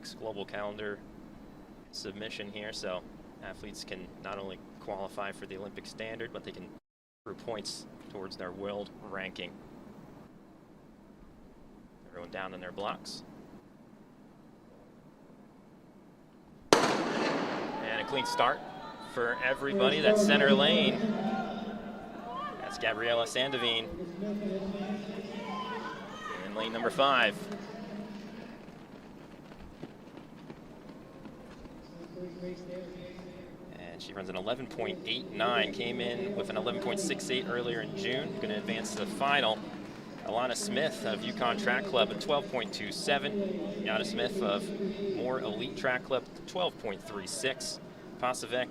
Athletics global calendar submission here, so athletes can not only qualify for the Olympic standard, but they can accrue points towards their world ranking. Everyone down in their blocks. And a clean start for everybody. That's center lane. That's Gabriela Sandovine in lane number 5. And she runs an 11.89, came in with an 11.68 earlier in June. Going to advance to the final. Alana Smith of Yukon Track Club at 12.27. Yana Smith of Moore Elite Track Club, 12.36. Pasevec,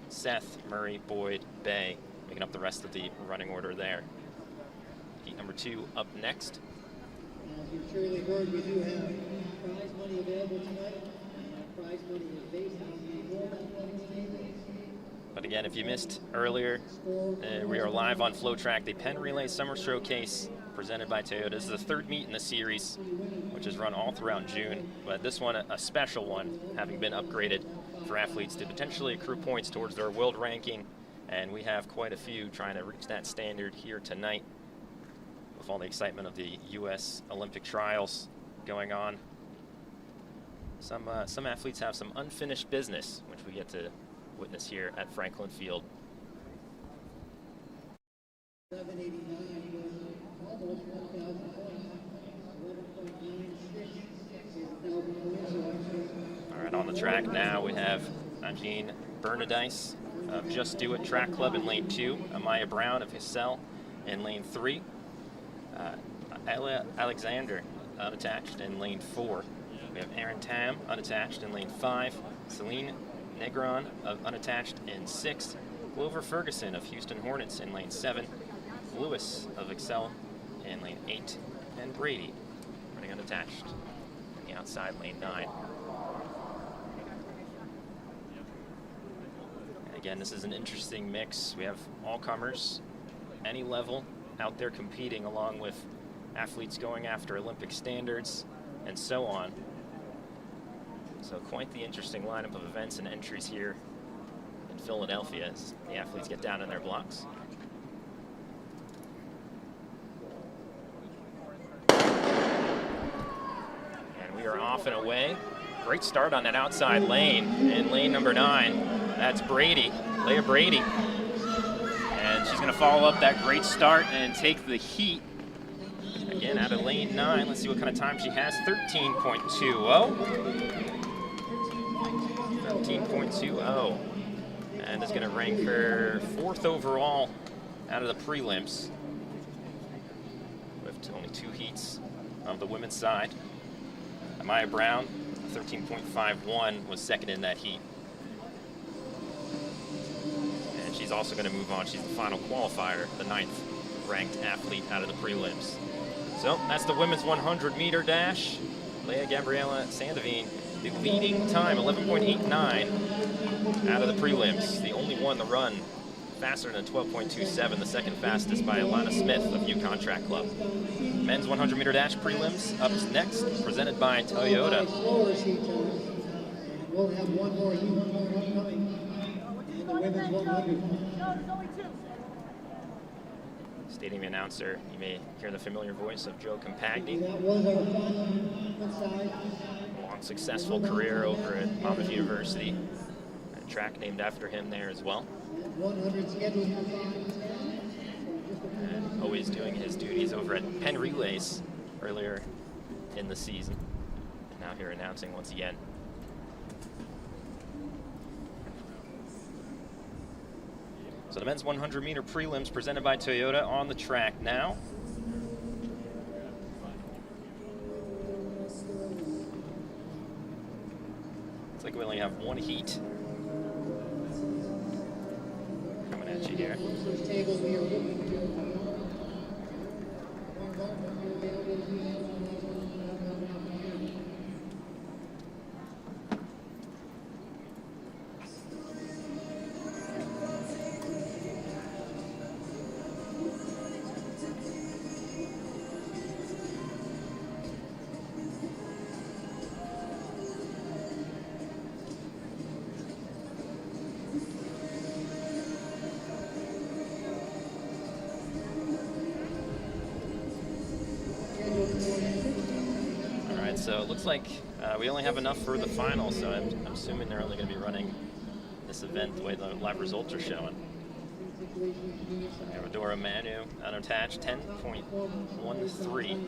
Seth, Murray, Boyd, Bay, making up the rest of the running order there. Heat number 2 up next. As you've surely heard, we do have prize money available tonight. Prize money is based on the World Athletics Continental Tour. But again, if you missed earlier, we are live on FloTrack, the Penn Relays Summer Showcase presented by Toyota. This is the 3rd meet in the series, which is run all throughout June. But this one, a special one, having been upgraded for athletes to potentially accrue points towards their world ranking. And we have quite a few trying to reach that standard here tonight with all the excitement of the U.S. Olympic trials going on. Some athletes have some unfinished business, which we get to witness here at Franklin Field. 789 was almost 1,000 points. 11.96. All right, on the track now we have Najeen Bernadice of Just Do It Track Club in lane 2, Amaya Brown of Hissel in lane 3, Ella Alexander unattached in lane 4. We have Aaron Tam unattached in lane 5, Celine Negron of unattached in 6, Glover Ferguson of Houston Hornets in lane 7, Lewis of Excel in lane 8, and Brady running unattached in the outside lane 9. And again, this is an interesting mix. We have all comers, any level out there competing, along with athletes going after Olympic standards and so on. So quite the interesting lineup of events and entries here in Philadelphia as the athletes get down in their blocks. And we are off and away. Great start on that outside lane in lane number 9. That's Brady, Leah Brady. And she's going to follow up that great start and take the heat. Again, out of lane 9. Let's see what kind of time she has. 13.20. 13.20, and is going to rank her 4th overall out of the prelims with only 2 heats of the women's side. Amaya Brown, 13.51, was 2nd in that heat. And she's also going to move on. She's the final qualifier, the 9th ranked athlete out of the prelims. So that's the women's 100-meter dash. Leah Gabriela Sandovine, the leading time, 11.89 out of the prelims. The only one to run faster than 12.27, the 2nd fastest by Alana Smith of Yukon Track Club. Men's 100-meter dash prelims up next, presented by Toyota. We'll have one more heat coming in the women's 100. Stadium announcer, you may hear the familiar voice of Joe Compagni. That was our final side. Long, successful career over at Monmouth University. A track named after him there as well. 100 scheduled for 5. And always doing his duties over at Penn Relays earlier in the season. And now here announcing once again. So the men's 100-meter prelims presented by Toyota on the track now. Looks like we only have one heat coming at you here. looks like we only have enough for the final, so I'm assuming they're only going to be running this event the way the live results are showing. Adora Manu unattached, 10.13.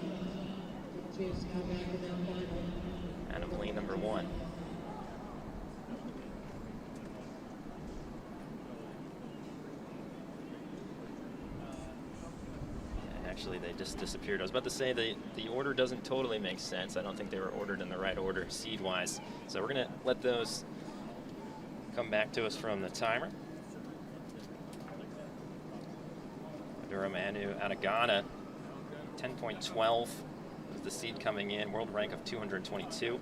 Out of lane number 1. Actually, they just disappeared. I was about to say the order doesn't totally make sense. I don't think they were ordered in the right order seed-wise. So we're going to let those come back to us from the timer. Adora Manu out of Ghana, 10.12 is the seed coming in. World rank of 222.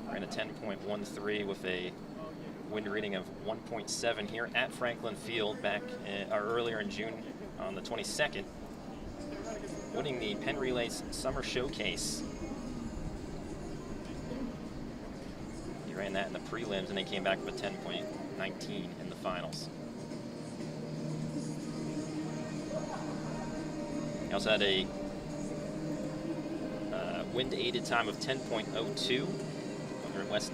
Ran a 10.13 with a wind reading of 1.7 here at Franklin Field back earlier in June on the 22nd, winning the Penn Relays Summer Showcase. He ran that in the prelims and then came back with a 10.19 in the finals. He also had a wind-aided time of 10.02 under West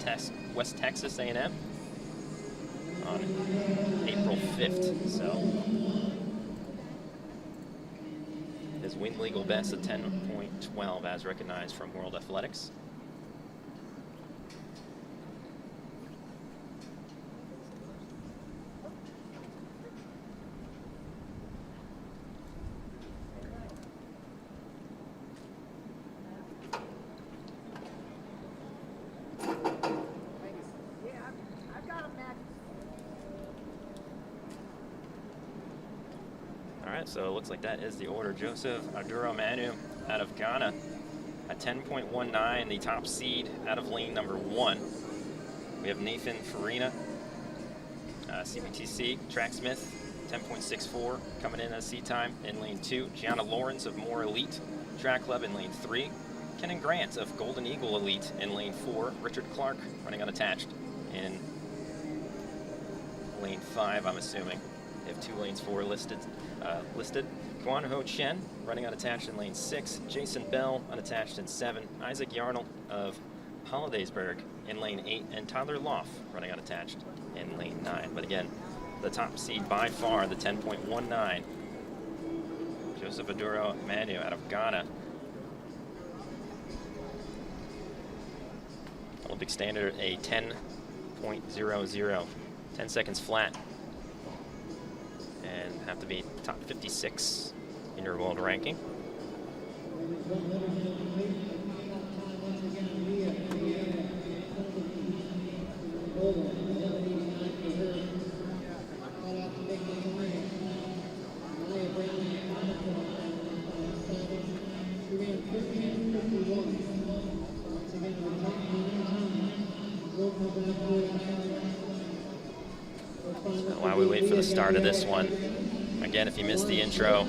Texas A&M on April 5th, so his wind legal best of 10.12 as recognized from World Athletics. So it looks like that is the order. Joseph Adora Manu out of Ghana at 10.19, the top seed out of lane number 1. We have Nathan Farina, CBTC, Tracksmith, 10.64 coming in as seed time in lane 2. Gianna Lawrence of More Elite Track Club in lane 3. Kenan Grant of Golden Eagle Elite in lane 4. Richard Clark running unattached in lane 5, I'm assuming. They have 2 lanes 4 listed. Kwan Ho Chen running unattached in lane 6. Jason Bell unattached in 7. Isaac Yarnell of Hollidaysburg in lane 8. And Tyler Loff running unattached in lane 9. But again, the top seed by far, the 10.19. Joseph Adora Manu out of Ghana. Olympic standard, a 10.00. 10 seconds flat. And have to be top 56 in your world ranking. While we wait for the start of this one, again, if you missed the intro,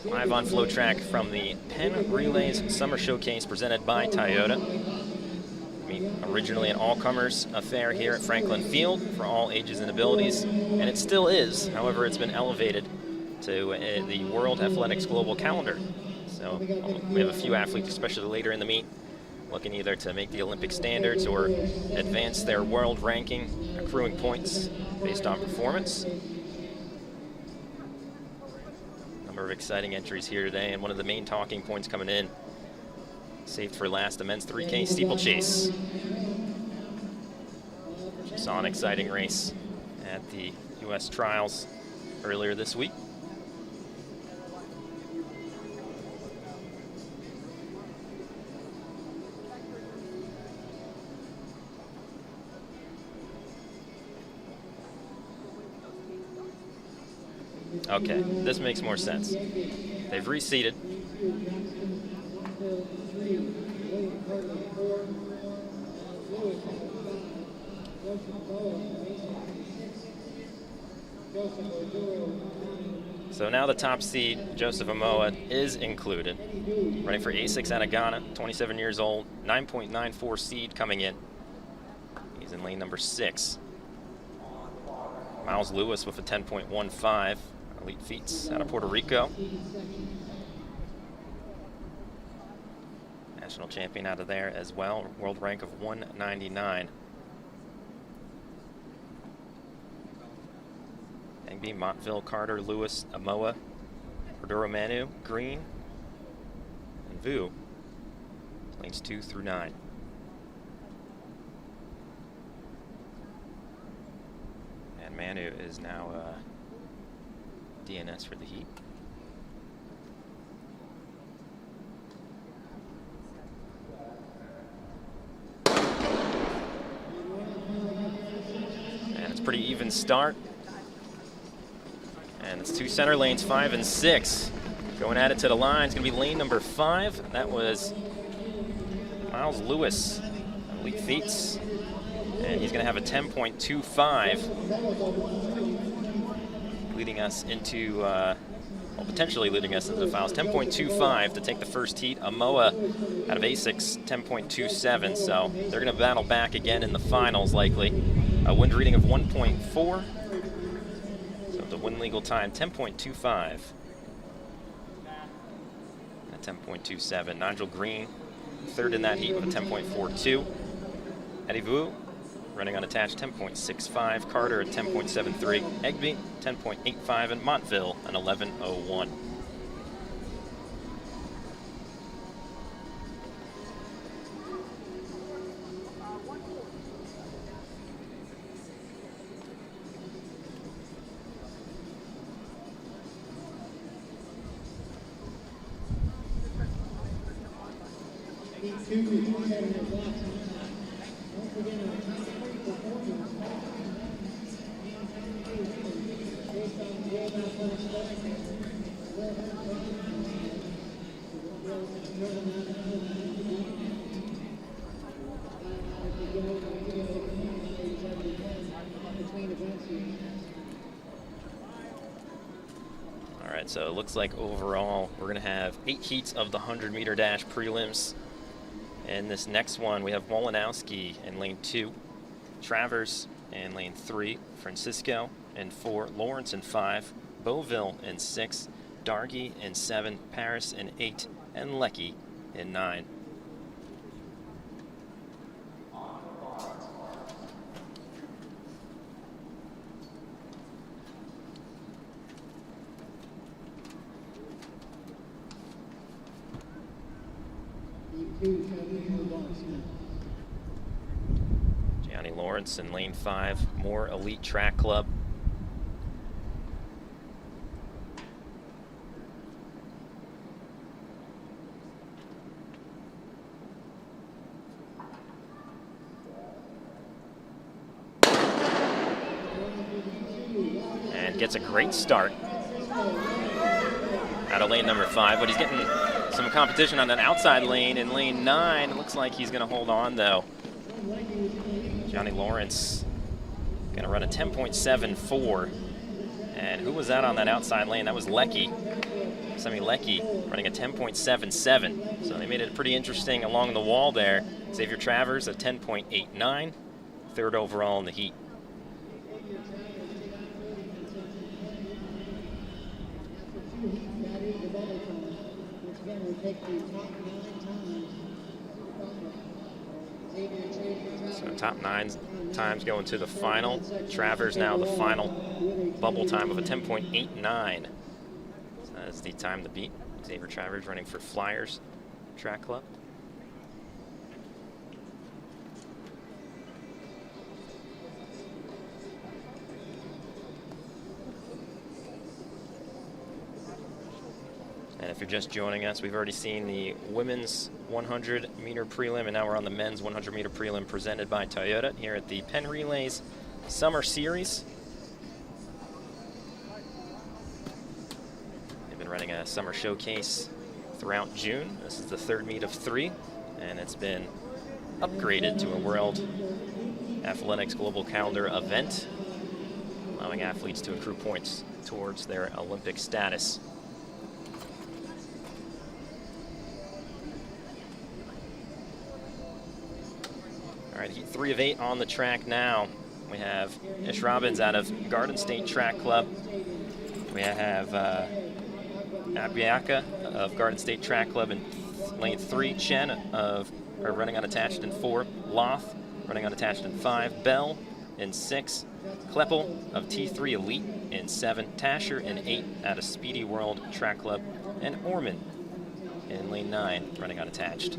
live on FloTrack from the Penn Relays Summer Showcase presented by Toyota. Originally an all-comers affair here at Franklin Field for all ages and abilities, and it still is. However, it's been elevated to the World Athletics Global Calendar. So we have a few athletes, especially later in the meet, looking either to make the Olympic standards or advance their world ranking, accruing points based on performance. Number of exciting entries here today, and one of the main talking points coming in, saved for last, the men's 3K steeplechase. We saw an exciting race at the U.S. trials earlier this week. Okay, this makes more sense. They've reseeded. So now the top seed, Joseph Amoa, is included. Running for A6 out of Ghana, 27 years old, 9.94 seed coming in. He's in lane number 6. Miles Lewis with a 10.15. Elite feats out of Puerto Rico. national champion out of there as well, world rank of 199. Engby, Montville, Carter, Lewis, Amoa, Cordero Manu, Green, and Vu, lanes 2 through 9. And Manu is now DNS for the heat. And it's a pretty even start. And it's 2 center lanes, 5 and 6. Going at it to the line. It's going to be lane number 5. That was Miles Lewis, Elite Feats. And he's going to have a 10.25, leading us into, well, potentially leading us into the finals. 10.25 to take the first heat. Amoa out of ASICS, 10.27. So they're going to battle back again in the finals, likely. A wind reading of 1.4. The win legal time, 10.25. At 10.27. Nigel Green, third in that heat with a 10.42. Eddie Vu, running unattached, 10.65. Carter at 10.73. Engby, 10.85. And Montville, an 11.01. All right, so it looks like overall we're going to have 8 heats of the 100-meter dash prelims. And this next one, we have Wolanowski in lane 2, Travers in lane 3, Francisco in 4, Lawrence in 5, Beauville in 6, Dargy in 7, Paris in 8, and Leckie in 9. Gianni Lawrence in lane 5, more Elite Track Club. And gets a great start out of lane number 5, but he's getting some competition on that outside lane in lane 9. It looks like he's going to hold on, though. Johnny Lawrence going to run a 10.74. And who was that on that outside lane? That was Leckie. Semi Leckie running a 10.77. So they made it pretty interesting along the wall there. Xavier Travers a 10.89, third overall in the heat. So top 9 times going to the final. Travers now the final bubble time of a 10.89. So that is the time to beat. Xavier Travers running for Flyers Track Club. And if you're just joining us, we've already seen the women's 100-meter prelim, and now we're on the men's 100-meter prelim presented by Toyota here at the Penn Relays Summer Series. They've been running a summer showcase throughout June. This is the third meet of 3, and it's been upgraded to a World Athletics Global Calendar event, allowing athletes to accrue points towards their Olympic status. All right, heat 3 of 8 on the track now. We have Ish Robbins out of Garden State Track Club. We have Abiaka of Garden State Track Club in Lane 3, Chen running unattached in 4, Loth running unattached in 5, Bell in 6, Kleppel of T3 Elite in 7, Tasher in 8 out of Speedy World Track Club, and Orman in lane 9 running unattached.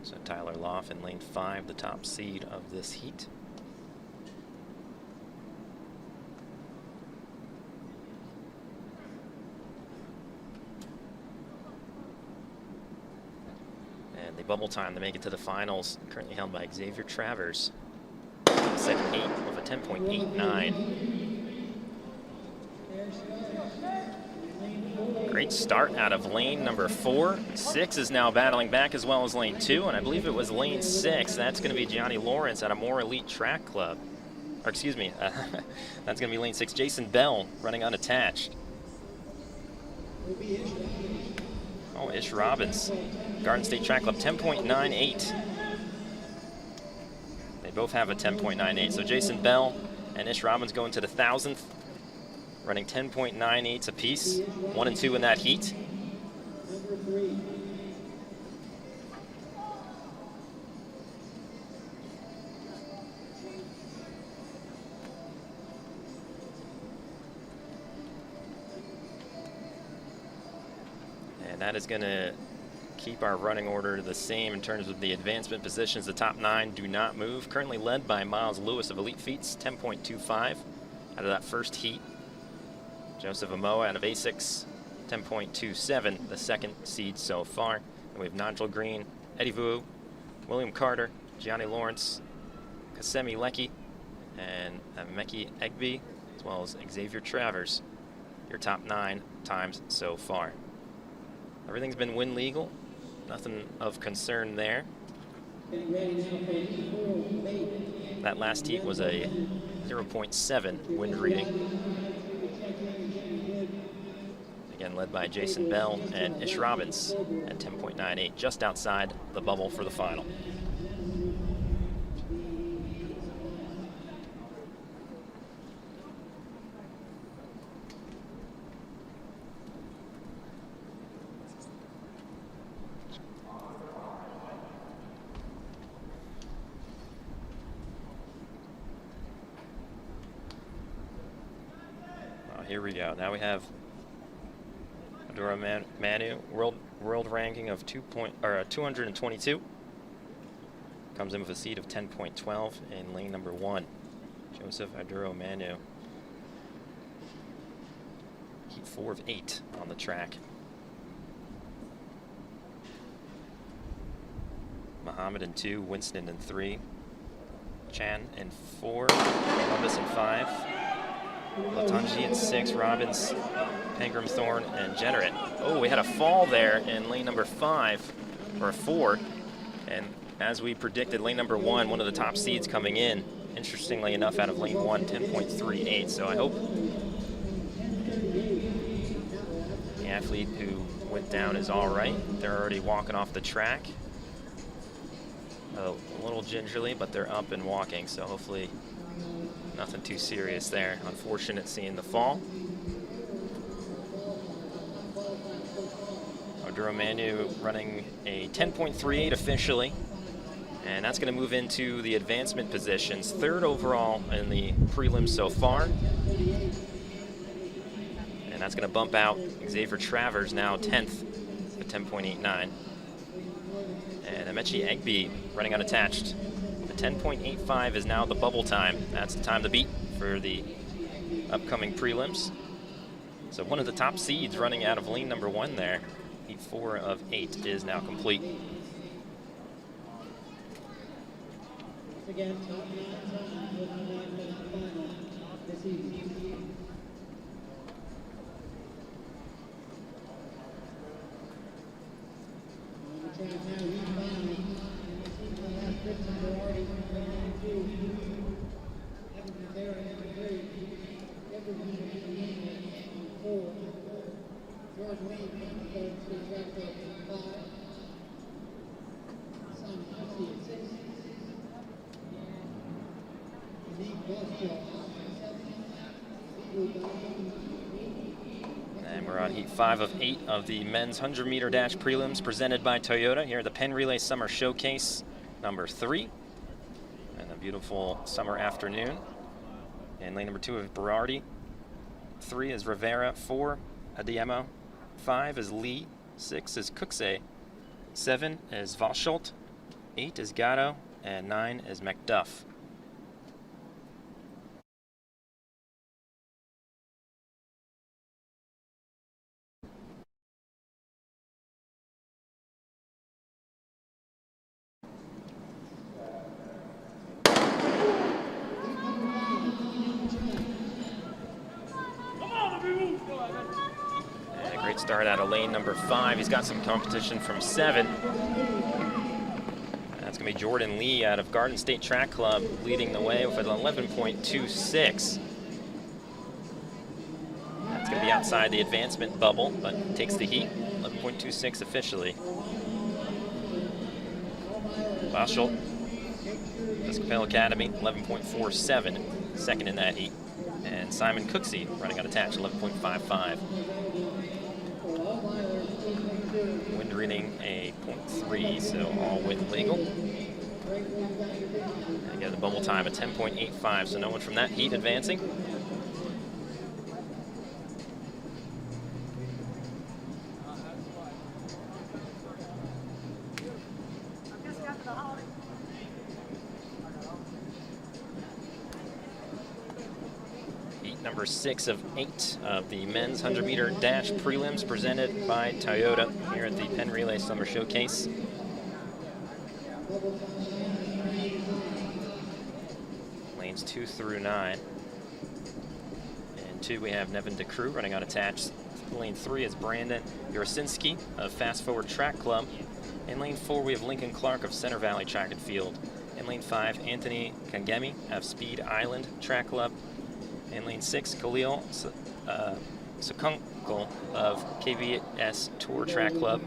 So Tyler Loff in lane 5, the top seed of this heat. And the bubble time to make it to the finals, currently held by Xavier Travers. Set 8 with a 10.89. Great start out of lane number 4. 6 is now battling back as well as lane 2, and I believe it was lane 6. That's going to be Gianni Lawrence at a More Elite Track Club. Or excuse me, that's going to be lane 6. Jason Bell running unattached. Oh, Ish Robbins, Garden State Track Club, 10.98. They both have a 10.98. So Jason Bell and Ish Robbins going to the 1,000th. Running 10.98 apiece, 1 and 2 in that heat. And that is going to keep our running order the same in terms of the advancement positions. The top 9 do not move. Currently led by Miles Lewis of Elite Feats, 10.25 out of that first heat. Joseph Amoa out of ASICS, 10.27, the second seed so far. And we have Nigel Green, Eddie Vu, William Carter, Gianni Lawrence, Kasemi Leckie, and Meki Egby, as well as Xavier Travers, your top 9 times so far. Everything's been win legal, nothing of concern there. That last heat was a 0.7 wind reading. Again, led by Jason Bell and Ish Robbins at 10.98, just outside the bubble for the final. Here we go. Now we have Adura Manu, world ranking of 222. Comes in with a seed of 10.12 in lane number 1. Joseph Aduro Manu. Heat 4 of 8 on the track. Muhammad in 2, Winston in 3, Chan in 4, Columbus in 5. Latanji in 6, Robbins, Pengram Thorne, and Generate. Oh, we had a fall there in lane number 5, or 4. And as we predicted, lane number 1, one of the top seeds coming in, interestingly enough, out of lane 1, 10.38. So I hope the athlete who went down is all right. They're already walking off the track. A little gingerly, but they're up and walking, so hopefully nothing too serious there. Unfortunate seeing the fall. Aduro Manu running a 10.38 officially, and that's going to move into the advancement positions. 3rd overall in the prelims so far. And that's going to bump out Xavier Travers, now 10th at 10.89. And Amechi Egby running unattached. The 10.85 is now the bubble time. That's the time to beat for the upcoming prelims. So one of the top seeds running out of lane number 1 there. Heat 4 of 8 is now complete. Again, top 9 final this evening. On the track now, heat 5. Notoriety in lane 2. Evan Rivera in 3. Edward in 4. George Wayne in 4. Heat 5 of 8 of the men's 100-meter dash prelims presented by Toyota here at the Penn Relays Summer Showcase number 3. And a beautiful summer afternoon. And lane number 2 of Berardi. 3 is Rivera. 4, Adiemo. 5 is Lee. 6 is Cooksey. 7 is Valsholt. 8 is Gatto. And 9 is McDuff. And a great start out of lane number 5. He's got some competition from 7. That's going to be Jordan Lee out of Garden State Track Club leading the way with an 11.26. That's going to be outside the advancement bubble, but takes the heat. 11.26 officially. Valsholt, Episcopal Academy, 11.47, second in that heat. And Simon Cooksey running unattached, 11.55. Wind reading a 0.3, so all wind legal. And again, the bubble time at 10.85, so no one from that heat advancing. Number 6 of 8 of the men's 100-meter dash prelims presented by Toyota here at the Penn Relays Summer Showcase. Lanes 2 through 9. And 2 we have Nevin DeCrue running unattached. Lane 3 is Brandon Yorosinski of Fast Forward Track Club. In lane 4 we have Lincoln Clark of Center Valley Track and Field. In lane 5, Anthony Kangemi of Speed Island Track Club. In lane 6, Khalil Sukunkle of KBS Tour Track Club.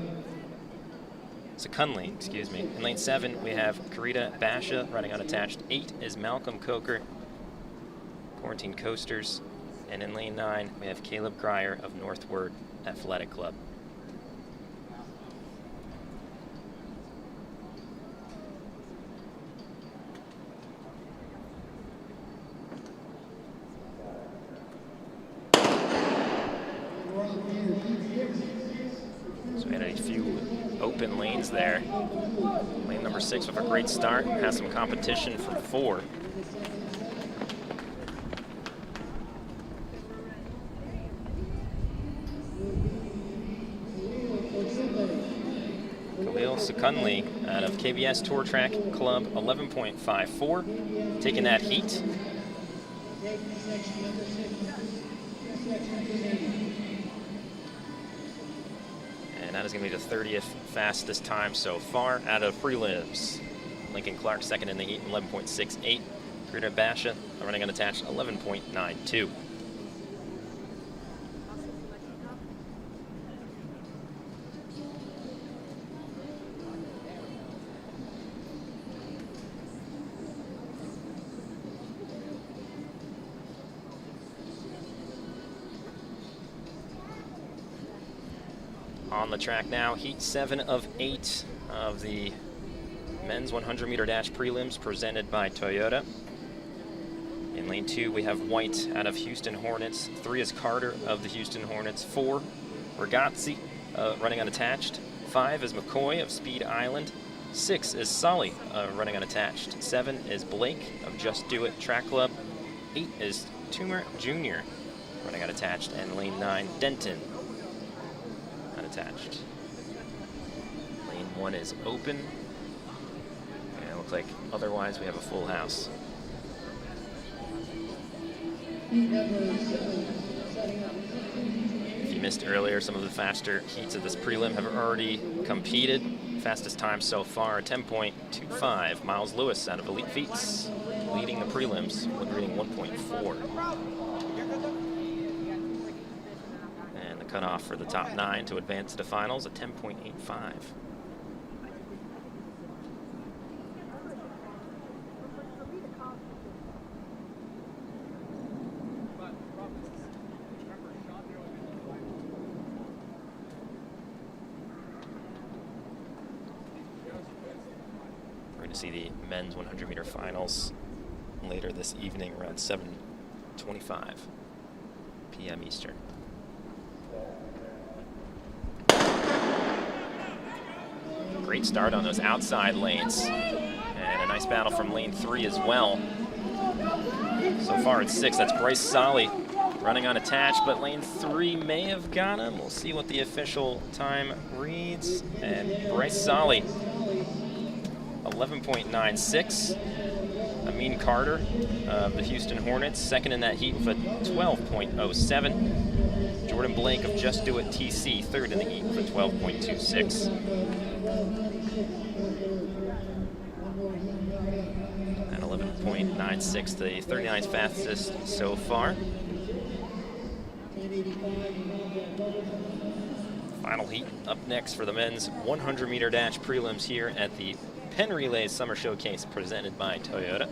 Sukunli, excuse me. In lane 7, we have Karita Basha running unattached. 8 is Malcolm Coker, Quarantine Coasters. And in lane 9, we have Caleb Grier of Northward Athletic Club. So we had a few open lanes there. Lane number 6 with a great start, has some competition from 4. Khalil Sukunli out of KBS Tour Track Club, 11.54, taking that heat. And that is going to be the 30th fastest time so far out of prelims. Lincoln Clark second in the heat, 11.68. Karita Basha running unattached, 11.92. On the track now, heat 7 of 8 of the men's 100-meter dash prelims presented by Toyota. In lane 2, we have White out of Houston Hornets. 3 is Carter of the Houston Hornets. 4, Ragazzi running unattached. 5 is McCoy of Speed Island. 6 is Sully running unattached. 7 is Blake of Just Do It Track Club. 8 is Toomer Jr. running unattached. And lane 9, Denton unattached. Lane 1 is open. And it looks like otherwise we have a full house. If you missed earlier, some of the faster heats of this prelim have already competed. Fastest time so far, 10.25. Miles Lewis out of Elite Feats, leading the prelims, reading 1.4. And the cutoff for the top 9 to advance to the finals at 10.85. to see the men's 100-meter finals later this evening around 7:25 p.m. Eastern. Great start on those outside lanes. And a nice battle from lane 3 as well. So far it's 6. That's Bryce Solly running unattached, but lane 3 may have got him. We'll see what the official time reads. And Bryce Solly, 11.96. Amin Carter of the Houston Hornets, second in that heat with a 12.07. Jordan Blake of Just Do It TC, third in the heat with a 12.26. And 11.96, the 39th fastest so far. Final heat up next for the men's 100-meter dash prelims here at the Penn Relays Summer Showcase presented by Toyota.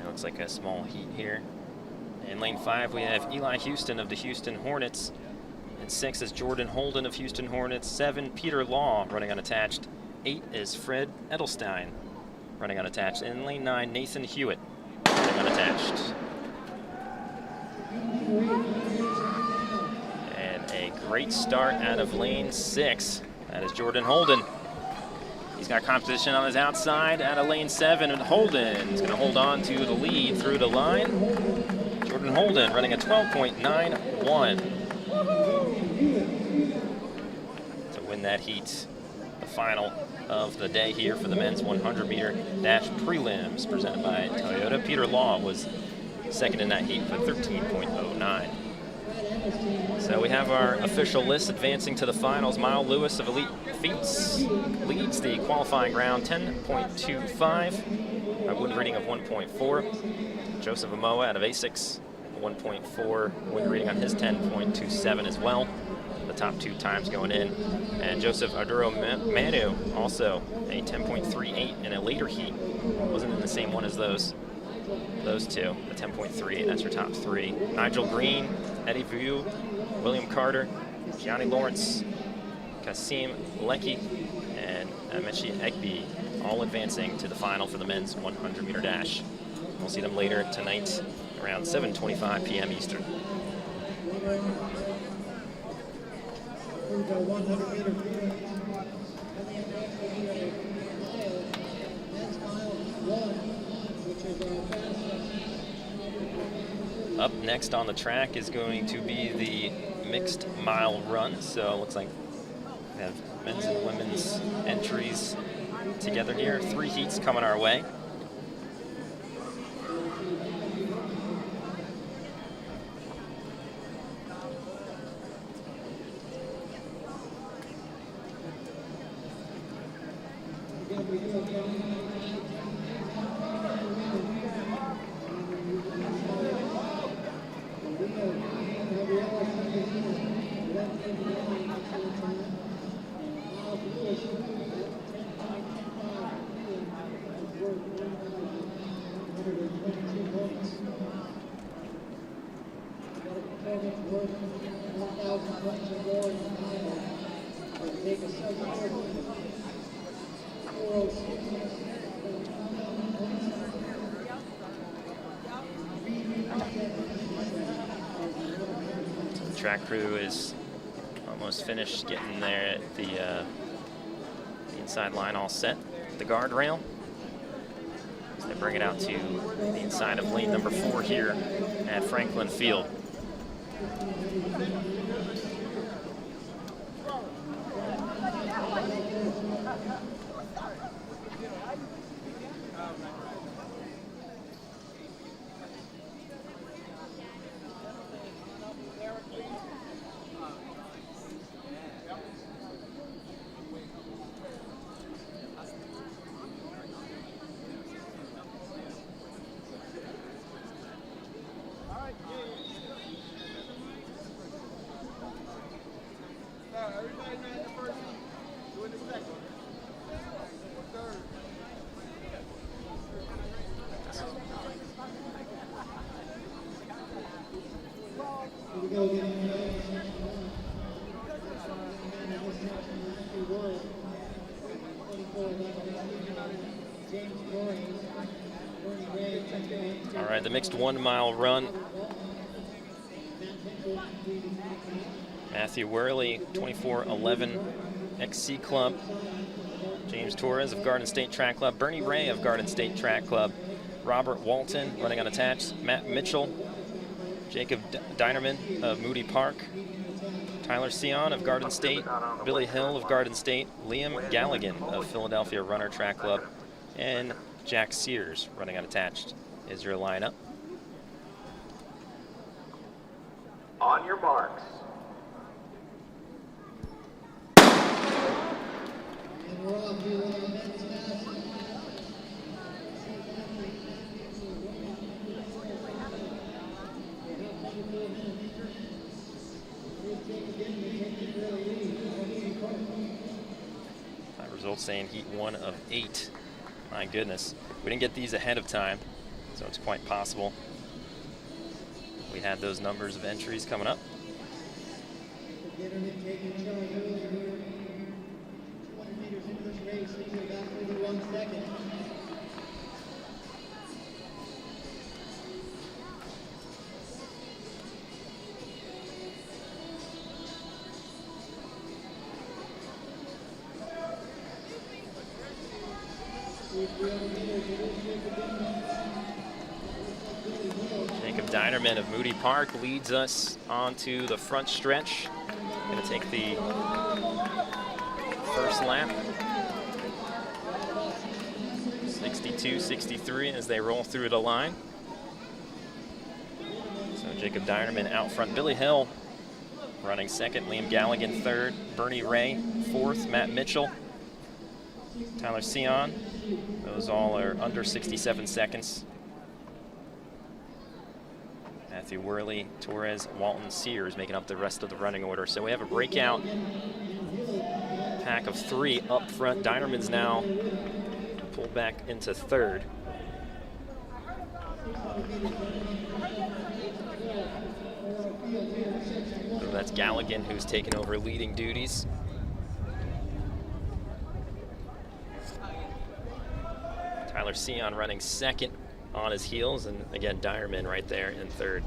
Looks like a small heat here. In lane 5, we have Eli Houston of the Houston Hornets. In 6 is Jordan Holden of Houston Hornets. 7, Peter Law running unattached. 8 is Fred Edelstein running unattached. In lane 9, Nathan Hewitt running unattached. And a great start out of lane 6. That is Jordan Holden. He's got competition on his outside out of lane 7, and Holden is going to hold on to the lead through the line. Jordan Holden running a 12.91 to win that heat, the final of the day here for the men's 100-meter dash prelims presented by Toyota. Peter Law was second in that heat with 13.09. So we have our official list advancing to the finals. Mile Lewis of Elite Feats leads the qualifying round, 10.25, a wind rating of 1.4. Joseph Amoa out of ASICS, 1.4 wind rating on his 10.27 as well. The top 2 times going in. And Joseph Arduro Manu also a 10.38 in a later heat. Wasn't in the same one as those two, the 10.38, that's your top 3. Nigel Green, Eddie Vu, William Carter, Gianni Lawrence, Kasim Leckie, and Amechi Egby, all advancing to the final for the men's 100-meter dash. We'll see them later tonight around 7:25 p.m. Eastern. Up next on the track is going to be the mixed mile run. So it looks like we have men's and women's entries together here. 3 heats coming our way. Track crew is almost finished getting there at the inside line all set. The guardrail. So they bring it out to the inside of lane number 4 here at Franklin Field. All right, the mixed 1 mile run. Matthew Worley, 24:11 XC Club. James Torres of Garden State Track Club. Bernie Ray of Garden State Track Club. Robert Walton running unattached. Matt Mitchell. Jacob Dinerman of Moody Park. Tyler Sion of Garden State. Billy Hill of Garden State. Liam Galligan of Philadelphia Runner Track Club. And Jack Sears running unattached is your lineup. On your marks. And we're off to our men's mass. That results saying heat 1 of 8. My goodness. We didn't get these ahead of time, so it's quite possible we had those numbers of entries coming up. Jacob Dinerman of Moody Park leads us onto the front stretch. Going to take the first lap. 62-63 as they roll through the line. So Jacob Dinerman out front. Billy Hill running second. Liam Galligan third. Bernie Ray fourth. Matt Mitchell. Tyler Sion. Those all are under 67 seconds. Matthew Worley, Torres, Walton, Sears making up the rest of the running order. So we have a breakout pack of 3 up front. Dinerman's now pulled back into third. So that's Galligan who's taken over leading duties. Tyler Sion running second on his heels, and again Dinerman right there in third.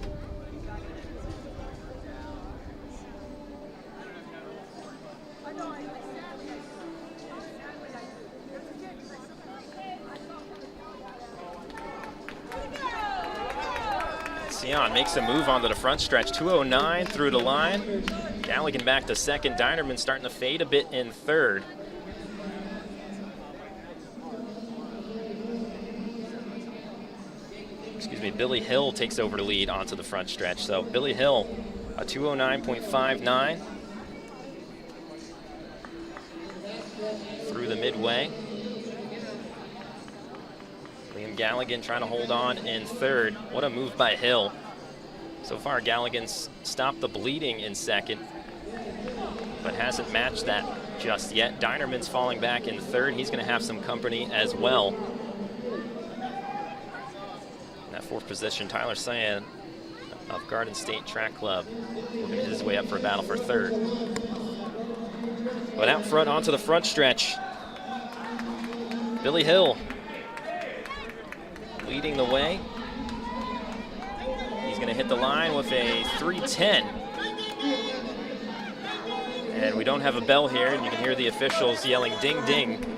Sion makes a move onto the front stretch, 2:09 through the line. Galligan back to second. Dinerman starting to fade a bit in third. Billy Hill takes over the lead onto the front stretch. So Billy Hill, a 2:09.59 through the midway. Liam Galligan trying to hold on in third. What a move by Hill. So far, Galligan's stopped the bleeding in second, but hasn't matched that just yet. Dinerman's falling back in third. He's going to have some company as well. That fourth position, Tyler Sion of Garden State Track Club working his way up for a battle for third. But out front onto the front stretch, Billy Hill leading the way. He's going to hit the line with a 3:10. And we don't have a bell here, and you can hear the officials yelling ding ding.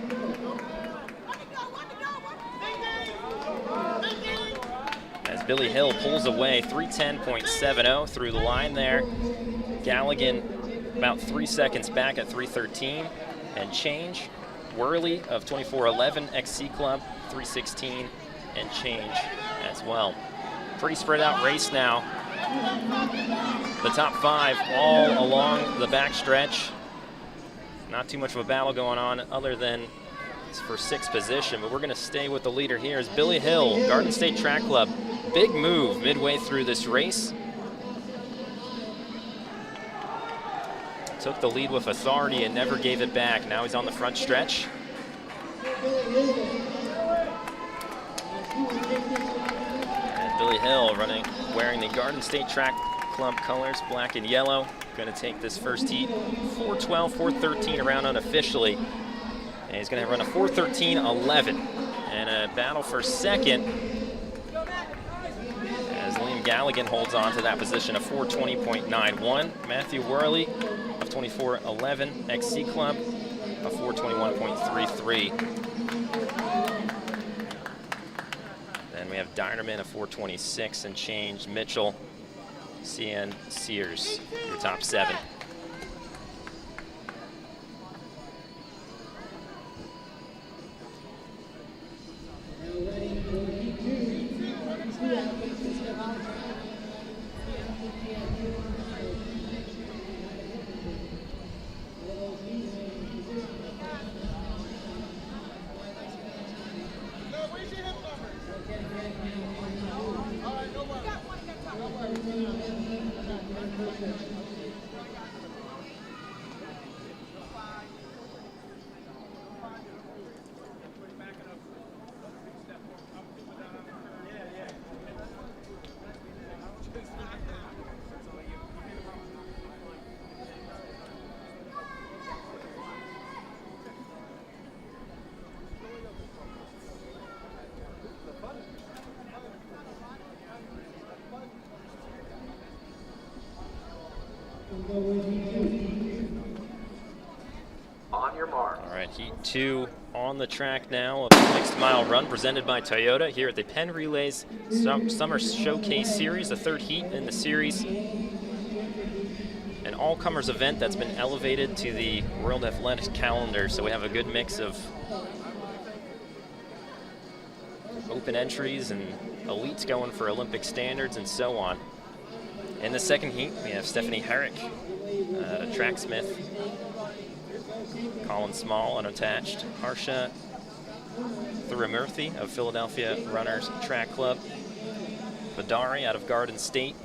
Billy Hill pulls away, 3:10.70 through the line there. Galligan about 3 seconds back at 3:13 and change. Worley of 24:11 XC Club, 3:16 and change as well. Pretty spread out race now. The top 5 all along the back stretch. Not too much of a battle going on other than for sixth position, but we're going to stay with the leader here is Billy Hill, Garden State Track Club. Big move midway through this race. Took the lead with authority and never gave it back. Now he's on the front stretch. And Billy Hill wearing the Garden State Track Club colors, black and yellow. Going to take this first heat, 4:12, 4:13 around unofficially. And he's going to run a 4:13.11. And a battle for second as Liam Galligan holds on to that position of 4:20.91. Matthew Worley of 24:11, XC Club of 4:21.33. Then we have Dinerman of 4:26 and change. Mitchell, CN, Sears, your top 7. On your mark. All right, heat 2 on the track now of the mixed mile run presented by Toyota here at the Penn Relays Summer Showcase Series, the 3rd heat in the series. An all-comers event that's been elevated to the World Athletics calendar, so we have a good mix of open entries and elites going for Olympic standards and so on. In the 2nd heat, we have Stephanie Herrick, tracksmith, Colin Small, unattached, Harsha Thuramurthy of Philadelphia Runners Track Club, Badari out of Garden State,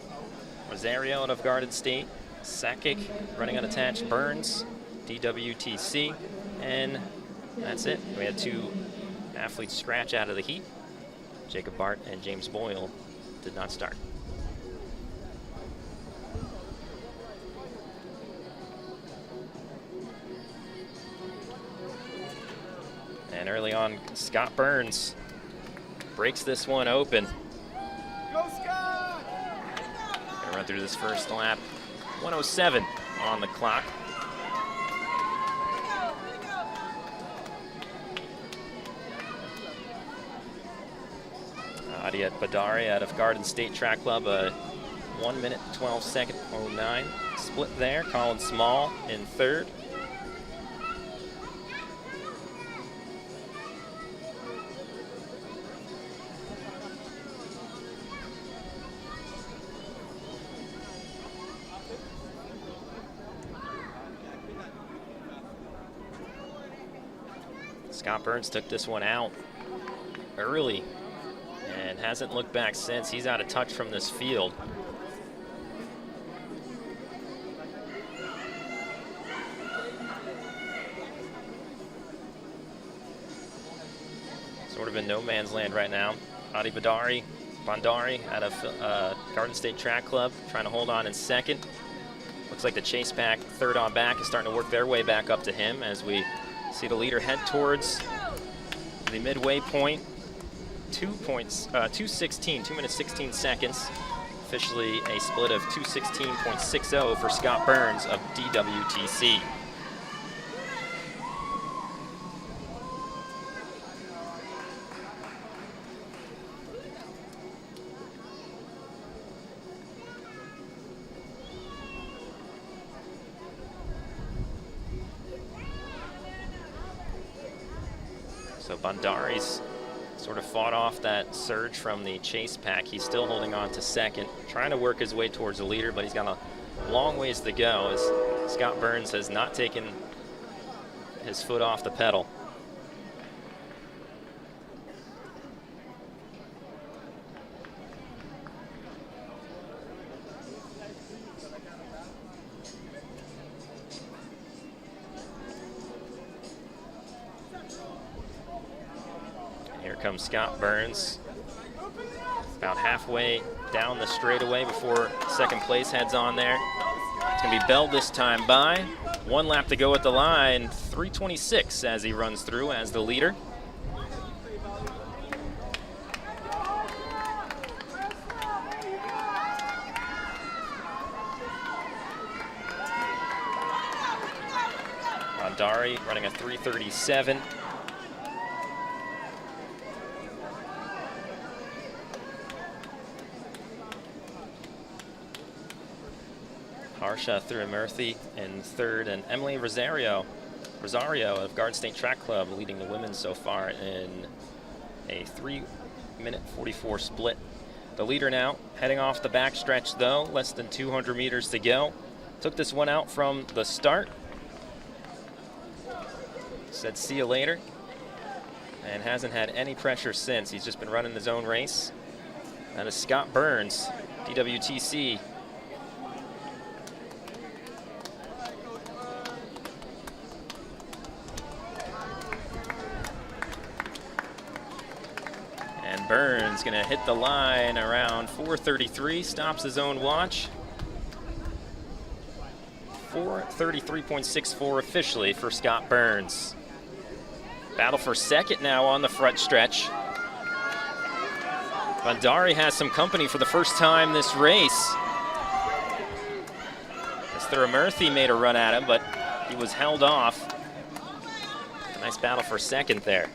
Rosario out of Garden State, Sakic running unattached, Burns, DWTC, and that's it. We had 2 athletes scratch out of the heat. Jacob Bart and James Boyle did not start. And early on, Scott Burns breaks this one open. Go, Scott! Gonna run through this first lap. 1:07 on the clock. Adiat Badari out of Garden State Track Club, a 1 minute 12 second 09 split there. Colin Small in 3rd. Scott Burns took this one out early and hasn't looked back since. He's out of touch from this field. Sort of in no man's land right now. Adi Bandari out of Garden State Track Club trying to hold on in 2nd. Looks like the chase pack 3rd on back is starting to work their way back up to him as we see the leader head towards the midway point. 2 minutes 16 seconds. Officially a split of 2:16.60 for Scott Burns of DWTC. So Bandari's sort of fought off that surge from the chase pack. He's still holding on to 2nd, trying to work his way towards the leader, but he's got a long ways to go as Scott Burns has not taken his foot off the pedal. comes Scott Burns. About halfway down the straightaway before second place heads on there. It's going to be Bell this time by. 1 lap to go at the line. 3:26 as he runs through as the leader. Dari running a 3:37. Harsha Thirumarthy in third, and Emily Rosario of Garden State Track Club leading the women so far in a 3:44 split. The leader now heading off the backstretch though, less than 200 meters to go. Took this one out from the start. Said see you later, and hasn't had any pressure since. He's just been running his own race. That is Scott Burns, DWTC. And Burns gonna hit the line around 4:33, stops his own watch. 4:33.64 officially for Scott Burns. Battle for second now on the front stretch. Bandari has some company for the first time this race. Thirumarthy made a run at him, but he was held off. Nice battle for second there.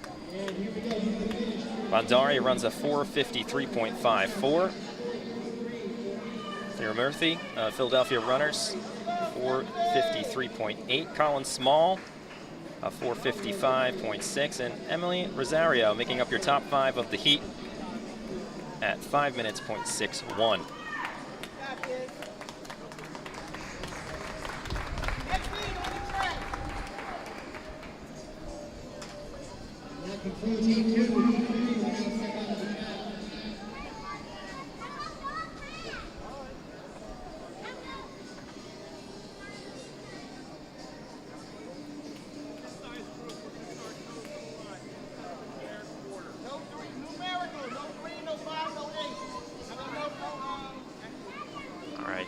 Bandari runs a 4:53.54. Thirumarthy, Philadelphia runners, 4:53.8. Colin Small, a 4:55.6, and Emily Rosario making up your top 5 of the heat at 5 minutes, .61. That concludes heat 2.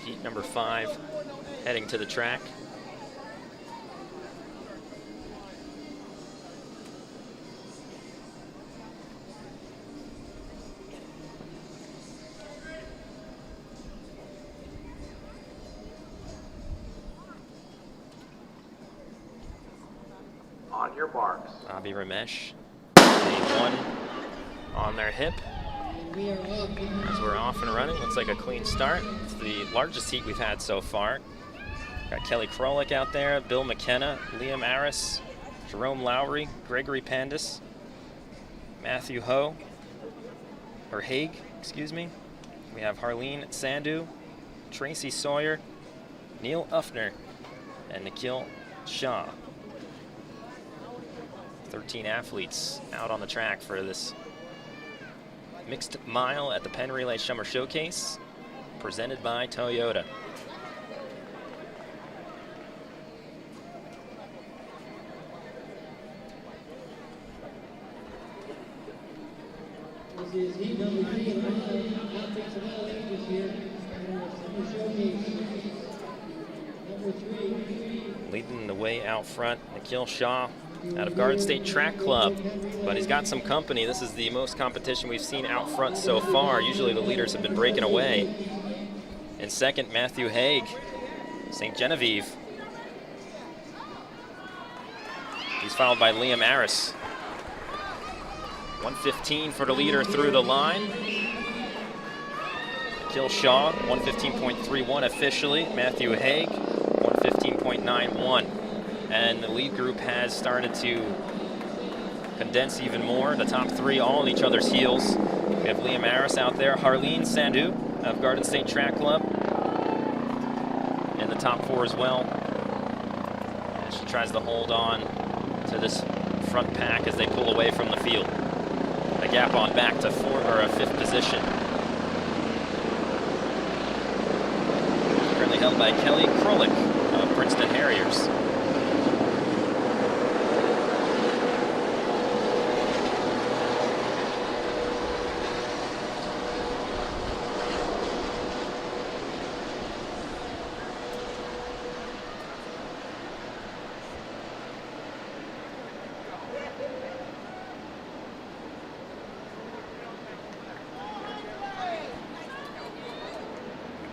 Heat number 5 heading to the track. On your marks. Bobby Ramesh, A1 on their hip. As we're off and running, looks like a clean start. It's the largest heat we've had so far. Got Kelly Krolik out there, Bill McKenna, Liam Aris, Jerome Lowry, Gregory Pandis, Matthew Haig, excuse me. We have Harleen Sandhu, Tracy Sawyer, Neil Uffner, and Nikhil Shah. 13 athletes out on the track for this mixed mile at the Penn Relays Summer Showcase, presented by Toyota. This is heat number 3 of athletes of all ages here at Summer Showcase. Number 3. Leading the way out front, Nikhil Shah out of Garden State Track Club, but he's got some company. This is the most competition we've seen out front so far. Usually the leaders have been breaking away. In second, Matthew Haig, St. Genevieve. He's followed by Liam Aris. 1:15 for the leader through the line. Nikhil Shah, 1:15.31 officially. Matthew Haig, 1:15.91. And the lead group has started to condense even more. The top 3 all on each other's heels. We have Liam Aris out there, Harleen Sandhu of Garden State Track Club in the top 4 as well. And she tries to hold on to this front pack as they pull away from the field. A gap on back to 5th position. Currently held by Kelly Krolik of Princeton Harriers.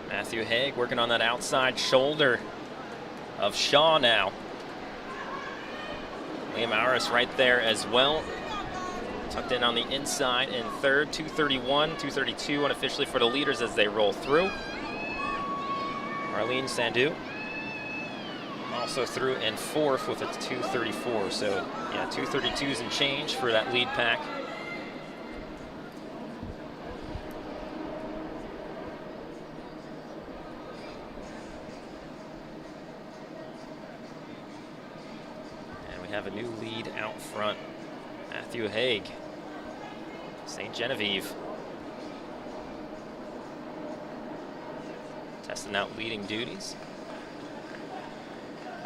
Matthew Haig working on that outside shoulder of Shaw now. Liam Aris right there as well. Tucked in on the inside in third, 231, 232 unofficially for the leaders as they roll through. Arlene Sandu also through in fourth with a 234. So yeah, 232s and change for that lead pack. And we have a new lead out front. Matthew Haig, St. Genevieve. Testing out leading duties.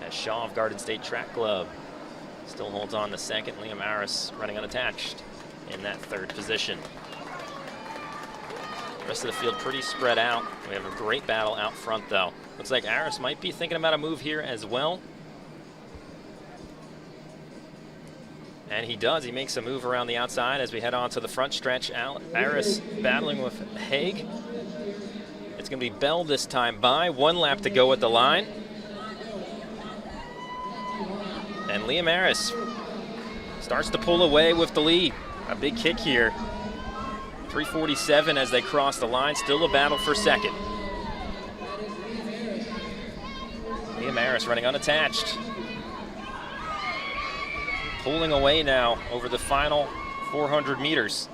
As Shaw of Garden State Track Club still holds on to second. Liam Aris running unattached in that third position. The rest of the field pretty spread out. We have a great battle out front though. Looks like Aris might be thinking about a move here as well. And he does. He makes a move around the outside as we head on to the front stretch. Aris battling with Haig. It's going to be Bell this time by. 1 lap to go at the line. And Liam Aris starts to pull away with the lead. A big kick here. 3:47 as they cross the line. Still a battle for second. Liam Aris running unattached. Pulling away now over the final 400 meters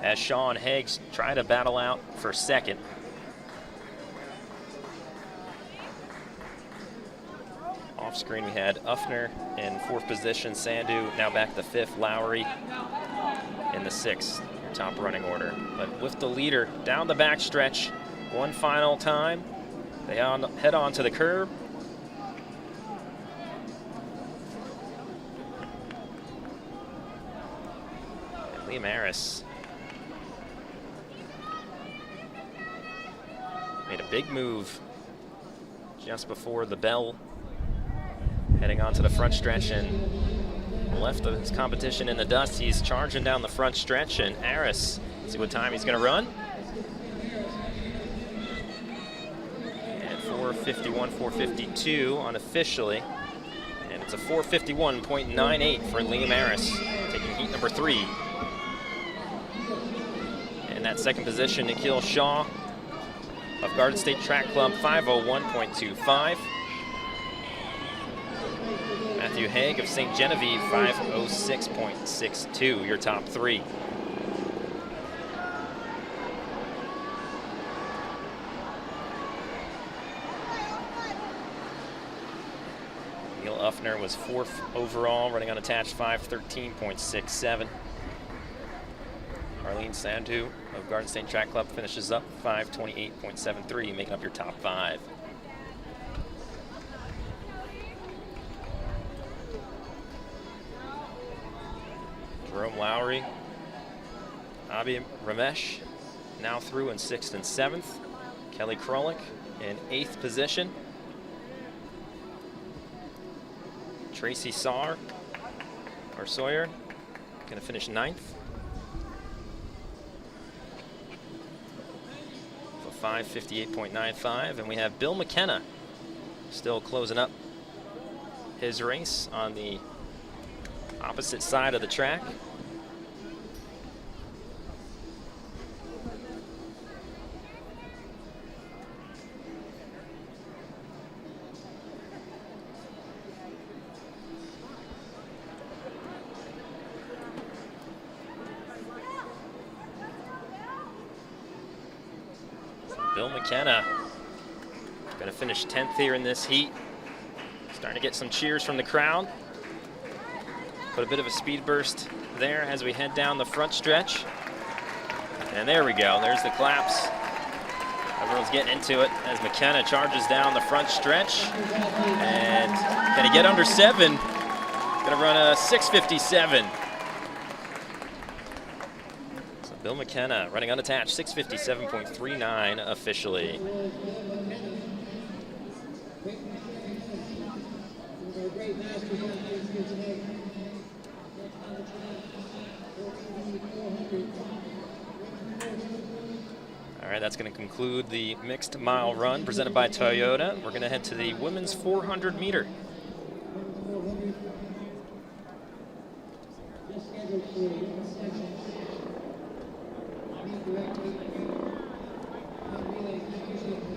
as Shaw and Haig try to battle out for second. Off screen we had Uffner in fourth position, Sandu now back to fifth, Lowry in the sixth, your top running order. But with the leader down the back stretch, one final time, they head on to the curb. Liam Aris made a big move just before the bell, heading onto the front stretch and left his competition in the dust. He's charging down the front stretch, and Aris, see what time he's going to run. And 4:51, 4:52 unofficially, and it's a 4:51.98 for Liam Aris, taking heat number 3. That second position, Nikhil Shaw of Garden State Track Club, 5:01.25. Matthew Haig of St. Genevieve, 5:06.62, your top 3. Neil Uffner was 4th overall, running unattached, 5:13.67. Arlene Sandu of Garden State Track Club finishes up 5:28.73, making up your top 5. Jerome Lowry, Abhi Ramesh now through in 6th and 7th. Kelly Krolik in 8th position. Tracy Sawyer going to finish 9th. 5:58.95, and we have Bill McKenna still closing up his race on the opposite side of the track. Bill McKenna going to finish 10th here in this heat. Starting to get some cheers from the crowd. Put a bit of a speed burst there as we head down the front stretch. And there we go. There's the claps. Everyone's getting into it as McKenna charges down the front stretch. And can he get under 7? Going to run a 6:57. Bill McKenna running unattached, 6:57.39 officially. All right, that's going to conclude the mixed mile run presented by Toyota. We're going to head to the women's 400 meter. Just scheduled for one section. Meet directly. Penn Relays Summer Showcase.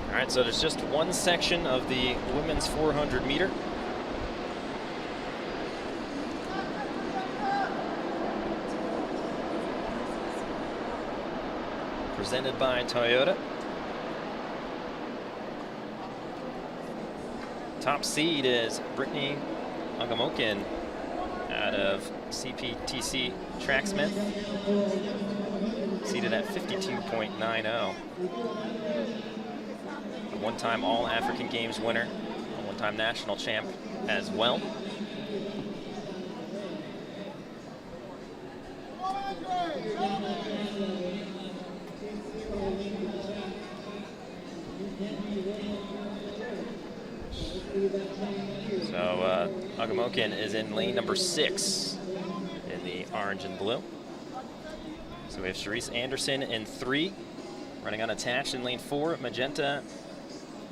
All right, so there's just one section of the women's 400 meter. Presented by Toyota. Top seed is Brittany Agamokin out of CPTC Tracksmith, seated at 52.90. A one-time All-African Games winner, a one-time national champ as well. So Agamokin is in lane number 6 in the orange and blue. So we have Charisse Anderson in 3, running unattached in lane 4, Magenta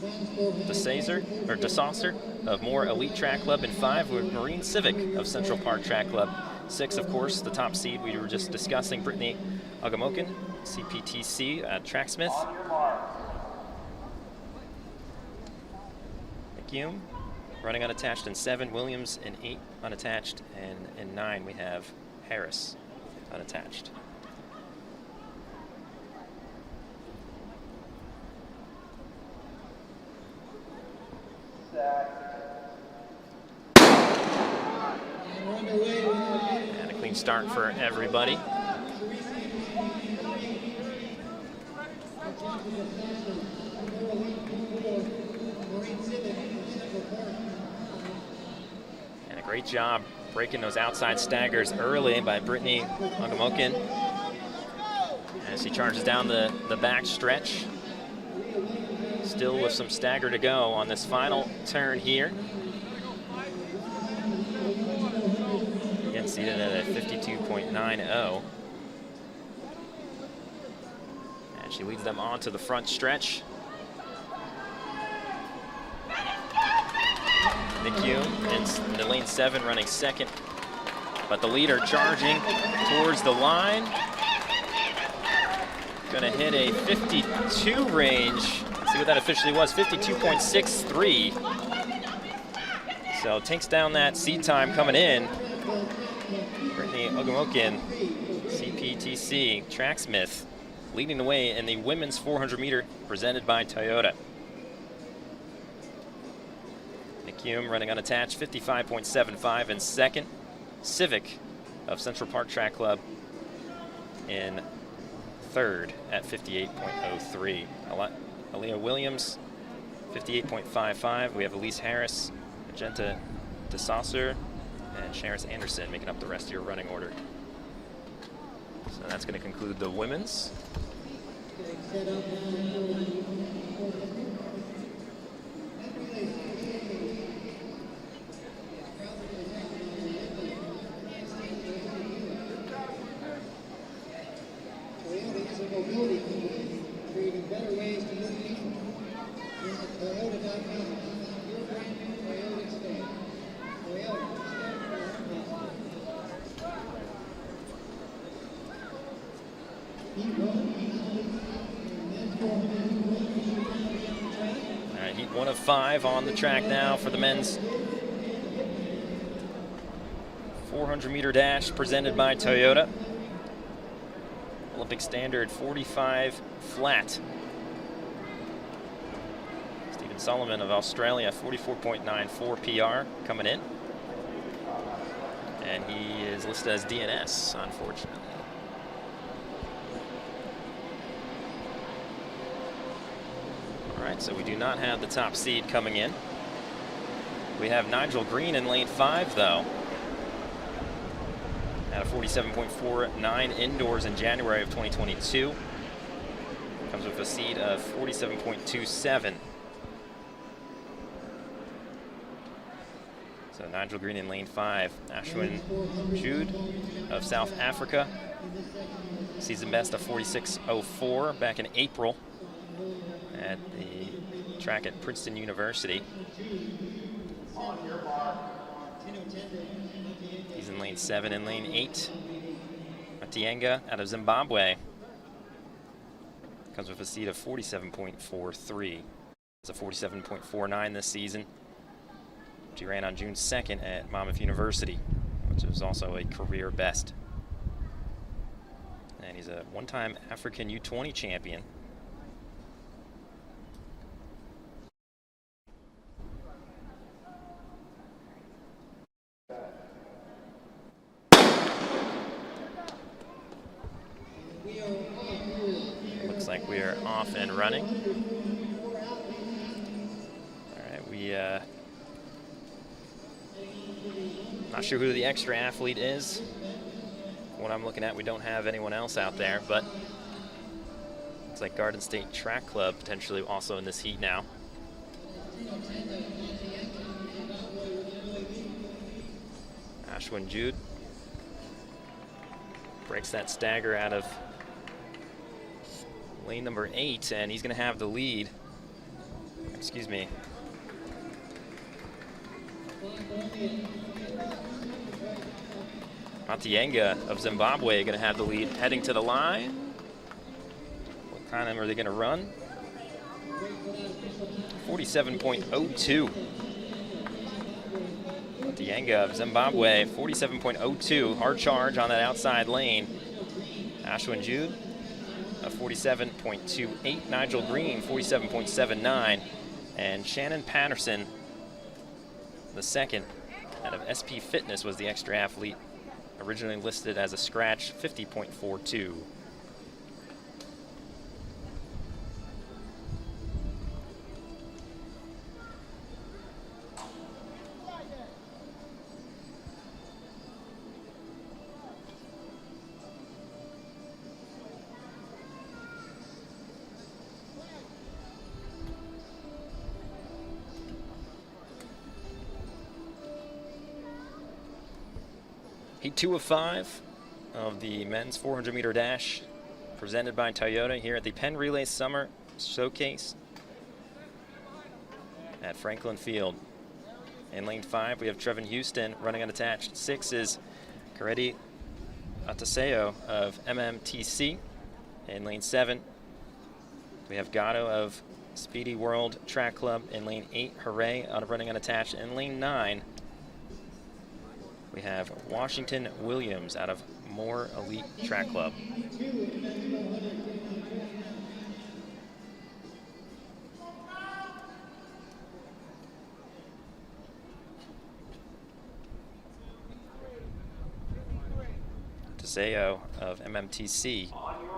DeSaucer of Moore Elite Track Club in 5, with Marine Civic of Central Park Track Club. 6, of course, the top seed we were just discussing, Brittany Agamokin, CPTC Tracksmith. McHugh running unattached in 7, Williams in 8 unattached, and in 9 we have Harris unattached. And a clean start for everybody. And a great job breaking those outside staggers early by Brittany Agamokin as she charges down the back stretch. Still with some stagger to go on this final turn here. Again, seated at a 52.90. And she leads them onto the front stretch. McHugh in the lane 7 running 2nd. But the leader charging towards the line. Gonna hit a 52 range. See what that officially was, 52.63. So takes down that seed time coming in. Brittany Agamokin, CPTC Tracksmith, leading the way in the women's 400 meter presented by Toyota. McHugh running unattached, 55.75 in 2nd. Civic of Central Park Track Club in 3rd at 58.03. Aaliyah Williams, 58.55. We have Elise Harris, Magenta DeSaucer, and Charisse Anderson making up the rest of your running order. So that's going to conclude the women's. Creating better ways to move people. Visit Toyota.com. Your brand new Toyota experience. Toyota. All right, heat 1 of 5 on the track now for the men's 400 meter dash presented by Toyota. Olympic standard 45 flat. Stephen Solomon of Australia, 44.94 PR coming in. And he is listed as DNS, unfortunately. All right, so we do not have the top seed coming in. We have Nigel Green in lane 5, though. At a 47.49 indoors in January of 2022. Comes with a seed of 47.27. So Nigel Green in lane 5. Ashwin Jude of South Africa. Season best of 46.04 back in April at the track at Princeton University. He's in lane 7. In lane 8, Matienga out of Zimbabwe. Comes with a seed of 47.43. It's a 47.49 this season. She ran on June 2nd at Monmouth University, which was also a career best. And he's a one-time African U20 champion. Looks like we are off and running. All right, not sure who the extra athlete is. What I'm looking at, we don't have anyone else out there, but looks like Garden State Track Club potentially also in this heat now. Ashwin Jude breaks that stagger out of lane number 8, and he's going to have the lead. Excuse me. Matienga of Zimbabwe going to have the lead heading to the line. What time are they going to run? 47.02. Matienga of Zimbabwe, 47.02. Hard charge on that outside lane. Ashwin Jude, a 47.28. Nigel Green, 47.79. And Shannon Patterson, the second out of SP Fitness, was the extra athlete. Originally listed as a scratch, 50.42. Heat 2 of 5 of the men's 400-meter dash presented by Toyota here at the Penn Relays Summer Showcase at Franklin Field. In lane 5, we have Trevin Houston running unattached. 6 is Karedi Ataseo of MMTC. In lane 7, we have Gatto of Speedy World Track Club. In lane 8, Hooray out of running unattached. In lane 9, we have Washington Williams out of Moore Elite Track Club. Taseo of MMTC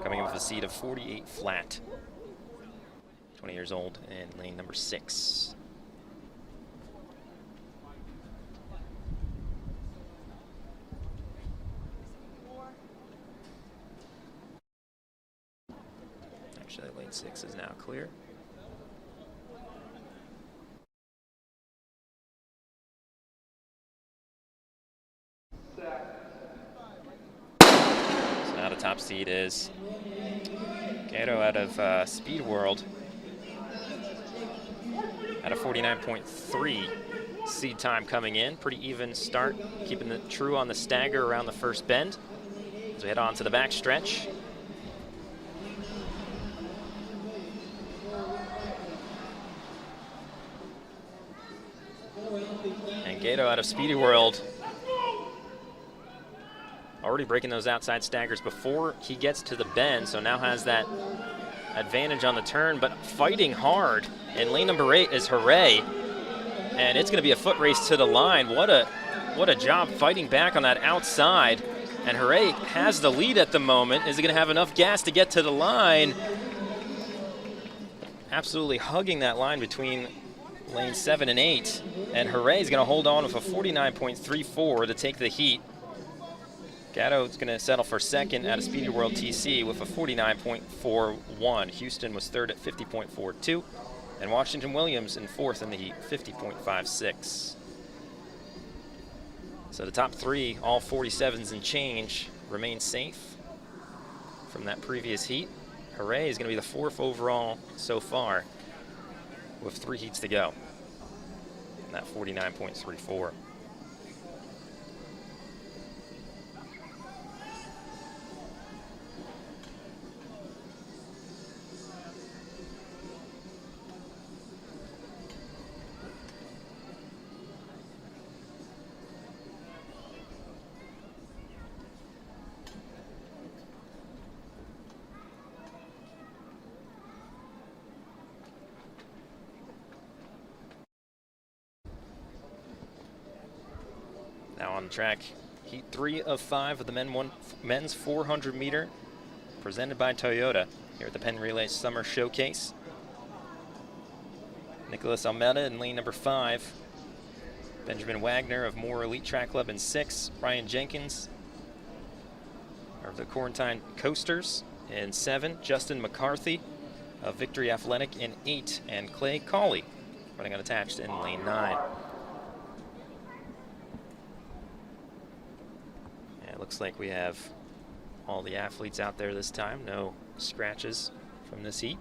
coming in with a seed of 48 flat. 20 years old in lane number 6. Actually, lane 6 is now clear. So now the top seed is Gato out of Speed World at a 49.3 seed time coming in. Pretty even start, keeping it true on the stagger around the first bend as we head on to the back stretch. And Gato out of Speedy World already breaking those outside staggers before he gets to the bend, so now has that advantage on the turn, but fighting hard. In lane number 8 is Hooray, and it's going to be a foot race to the line. What a job fighting back on that outside, and Hooray has the lead at the moment. Is he going to have enough gas to get to the line? Absolutely hugging that line between lane 7 and 8. And Hooray is going to hold on with a 49.34 to take the heat. Gatto is going to settle for second at a Speedy World TC with a 49.41. Houston was third at 50.42. And Washington Williams in fourth in the heat, 50.56. So the top three, all 47s and change, remain safe from that previous heat. Hooray is going to be the fourth overall so far with 3 heats to go. And that 49.34. Now on the track, heat 3 of 5 of the men's 400 meter, presented by Toyota here at the Penn Relays Summer Showcase. Nicholas Almeida in lane number 5. Benjamin Wagner of Moore Elite Track Club in 6. Ryan Jenkins of the Quarantine Coasters in 7. Justin McCarthy of Victory Athletic in 8. And Clay Cawley running unattached in lane 9. Looks like we have all the athletes out there this time. No scratches from this heat.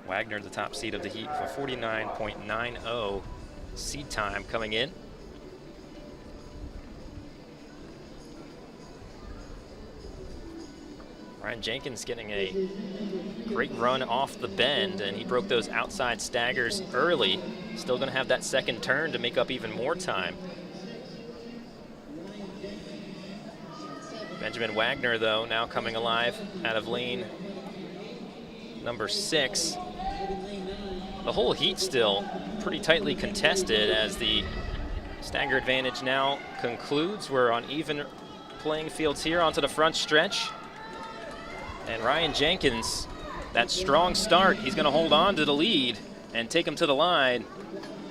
Wagner, the top seed of the heat, for 49.90 seed time coming in. Ryan Jenkins getting a great run off the bend, and he broke those outside staggers early. Still going to have that second turn to make up even more time. Benjamin Wagner, though, now coming alive out of lane number 6. The whole heat still pretty tightly contested as the stagger advantage now concludes. We're on even playing fields here onto the front stretch. And Ryan Jenkins, that strong start, he's going to hold on to the lead and take him to the line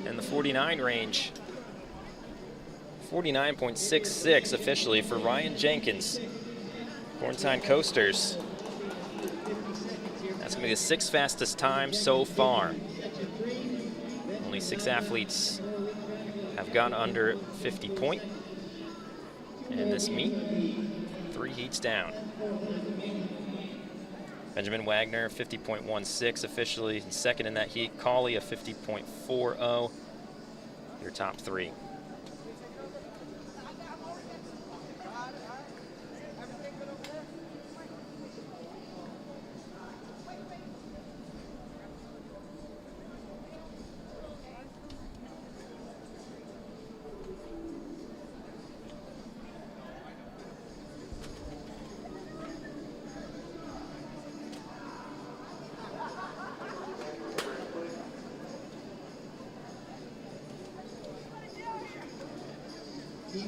in the 49 range. 49.66 officially for Ryan Jenkins. Quarantine Coasters. That's going to be the 6th fastest time so far. Only 6 athletes have gone under 50 point in this meet. 3 heats down. Benjamin Wagner, 50.16 officially second in that heat. Cawley, a 50.40. Your top 3.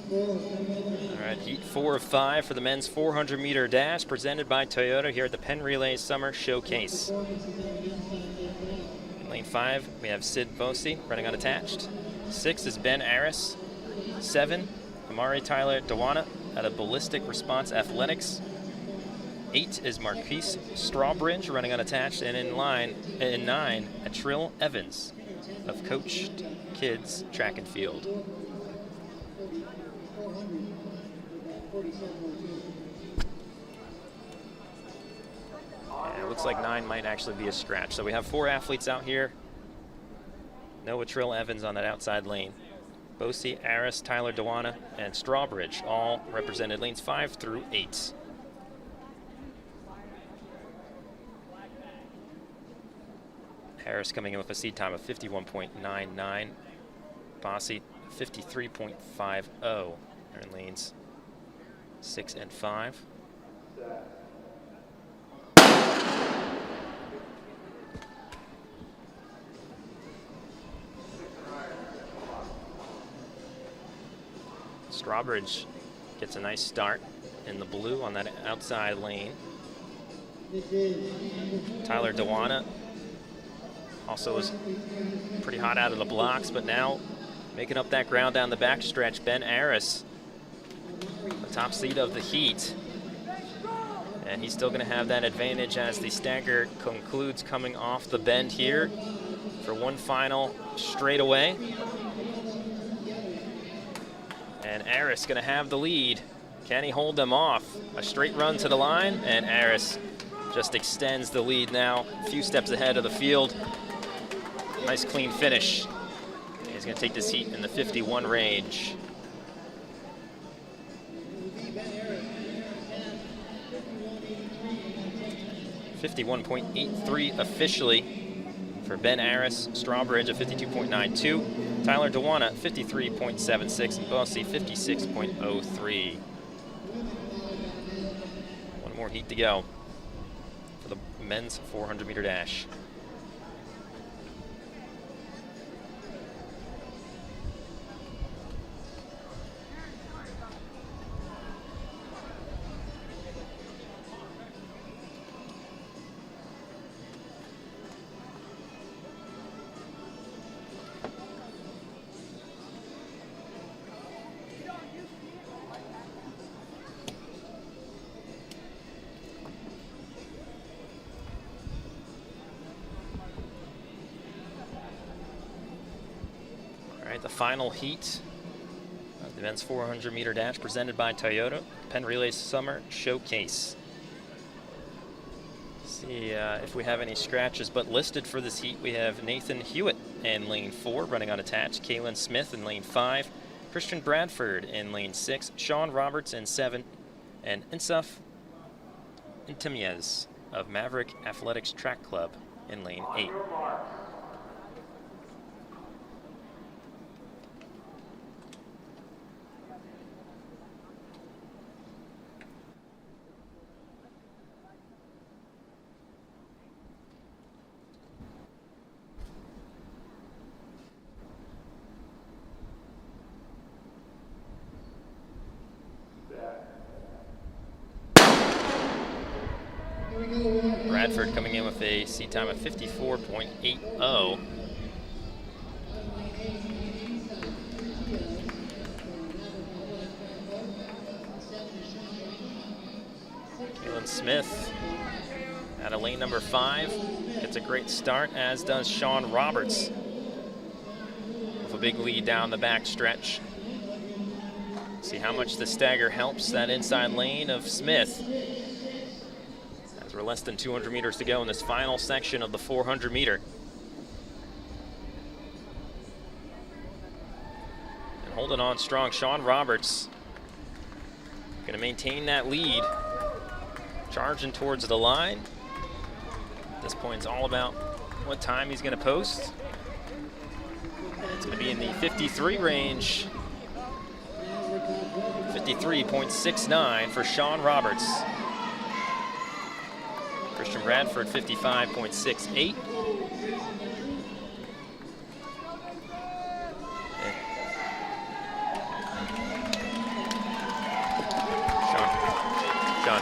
All right, heat 4 of 5 for the men's 400 meter dash, presented by Toyota here at the Penn Relays Summer Showcase. In lane 5, we have Sid Bosey running unattached. 6 is Ben Aris. 7, Amari Tyler Dewana out of Ballistic Response Athletics. 8 is Marquise Strawbridge running unattached, and in 9, Atrill Evans of Coached Kids Track and Field. Yeah, it looks like 9 might actually be a scratch. So we have 4 athletes out here. No Atrill Evans on that outside lane. Bosey, Aris, Tyler Dewana, and Strawbridge all represented lanes 5 through 8. Harris coming in with a seed time of 51.99. Bosey, 53.50. They're in lanes 6 and 5. Strawbridge gets a nice start. in the blue on that outside lane. Tyler Dewana also was pretty hot out of the blocks, but now making up that ground down the back stretch. Ben Aris, the top seed of the heat. And he's still going to have that advantage as the stagger concludes coming off the bend here for one final straightaway. And Aris going to have the lead. Can he hold them off? A straight run to the line, and Aris just extends the lead now, a few steps ahead of the field. Nice clean finish. He's going to take this heat in the 51 range. .83 officially for Ben Aris, Strawbridge at 52.92, Tyler Dewana 53.76, and Bossy 56.03. One more heat to go for the men's 400-meter dash. The final heat of the men's 400-meter dash presented by Toyota, Penn Relays Summer Showcase. See if we have any scratches, but listed for this heat we have Nathan Hewitt in lane 4 running unattached, Kaylin Smith in lane 5, Christian Bradford in lane 6, Sean Roberts in 7, and Insaf Intimiez of Maverick Athletics Track Club in lane 8. Bradford coming in with a seat time of 54.80. Kaylin Smith out of lane number 5 gets a great start, as does Sean Roberts with a big lead down the back stretch. See how much the stagger helps that inside lane of Smith. We're less than 200 meters to go in this final section of the 400 meter. And holding on strong, Sean Roberts going to maintain that lead. Charging towards the line. At this point, it's all about what time he's going to post. It's going to be in the 53 range. 53.69 for Sean Roberts. Christian Bradford, 55.68. Sean.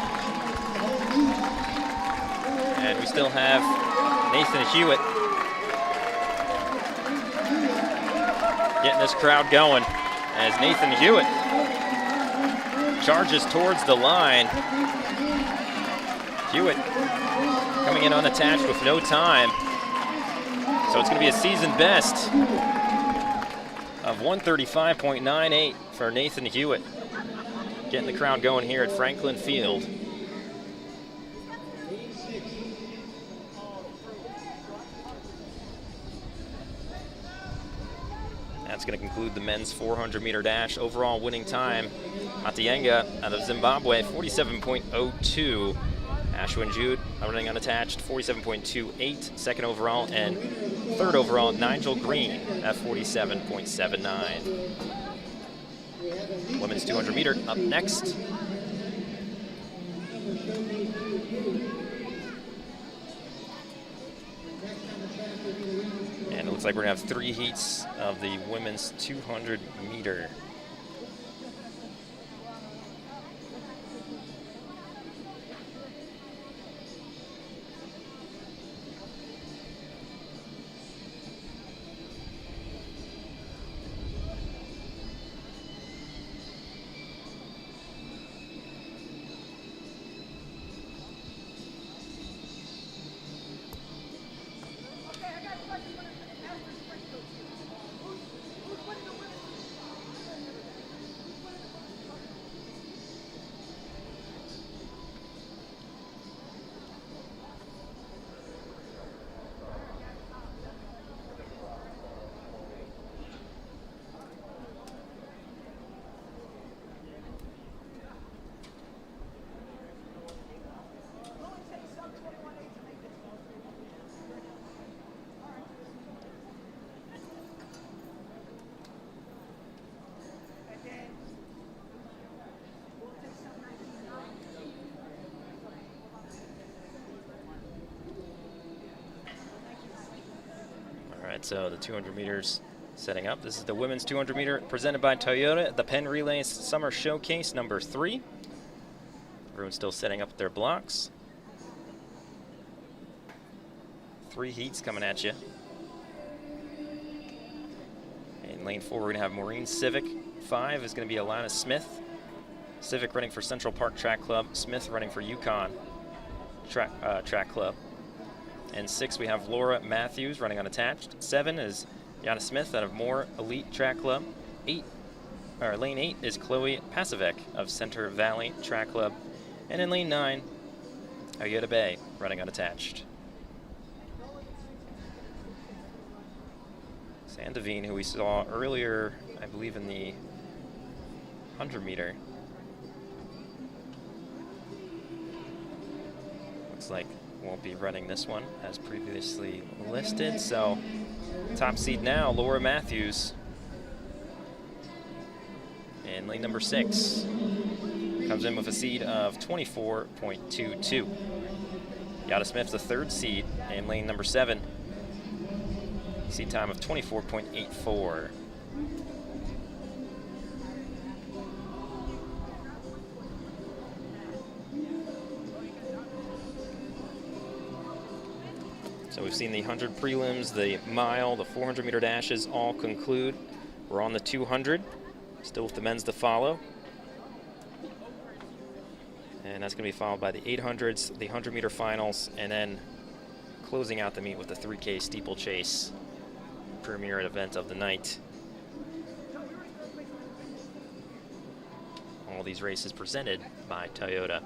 And we still have Nathan Hewitt getting this crowd going as Nathan Hewitt charges towards the line. Hewitt coming in unattached with no time. So it's going to be a season best of 135.98 for Nathan Hewitt. Getting the crowd going here at Franklin Field. That's going to conclude the men's 400-meter dash. Overall winning time, Matienga out of Zimbabwe, 47.02. Ashwin Jude running unattached, 47.28. Second overall, and third overall, Nigel Green at 47.79. Women's 200 meter up next. And it looks like we're gonna have 3 heats of the women's 200 meter. right, so the 200 meters setting up. This is the women's 200 meter presented by Toyota at the Penn Relays Summer Showcase number 3. Everyone's still setting up their blocks. 3 heats coming at you. In lane 4, we're going to have Maureen Civic. 5 is going to be Alana Smith. Civic running for Central Park Track Club. Smith running for Yukon Track Club. And 6, we have Laura Matthews running unattached. 7 is Yana Smith out of Moore Elite Track Club. Lane 8 is Chloe Pasivek of Center Valley Track Club. And in lane 9, Ayota Bay running unattached. Sandavine, who we saw earlier, I believe in the 100 meter. Looks like won't be running this one as previously listed. So top seed now, Laura Matthews in lane number 6. Comes in with a seed of 24.22. Yada Smith, the 3rd seed in lane number 7. Seed time of 24.84. So we've seen the 100 prelims, the mile, the 400 meter dashes all conclude. We're on the 200, still with the men's to follow. And that's going to be followed by the 800s, the 100 meter finals, and then closing out the meet with the 3K Steeplechase premier event of the night. All these races presented by Toyota.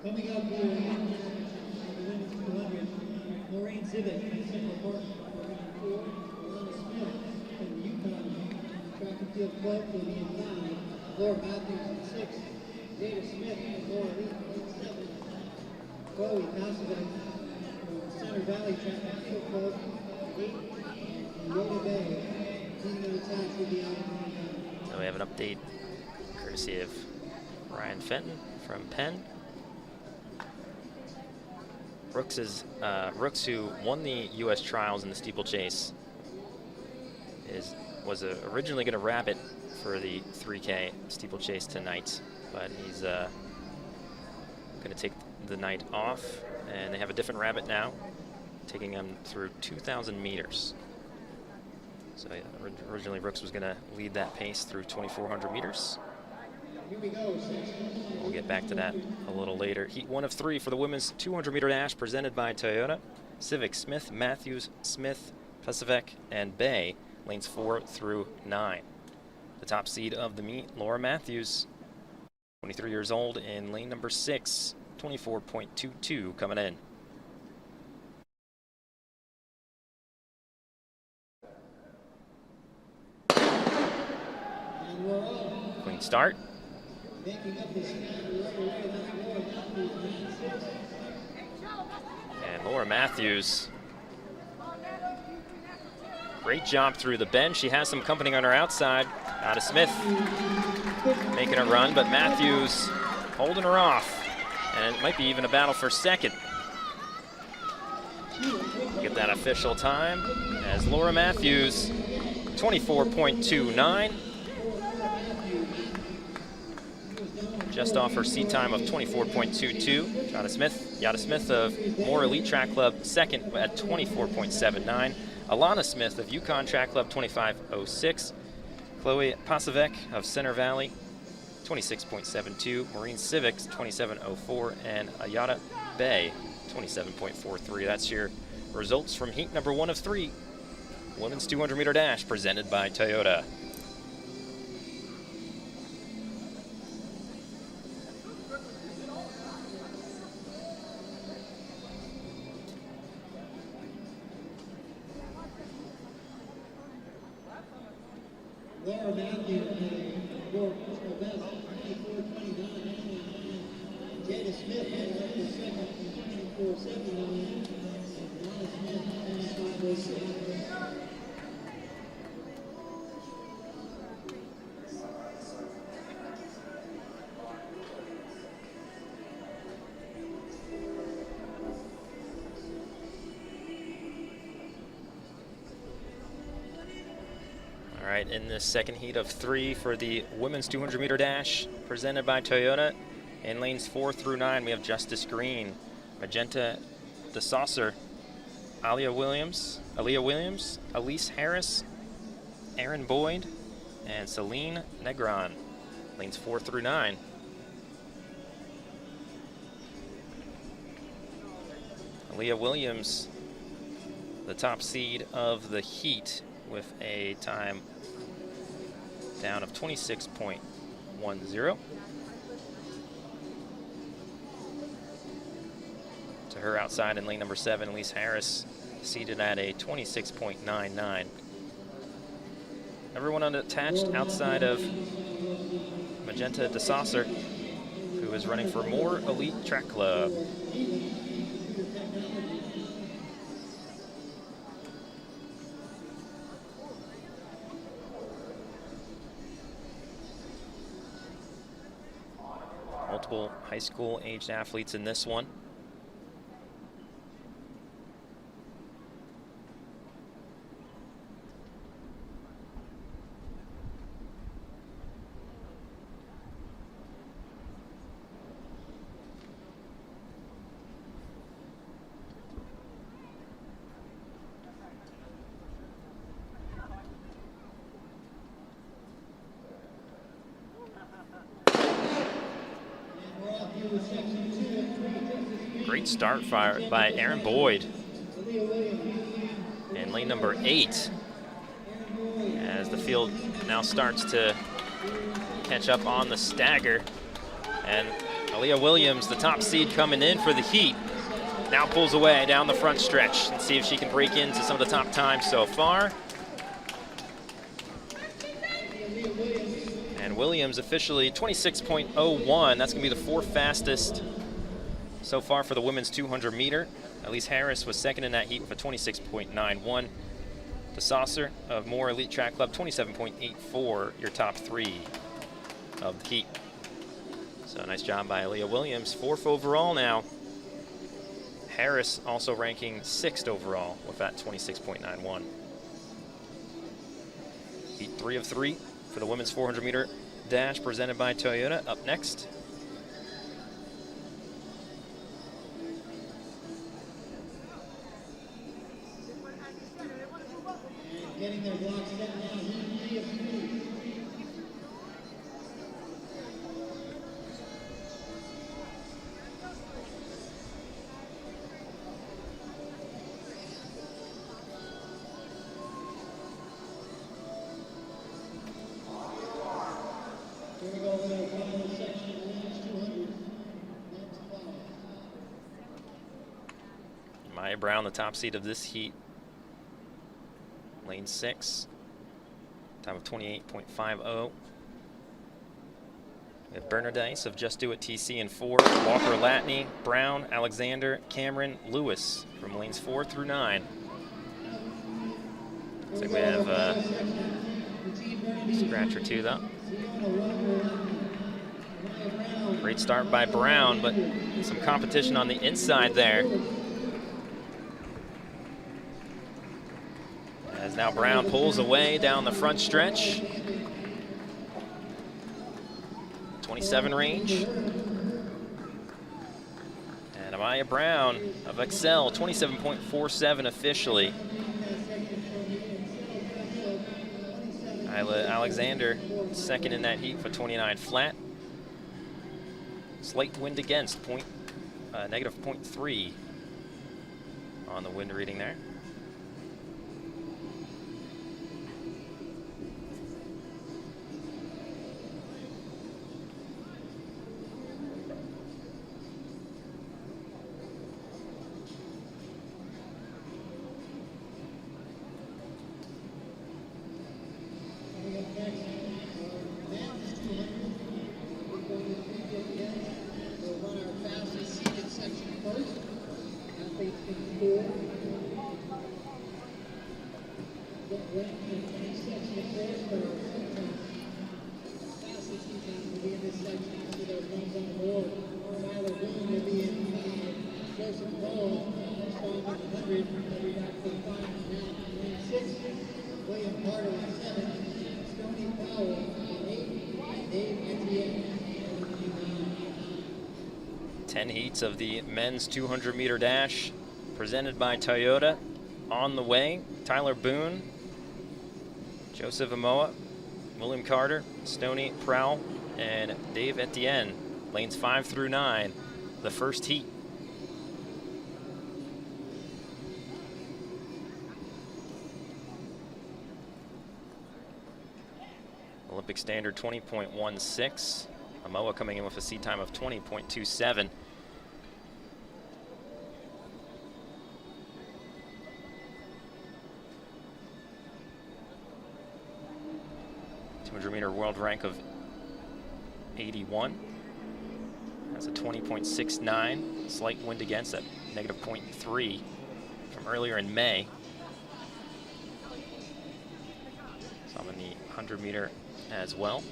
Coming up here, the women's 200, Maureen Civic from Central Park, lane 4, Alana Smith from the Yukon Track and Field Club will be in 5, Laura Matthews in 6, Jada Smith from Moore Elite in 7, Chloe Pasivek from Center Valley Track and Field Club 8, and Yoda Bay, leading the attacks will be on. So we have an update courtesy of Ryan Fenton from Penn. Brooks, who won the U.S. trials in the steeplechase, was originally going to wrap it for the 3K steeplechase tonight, but he's going to take the night off, and they have a different rabbit now, taking him through 2,000 meters. So yeah, originally Brooks was going to lead that pace through 2,400 meters. We'll get back to that a little later. Heat 1 of 3 for the women's 200 meter dash presented by Toyota. Civic, Smith, Matthews, Smith, Pasivek, and Bay, lanes 4 through 9. The top seed of the meet, Laura Matthews, 23 years old, in lane number 6, 24.22 coming in. Clean start. And Laura Matthews, great job through the bend. She has some company on her outside. Out of Smith making a run, but Matthews holding her off. And it might be even a battle for second. Get that official time as Laura Matthews, 24.29. Just off her seat time of 24.22. Yada Smith of Moore Elite Track Club, second at 24.79. Alana Smith of Yukon Track Club, 25.06. Chloe Pasivek of Center Valley, 26.72. Maureen Civics, 27.04. And Ayota Bay, 27.43. That's your results from heat number 1 of 3. Women's 200 meter dash presented by Toyota. Laura Matthews, your personal best, 24.29. Jada Smith had up to second, 24.79. All right, in the second heat of 3 for the women's 200-meter dash, presented by Toyota. In lanes 4 through 9, we have Justice Green, Magenta DeSaucer, Aaliyah Williams, Elise Harris, Aaron Boyd, and Celine Negron. Lanes 4 through 9. Aaliyah Williams, the top seed of the heat, with a time down of 26.10. To her outside in lane number 7, Elise Harris, seated at a 26.99. Everyone unattached outside of Magenta DeSaucer, who is running for More Elite Track Club. Multiple high school aged athletes in this one. Great start by Aaron Boyd in lane number 8, as the field now starts to catch up on the stagger. And Aaliyah Williams, the top seed coming in for the heat, now pulls away down the front stretch and see if she can break into some of the top times so far. And Williams officially 26.01. That's going to be the 4th fastest so far for the women's 200-meter. Elise Harris was second in that heat with a 26.91. DeSaucer of More Elite Track Club, 27.84, your top 3 of the heat. So nice job by Aaliyah Williams, 4th overall now. Harris also ranking 6th overall with that 26.91. Heat 3 of 3 for the women's 400-meter dash, presented by Toyota. Up next, getting their blocks set now. Heat 3 of 3. Here we go with our final section, women's 200. Next 5. Maya Brown, the top seed of this heat. Lane 6, time of 28.50. We have Bernardice of Just Do It TC in 4, Walker Latney, Brown, Alexander, Cameron, Lewis from lanes 4 through 9. Looks like we have a scratch or two though. Great start by Brown, but some competition on the inside there. As now Brown pulls away down the front stretch. 27 range. And Amaya Brown of Excel, 27.47 officially. Isla Alexander, second in that heat for 29 flat. Slight wind against, negative 0.3 on the wind reading there. We'll run our fastest seated section first. Athletes in 4. Fastest heat time will be in this section after those runs on the board. Tyler Boone will be in 5. Joseph Cole, strong in the 100, will be back for the final. Now, in 6, William Carter in 7, Stoney Powell in 8, and Dave Etienne in 9. 10 heats of the men's 200-meter dash presented by Toyota on the way. Tyler Boone, Joseph Amoa, William Carter, Stoney Prowl, and Dave Etienne. Lanes 5 through 9, the first heat. Olympic standard 20.16. Amoa coming in with a seat time of 20.27. Meter world rank of 81. That's a 20.69. Slight wind against at negative 0.3 from earlier in May. Some in the 100-meter as well.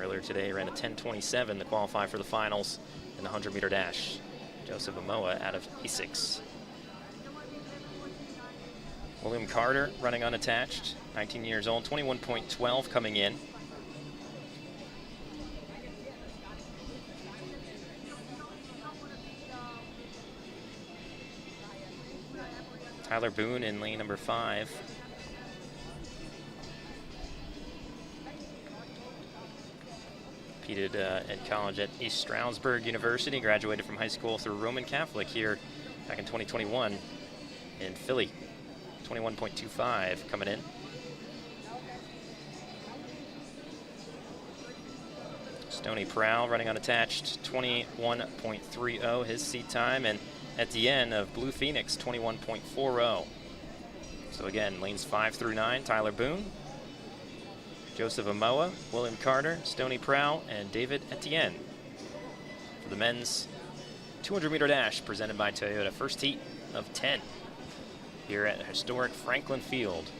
Earlier today, ran a 10:27 to qualify for the finals in the 100-meter dash. Joseph Amoa out of E6. William Carter running unattached, 19 years old, 21.12 coming in. Tyler Boone in lane number 5. Competed at college at East Stroudsburg University, graduated from high school through Roman Catholic here back in 2021 in Philly. 21.25 coming in. Stoney Prowl running unattached, 21.30 his seat time, and Etienne of Blue Phoenix, 21.40. So again, lanes 5 through 9, Tyler Boone, Joseph Amoa, William Carter, Stoney Prowl, and David Etienne for the men's 200-meter dash presented by Toyota. First heat of 10. Here at historic Franklin Field.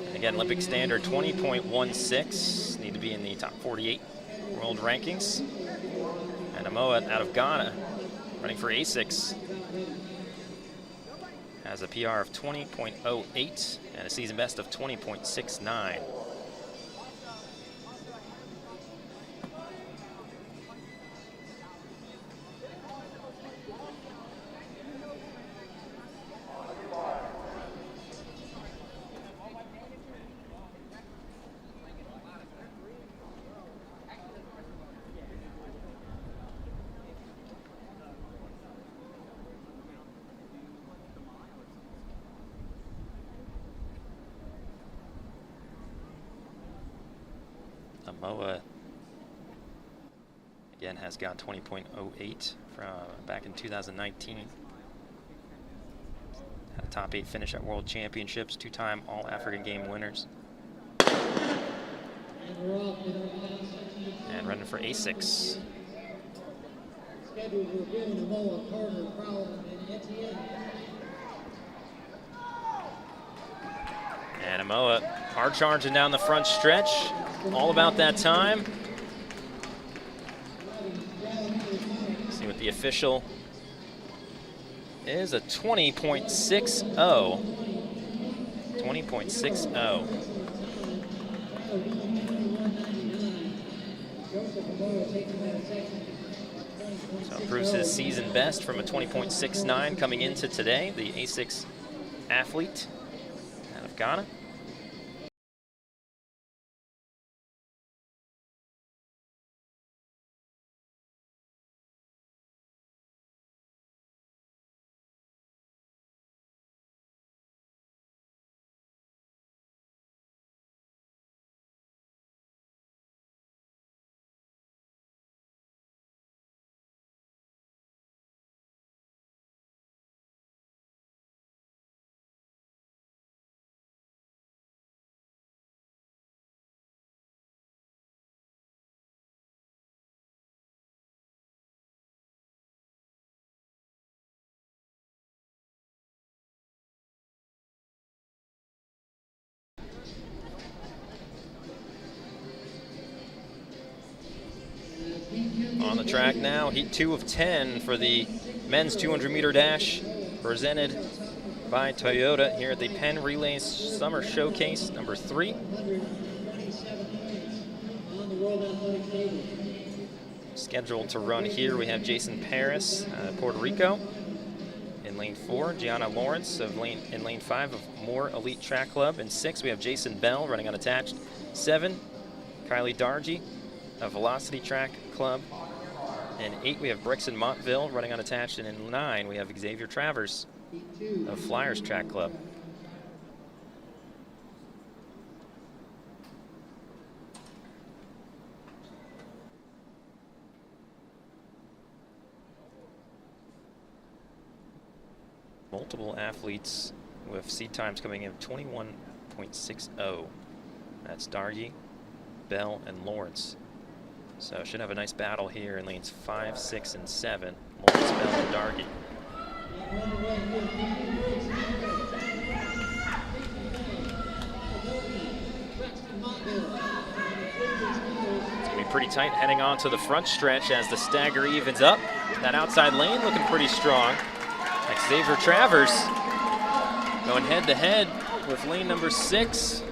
And again, Olympic standard 20.16. Need to be in the top 48 world rankings. And Amoa out of Ghana, running for A6. Has a PR of 20.08 and a season best of 20.69. Amoa again has got 20.08 from back in 2019. Had a top 8 finish at World Championships, 2-time All-African Game winners. And running for A6. Scheduled for Boone, Amoa, Carter, Prowl, and Etienne. And Amoa hard charging down the front stretch. All about that time. See what the official is, a 20.60. 20.60. So improves his season best from a 20.69 coming into today, the A6 athlete out of Ghana. FloTrack now. Heat 2 of 10 for the men's 200-meter dash, presented by Toyota here at the Penn Relays Summer Showcase, number 3. World Athletics table. Scheduled to run here, we have Jason Paris, Puerto Rico, in lane 4. Gianna Lawrence in lane 5 of Moore Elite Track Club. In 6, we have Jason Bell running unattached. 7, Kylie Dargy of Velocity Track Club. In 8, we have Brixton Montville running unattached. And in 9, we have Xavier Travers of Flyers Track Club. Multiple athletes with seed times coming in 21.60. That's Dargy, Bell, and Lawrence. So should have a nice battle here in lanes 5, 6, and 7. Lawrence, Bell, and Dargy. It's going to be pretty tight heading on to the front stretch as the stagger evens up. That outside lane looking pretty strong. Xavier Travers going head-to-head with lane number 6,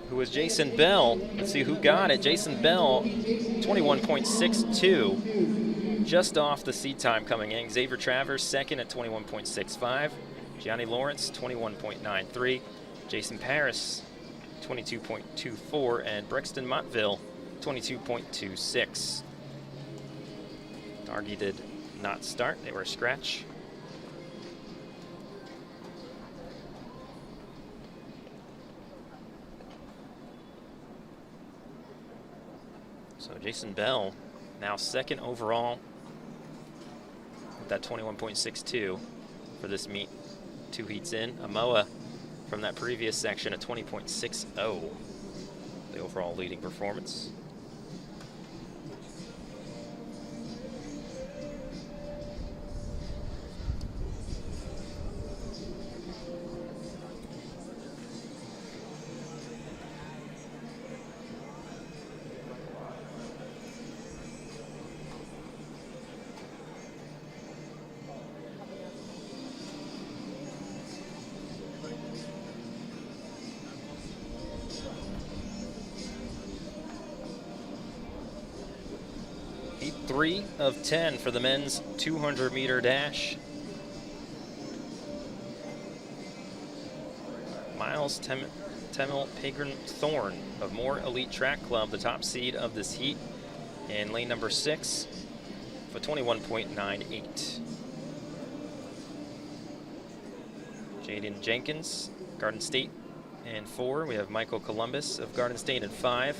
who was Jason Bell. Let's see who got it. Jason Bell, 21.62, just off the seed time coming in. Xavier Travers second at 21.65. Gianni Lawrence, 21.93. Jason Paris, 22.24. And Brixton Montville, 22.26. Dargy did not start. They were a scratch. So Jason Bell now second overall with that 21.62 for this meet. 2 heats in. Amoa from that previous section at 20.60, the overall leading performance. Heat 3 of 10 for the men's 200-meter dash. Miles Temel Pegram Thorne of Moore Elite Track Club, the top seed of this heat, in lane number 6 for 21.98. Jaden Jenkins, Garden State, in 4. We have Michael Columbus of Garden State in 5.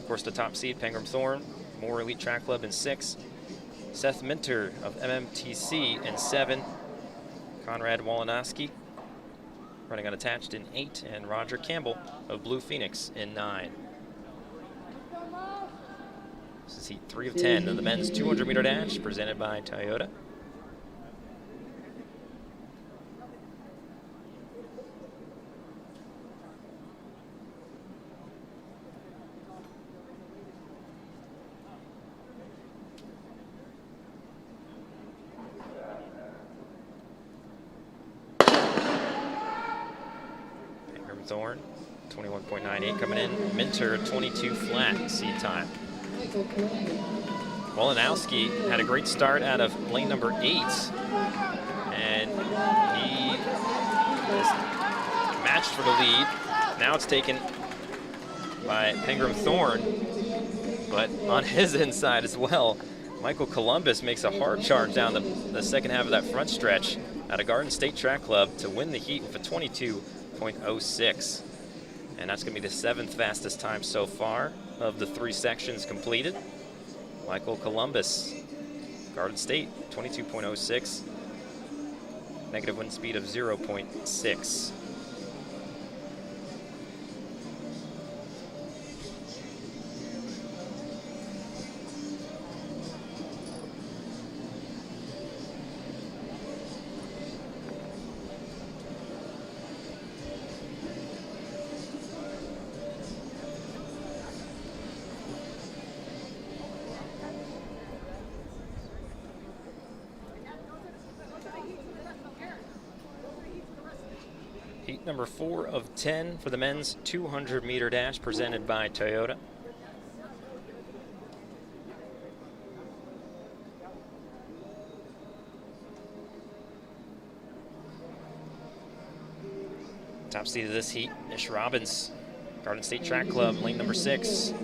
Of course, the top seed, Pegram Thorne, Moore Elite Track Club in 6. Seth Minter of MMTC in 7. Conrad Walenoski running unattached in 8. And Roger Campbell of Blue Phoenix in 9. This is heat 3 of 10 of the men's 200-meter dash presented by Toyota. Thorne, 21.98 coming in. Minter, 22 flat seed time. Wolanowski had a great start out of lane number 8, and he is matched for the lead. Now it's taken by Pegram Thorne, but on his inside as well, Michael Columbus makes a hard charge down the second half of that front stretch out of Garden State Track Club to win the heat with a 22.06. And that's going to be the 7th fastest time so far of the 3 sections completed. Michael Columbus, Garden State, 22.06. Negative wind speed of 0.6. Heat number 4 of 10 for the men's 200-meter dash presented by Toyota. Top seed of this heat, Ish Robbins, Garden State Track Club, lane number 6,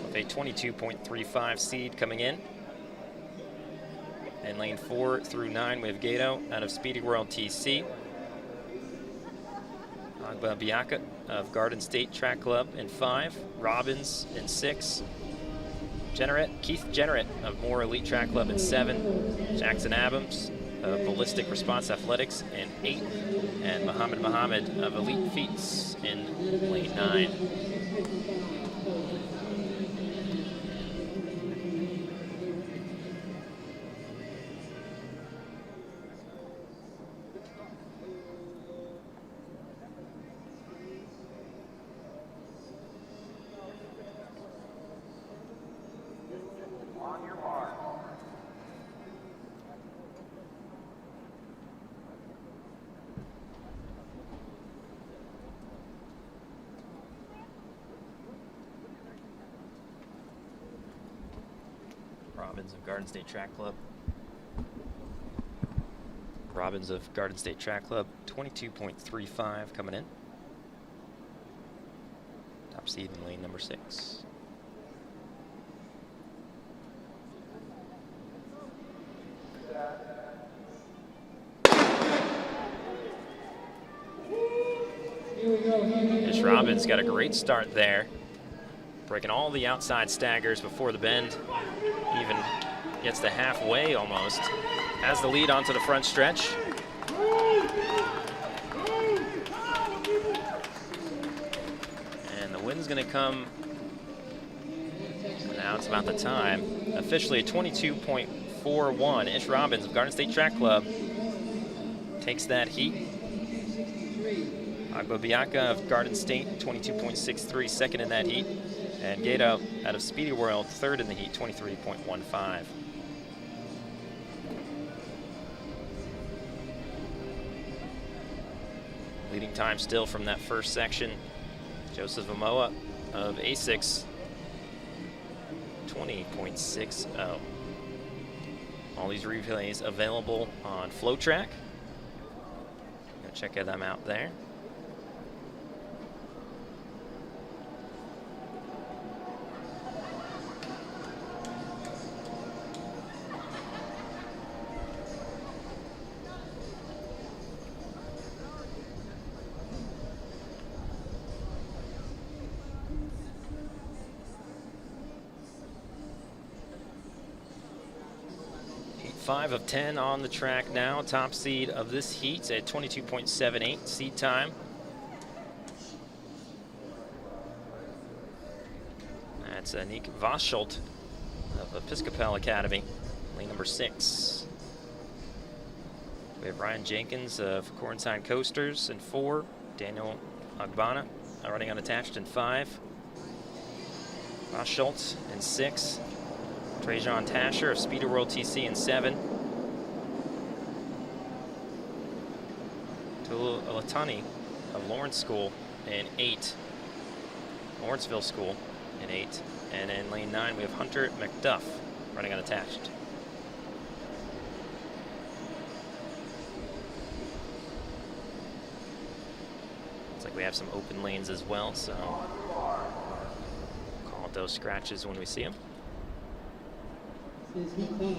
with a 22.35 seed coming in. And lane 4 through 9, we have Gato out of Speedy World TC. Agba Biaka of Garden State Track Club in 5, Robbins in 6, Keith Jenneret of Moore Elite Track Club in 7, Jackson Adams of Ballistic Response Athletics in 8, and Muhammad of Elite Feats in lane 9. Robbins of Garden State Track Club. Robbins of Garden State Track Club, 22.35 coming in. Top seed in lane number 6. Ish Robbins got a great start there, breaking all the outside staggers before the bend. Even gets to halfway almost. Has the lead onto the front stretch. And the wind's going to come. Now it's about the time. Officially a 22.41. Ish Robbins of Garden State Track Club takes that heat. Agba Biaka of Garden State, 22.63, second in that heat. And Gato out of Speedy World, third in the heat, 23.15. Leading time still from that first section. Joseph Amoa of A6, 20.60. All these replays available on FloTrack. Go check them out there. Heat 5 of 10 on the track now. Top seed of this heat at 22.78 seed time. That's Nick Vossholt of Episcopal Academy, lane number 6. We have Ryan Jenkins of Cornsign Coasters in 4. Daniel Agbana running unattached in 5. Vossholt in 6. Trajan Tasher of Speedy World TC in 7. Tulu Alatani of Lawrence School in 8. Lawrenceville School in 8. And in lane 9, we have Hunter McDuff running unattached. Looks like we have some open lanes as well, so call it those scratches when we see them. This is heat 5.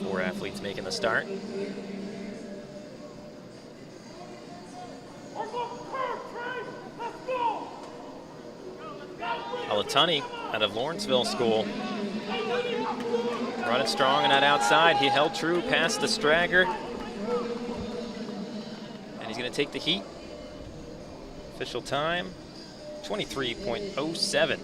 Four athletes making the start. Alatani out of Lawrenceville School. Running strong on that outside. He held true past the stragger. And he's going to take the heat. Official time, 23.07.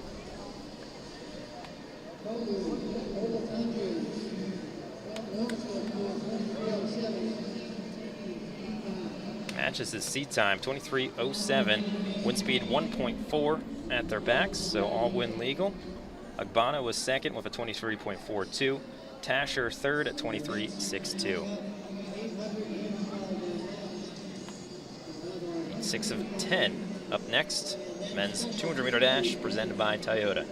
Matches his seat time, 23.07. Wind speed 1.4 at their backs, so all wind legal. Agbana was second with a 23.42. Tasher third at 23.62. 6 of 10 up next. Men's 200-meter dash presented by Toyota.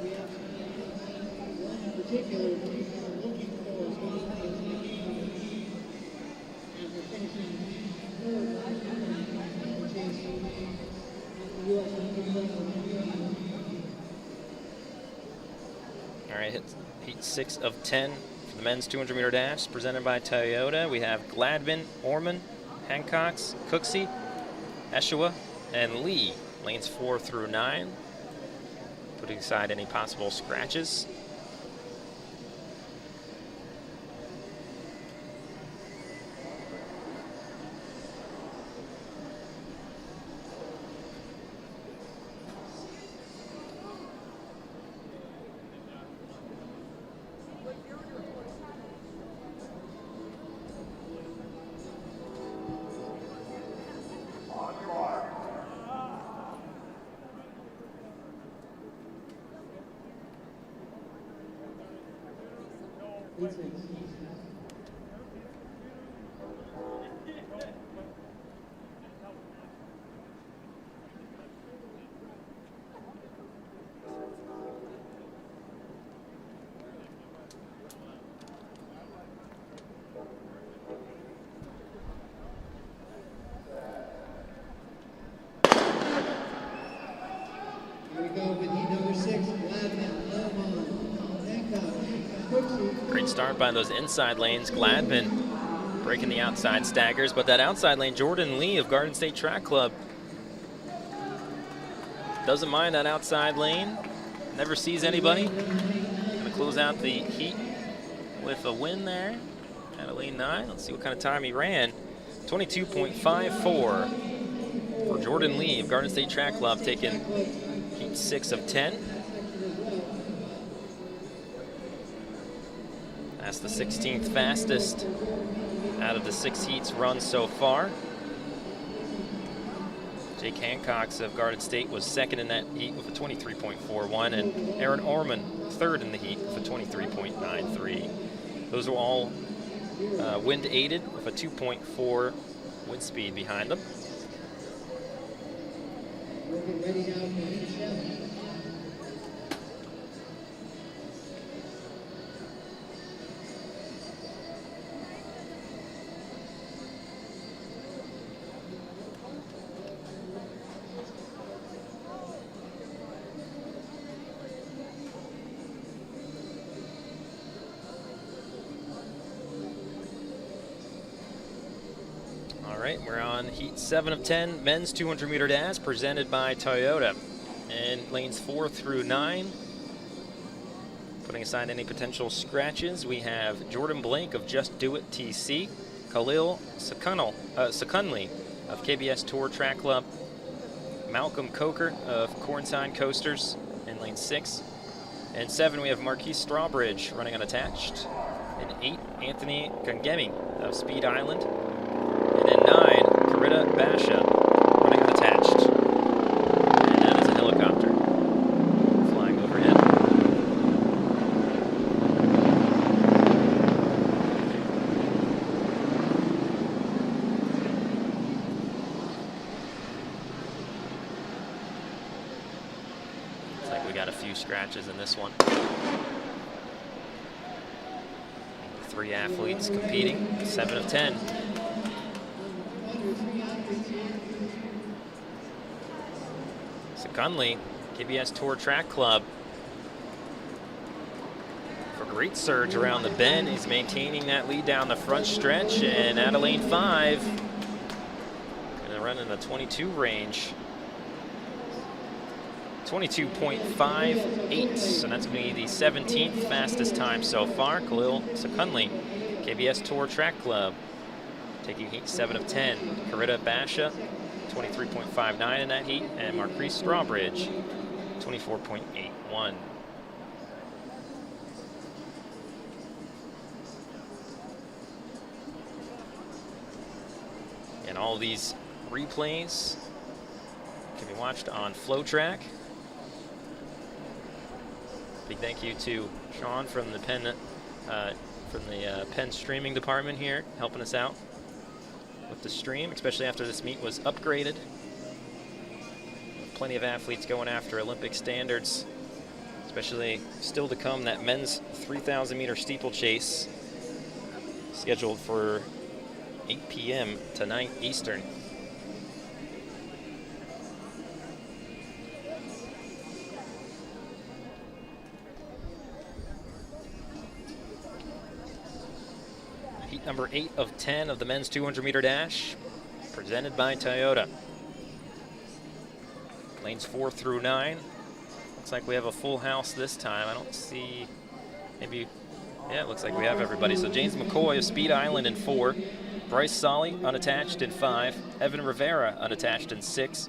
All right, heat 6 of 10 for the men's 200-meter dash presented by Toyota. We have Gladman, Orman, Hancox, Cooksey, Eshua, and Lee, lanes 4 through 9, putting aside any possible scratches. Great start by those inside lanes. Gladman breaking the outside staggers, but that outside lane, Jordan Lee of Garden State Track Club doesn't mind that outside lane, never sees anybody. Gonna close out the heat with a win there at lane 9. Let's see what kind of time he ran. 22.54 for Jordan Lee of Garden State Track Club, taking heat 6 of 10. That's the 16th fastest out of the 6 heats run so far. Jake Hancox of Garden State was second in that heat with a 23.41, and Aaron Orman third in the heat with a 23.93. Those were all wind aided with a 2.4 wind speed behind them. We're on heat 7 of 10, men's 200-meter dash presented by Toyota. And lanes 4 through 9, putting aside any potential scratches, we have Jordan Blake of Just Do It TC, Khalil Secunley of KBS Tour Track Club, Malcolm Coker of Cornsign Coasters in lane 6. And 7, we have Marquise Strawbridge running unattached. In 8, Anthony Kangemi of Speed Island. And in 9, Carita Basha running unattached. And that is a helicopter flying overhead. Looks like we got a few scratches in this one. 3 athletes competing, 7 of 10. Secunley, KBS Tour Track Club. For great surge around the bend, he's maintaining that lead down the front stretch, and out of lane 5, gonna run in the 22 range. 22.58, so that's gonna be the 17th fastest time so far. Khalil Secunley, KBS Tour Track Club, taking heat 7 of 10. Carita Basha, 23.59 in that heat, and Marquise Strawbridge, 24.81. And all these replays can be watched on FloTrack. Big thank you to Sean from the Penn Penn streaming department here, helping us out with the stream, especially after this meet was upgraded. Plenty of athletes going after Olympic standards, especially still to come that men's 3,000 meter steeplechase, scheduled for 8 p.m. tonight Eastern. Heat number 8 of 10 of the men's 200 meter dash, presented by Toyota. Lanes 4 through 9. Looks like we have a full house this time. I don't see, maybe, yeah, it looks like we have everybody. So James McCoy of Speed Island in 4. Bryce Solly unattached in 5. Evan Rivera unattached in 6.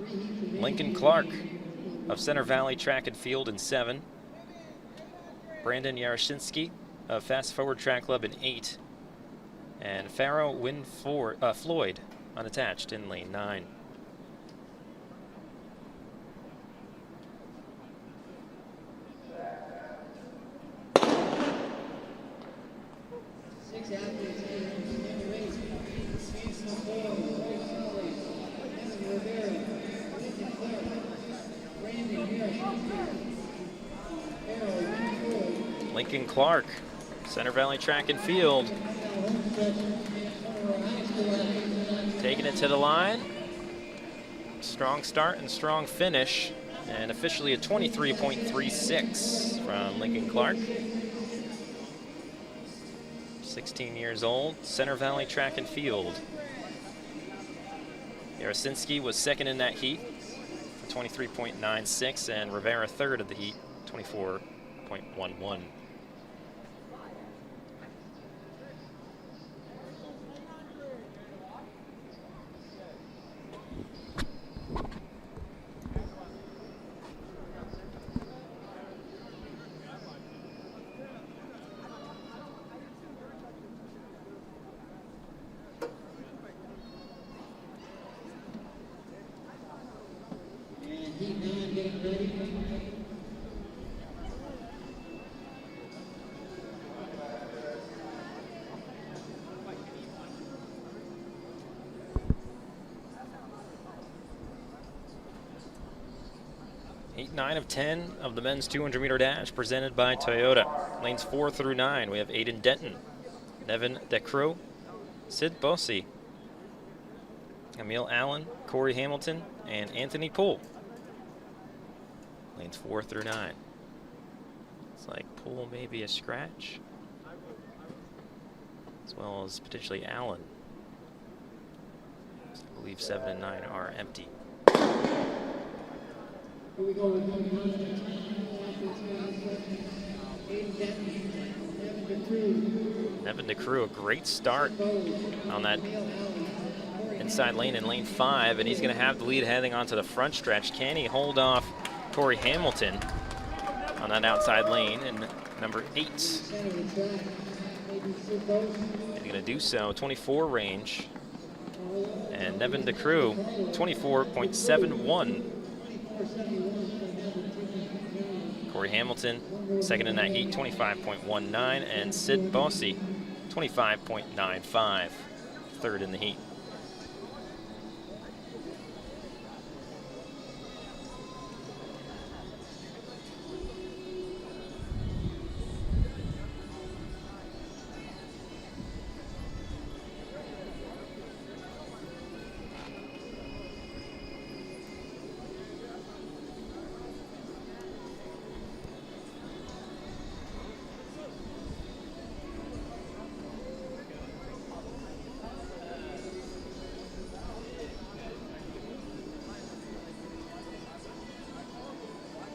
Lincoln Clark of Center Valley Track and Field in 7. Brandon Yaroshinsky of Fast Forward Track Club in 8. And Farrow Floyd unattached in lane 9. Six athletes here in the race. James McCoy, Bryce Solly, Evan Rivera, Lincoln Clark, Brandon Yaroshinsky, Farrow Floyd. Lincoln Clark, Center Valley Track and Field. Taking it to the line. Strong start and strong finish. And officially a 23.36 from Lincoln Clark. 16 years old, Center Valley Track and Field. Yaroshinsky was second in that heat, 23.96, and Rivera third of the heat, 24.11. Heat 9 of 10 of the men's 200 meter dash presented by Toyota. Lanes 4 through 9, we have Aiden Denton, Nevin DeCrue, Sid Bossi, Emil Allen, Corey Hamilton, and Anthony Poole. Lanes 4 through 9. It's like Poole may be a scratch, as well as potentially Allen. So I believe 7 and 9 are empty. Here we go with number 9, Aiden Denton, Nevin DeCrue. Nevin DeCrue, a great start on that inside lane in lane 5, and he's going to have the lead heading onto the front stretch. Can he hold off Corey Hamilton on that outside lane in number 8? He's going to do so, 24 range. And Nevin DeCrue, 24.71. Corey Hamilton, second in that heat, 25.19, and Sid Bossi, 25.95, third in the heat.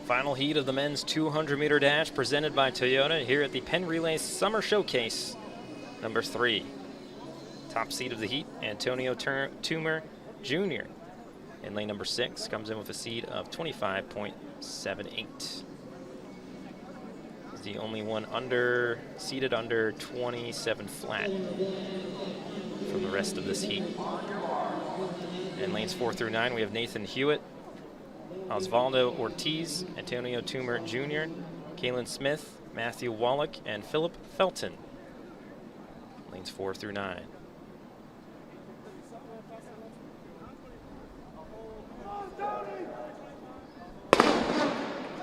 Final heat of the men's 200 meter dash presented by Toyota here at the Penn Relays Summer Showcase number 3. Top seed of the heat, Antonio Toomer Jr. in lane number 6, comes in with a seed of 25.78. He's the only one seated under 27 flat from the rest of this heat. In lanes 4 through 9, we have Nathan Hewitt, Osvaldo Ortiz, Antonio Toomer Jr., Kalen Smith, Matthew Wallach, and Philip Felton. Lanes 4 through 9.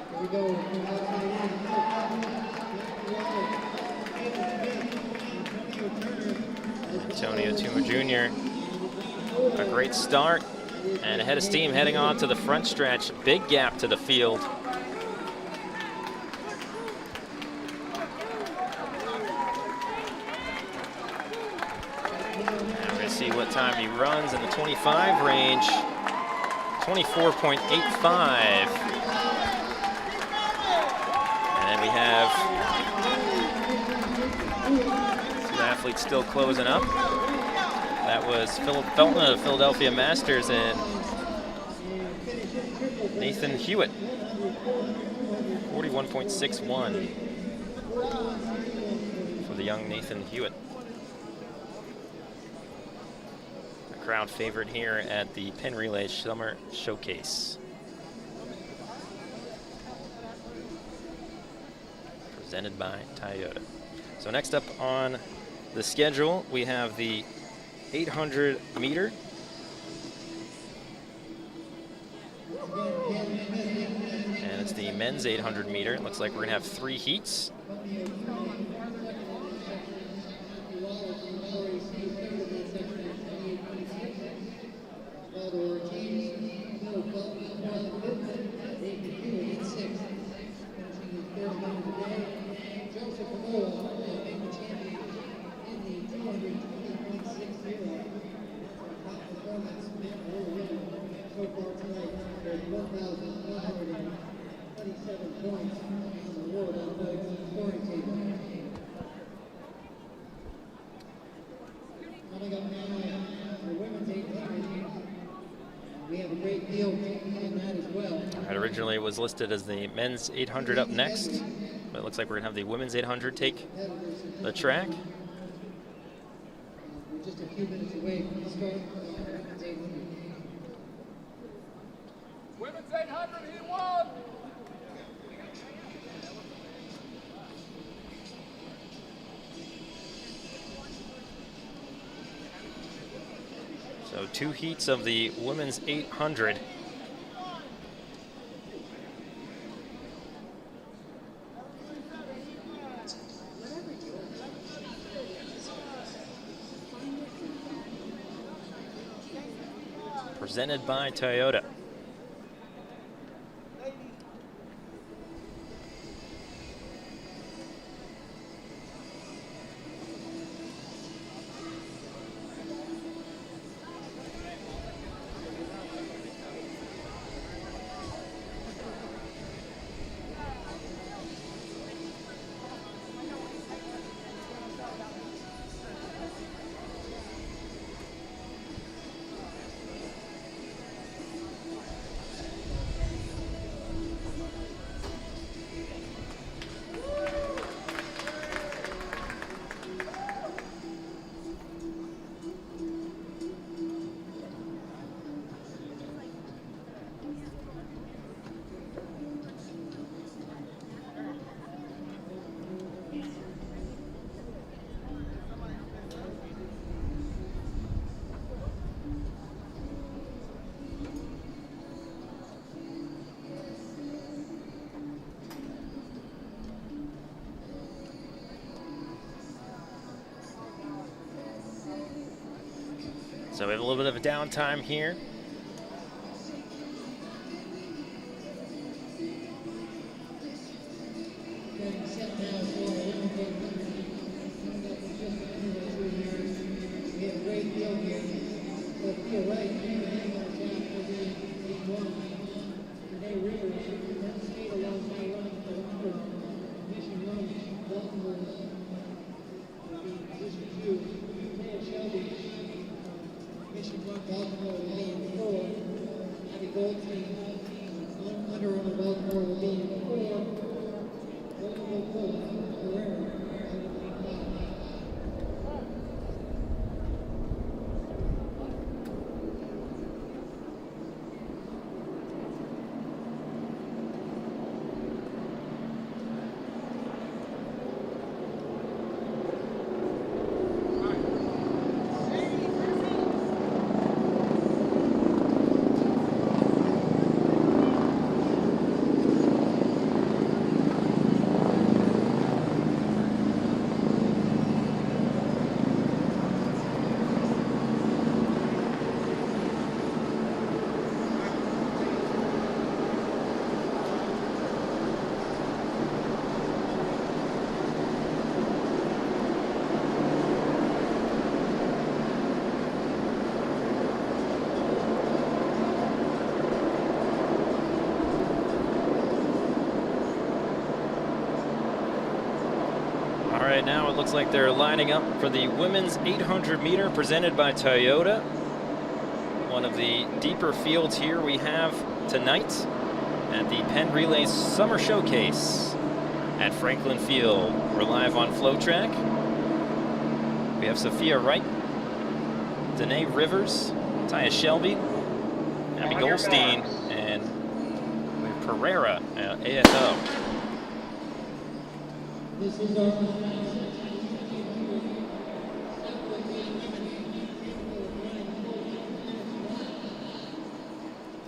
Here we go. Antonio Toomer Jr. A great start and ahead of steam heading on to the front stretch. Big gap to the field. Now we're going to see what time he runs in the 25 range. 24.85. And then we have two athletes still closing up. That was Philip Felton of Philadelphia Masters and Nathan Hewitt. 41.61 for the young Nathan Hewitt. A crowd favorite here at the Penn Relays Summer Showcase. Presented by Toyota. So next up on the schedule, we have the 800 meter. And it's the men's 800 meter. It looks like we're going to have 3 heats. Originally it was listed as the men's 800 up next, but it looks like we're going to have the women's 800 take the track. We're just a few minutes away from the start of the women's 800. Women's 800, he won! So 2 heats of the women's 800. Presented by Toyota. So we have a little bit of a downtime here. Shelby Mission 1 Baltimore will be in 4. Abby Goldstein, Under Armour Baltimore will be in 4. Baltimore Coach, Herrera, will be in 5. All right, now it looks like they're lining up for the women's 800 meter presented by Toyota. One of the deeper fields here we have tonight at the Penn Relays Summer Showcase at Franklin Field. We're live on FloTrack. We have Sophia Wright, Danae Rivers, Taya Shelby, Abby Goldstein, and we have Pereira at ASO. This is our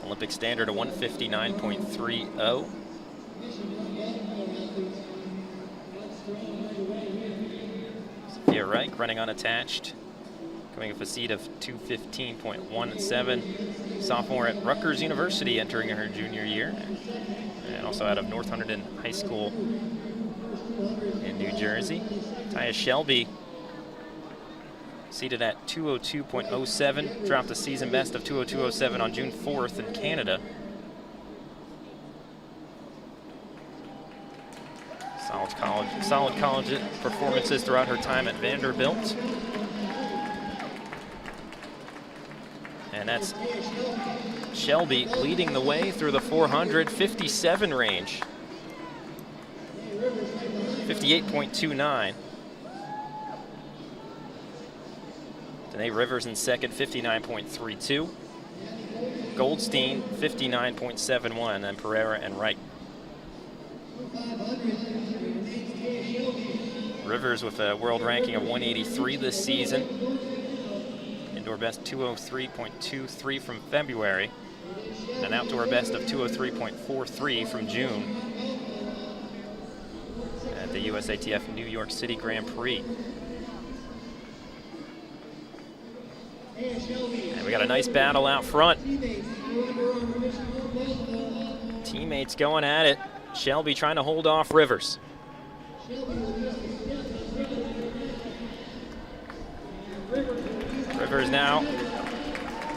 Olympic standard of 159.30. Sophia Wright running unattached, coming off a seat of 2:15.17. Sophomore at Rutgers University, entering her junior year, and also out of North Hunterdon High School in New Jersey. Taya Shelby seated at 2:02.07, dropped a season best of 2:02.07 on June 4th in Canada. Solid college performances throughout her time at Vanderbilt. And that's Shelby leading the way through the 400, 57 range. 58.29. Danae Rivers in second, 59.32. Goldstein, 59.71, and Pereira and Wright. Rivers with a world ranking of 183 this season. Indoor best 203.23 from February. And an outdoor best of 203.43 from June at the USATF New York City Grand Prix. And we got a nice battle out front. Teammates going at it. Shelby trying to hold off Rivers. Rivers now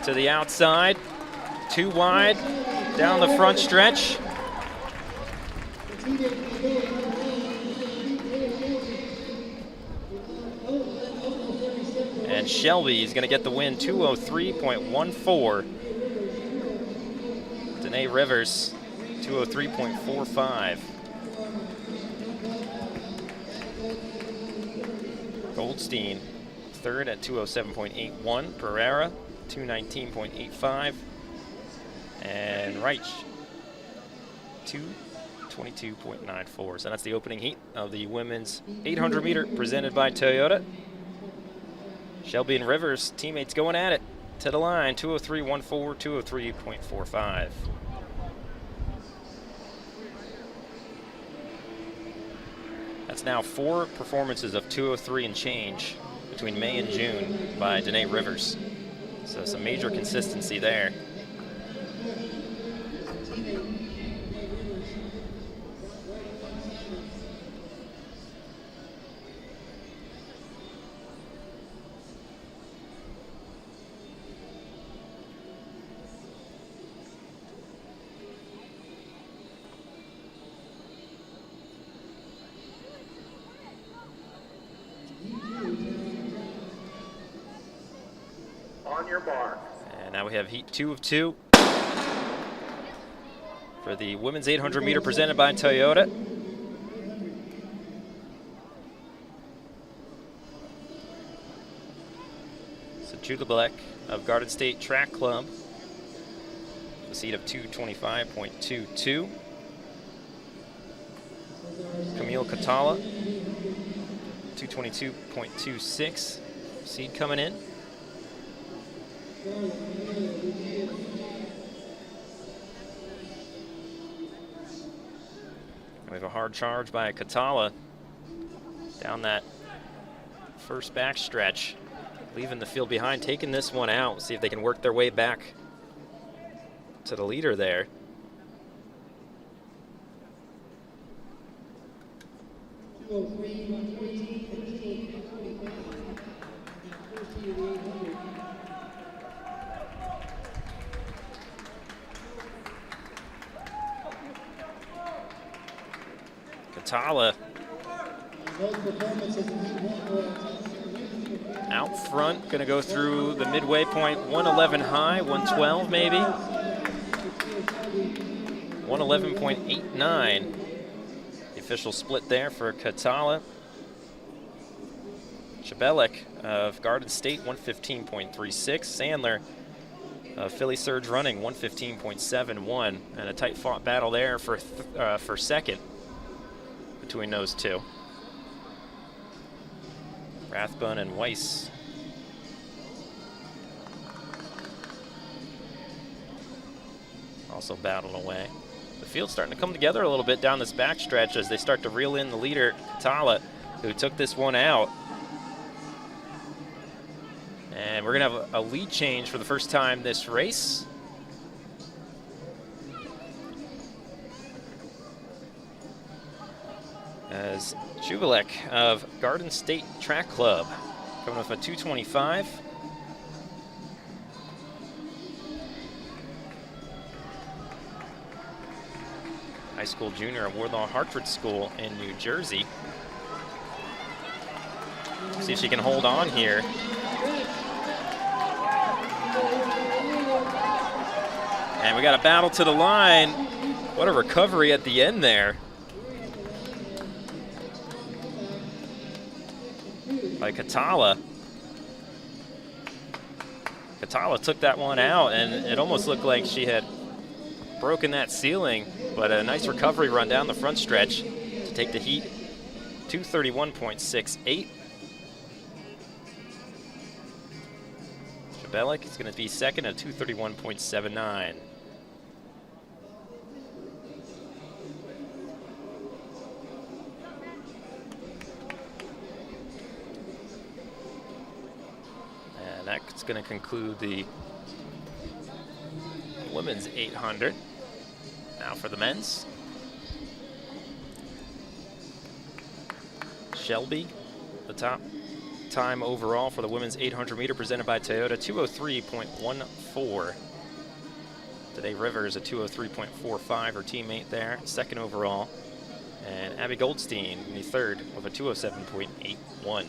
to the outside. Too wide down the front stretch. And Shelby is going to get the win, 203.14. Danae Rivers, 203.45. Goldstein, third at 207.81. Pereira, 219.85. And Reich, 222.94. So that's the opening heat of the women's 800 meter presented by Toyota. Shelby and Rivers, teammates going at it to the line, 203.14, 203.45. That's now 4 performances of 203 and change between May and June by Danae Rivers. So some major consistency there. On your mark. And now we have heat 2 of 2 for the women's 800 meter presented by Toyota. So Steeplechase of Garden State Track Club, a seat of 225.22. Camille Catala, 222.26, seed coming in. We have a hard charge by Catala down that first back stretch, leaving the field behind, taking this one out. See if they can work their way back to the leader there. Catala out front, going to go through the midway point, 111 high, 112 maybe. 111.89. The official split there for Catala. Chabelek of Garden State, 115.36. Sandler of Philly Surge Running, 115.71. And a tight fought battle there for second between those two. Rathbun and Weiss. Also battled away. The field's starting to come together a little bit down this backstretch as they start to reel in the leader, Catala, who took this one out. And we're going to have a lead change for the first time this race. As Jubilek of Garden State Track Club coming off a 225. High school junior at Wardlaw Hartford School in New Jersey. See if she can hold on here. And we got a battle to the line. What a recovery at the end there by Catala. Catala took that one out, and it almost looked like she had broken that ceiling, but a nice recovery run down the front stretch to take the heat, 231.68. Chabelek is going to be second at 231.79. And that's going to conclude the women's 800. Now for the men's. Shelby, the top time overall for the women's 800 meter presented by Toyota, 203.14. Today Rivers, a 203.45, her teammate there, second overall. And Abby Goldstein, the third, with a 207.81.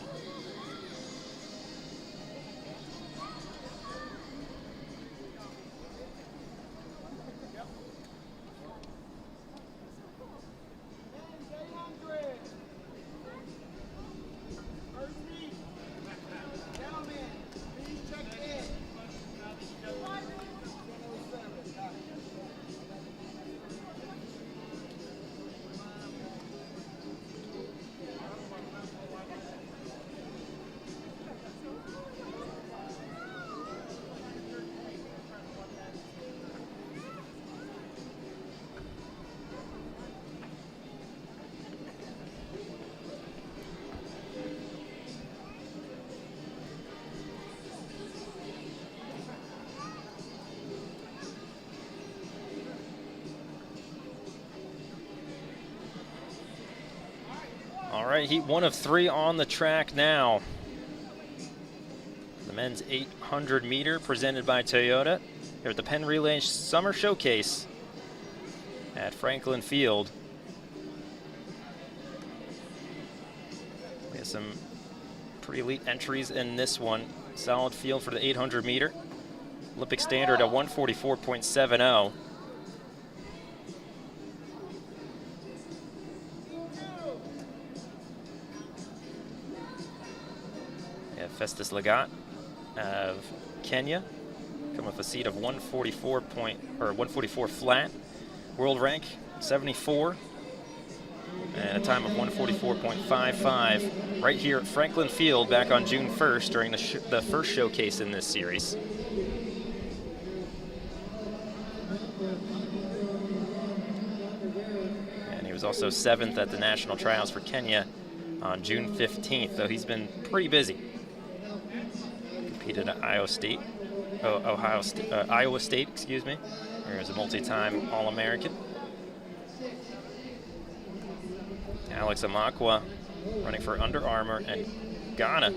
All right, heat 1 of 3 on the track now. The men's 800 meter presented by Toyota here at the Penn Relays Summer Showcase at Franklin Field. We have some pretty elite entries in this one. Solid field for the 800 meter. Olympic standard at 144.70. Festus Lagat of Kenya, come with a seat of 144 flat. World rank 74 and a time of 144.55 right here at Franklin Field back on June 1st during the first showcase in this series. And he was also 7th at the national trials for Kenya on June 15th, though he's been pretty busy. Competed at Iowa State, excuse me. Here's a multi-time All-American. Alex Amakwa running for Under Armour and Ghana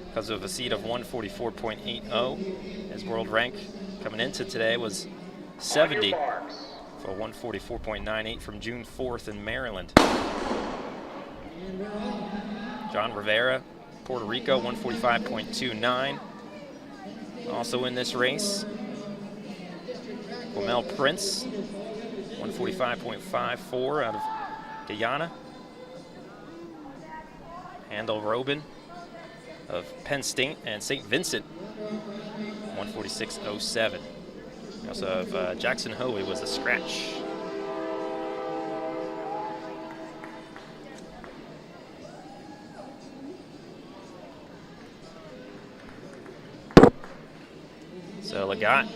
because of a seat of 144.80. His world rank coming into today was 70 for 144.98 from June 4th in Maryland. John Rivera, Puerto Rico, 145.29. Also in this race, Wamel Prince, 145.54 out of Guyana. Handel Robin of Penn State and St. Vincent, 146.07. We also have Jackson Hoey was a scratch. So Lagat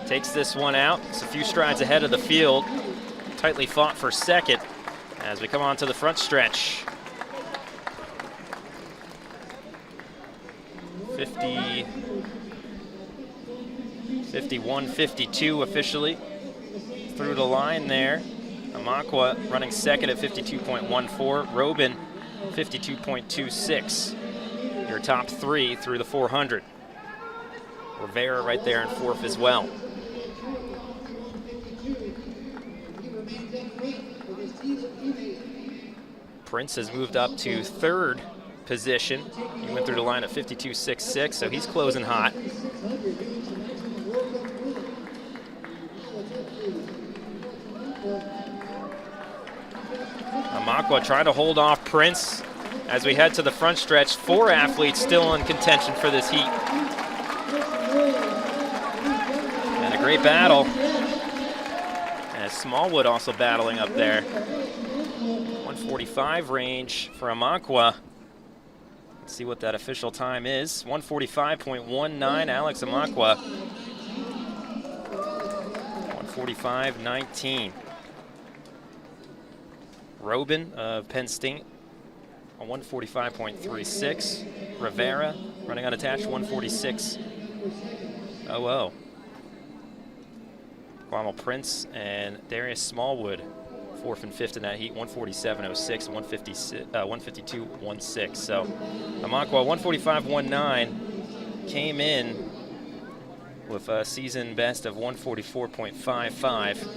takes this one out. It's a few strides ahead of the field. Tightly fought for second as we come on to the front stretch. 51-52 officially through the line there. Amakwa running second at 52.14. Robin 52.26. Your top three through the 400. Rivera right there in fourth as well. Prince has moved up to third position. He went through the line at 52.66, so he's closing hot. Amakwa trying to hold off Prince as we head to the front stretch. 4 athletes still in contention for this heat. And a great battle. And Smallwood also battling up there. 145 range for Amakwa. Let's see what that official time is. 145.19, Alex Amakwa. 145.19. Robin of Penn State on 145.36. Rivera running unattached, 146.00. Wamel Prince and Darius Smallwood, 4th and 5th in that heat, 147.06 and 152.16. So Amakwa 145.19 came in with a season best of 144.55.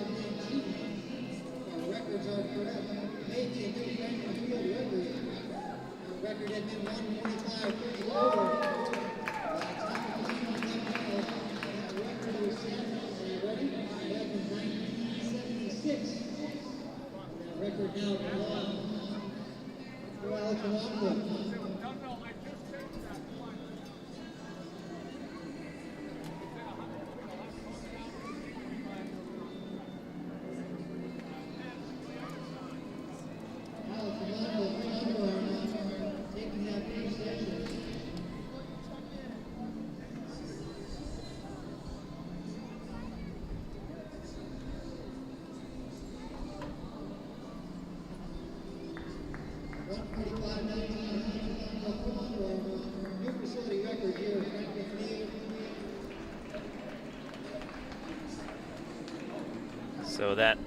So that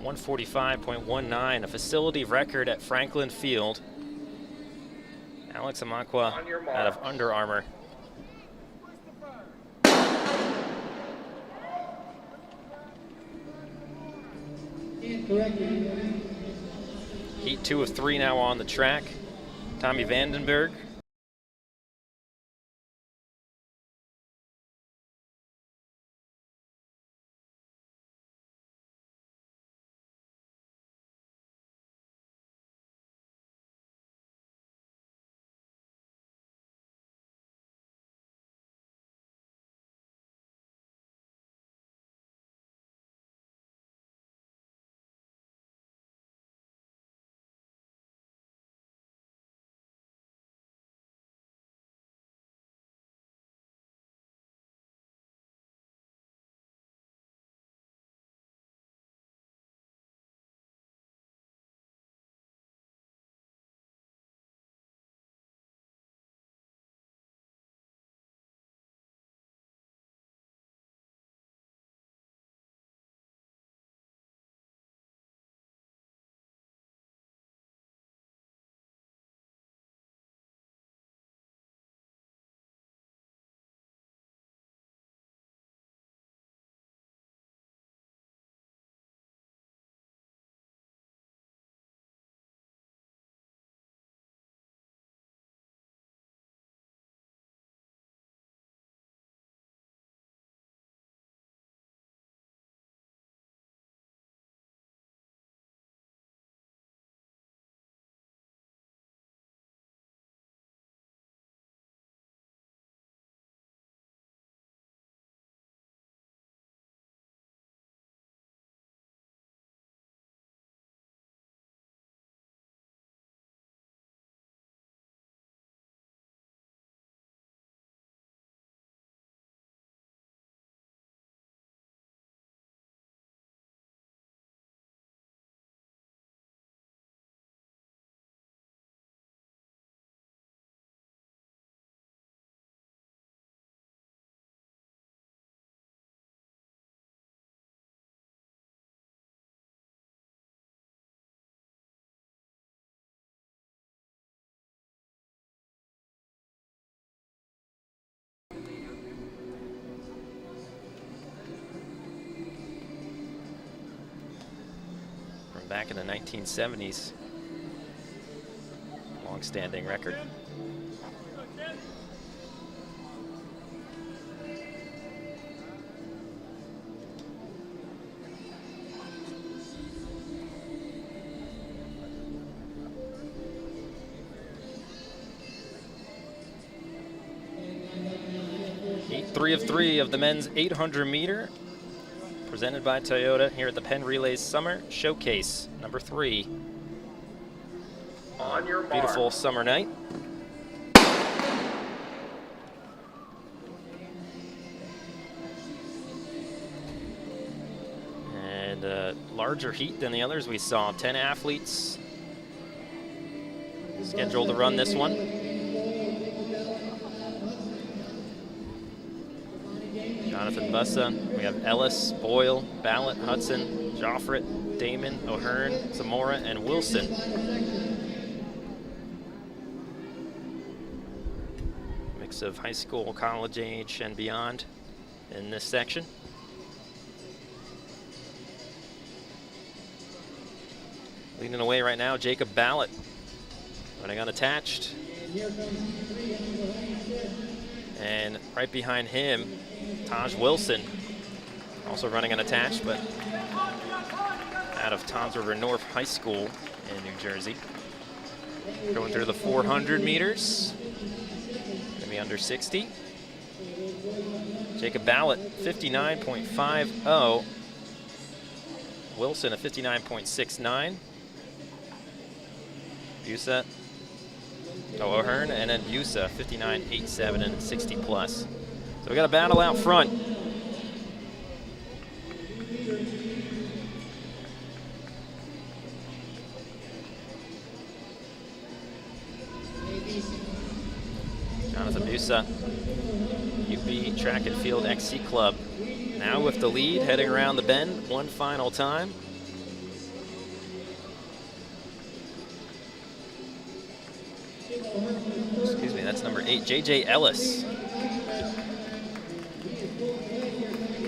145.19, a facility record at Franklin Field. Alex Amakwa out of Under Armour. Heat 2 of 3 now on the track. Tommy Vandenberg back in the 1970s. Long-standing record. Heat 3 of 3 of the men's 800 meter, presented by Toyota here at the Penn Relays Summer Showcase, number 3. On your mark. Beautiful summer night. And a larger heat than the others. We saw 10 athletes scheduled to run this one. Jonathan Bussa. We have Ellis, Boyle, Ballot, Hudson, Joffrit, Damon, O'Hearn, Zamora, and Wilson. Mix of high school, college age, and beyond in this section. Leading away right now, Jacob Ballot, running unattached. And right behind him, Taj Wilson, also running unattached, but out of Toms River North High School in New Jersey. Going through the 400 meters, gonna be under 60. Jacob Ballot, 59.50. Wilson, a 59.69. Busa, O'Hearn, and then Busa, 59.87 and 60 plus. So we got a battle out front. Jonathan Busa, UB Track and Field XC Club. Now with the lead, heading around the bend one final time. Excuse me, that's number 8, J.J. Ellis.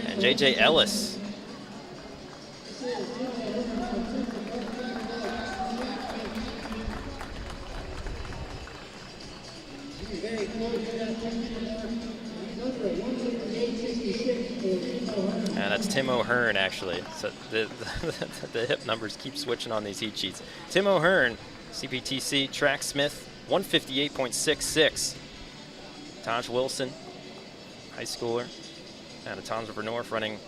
And J.J. Ellis. And that's Tim O'Hearn, actually. So the hip numbers keep switching on these heat sheets. Tim O'Hearn, CPTC Track Smith, 158.66. Taj Wilson, high schooler, out of Toms River North, running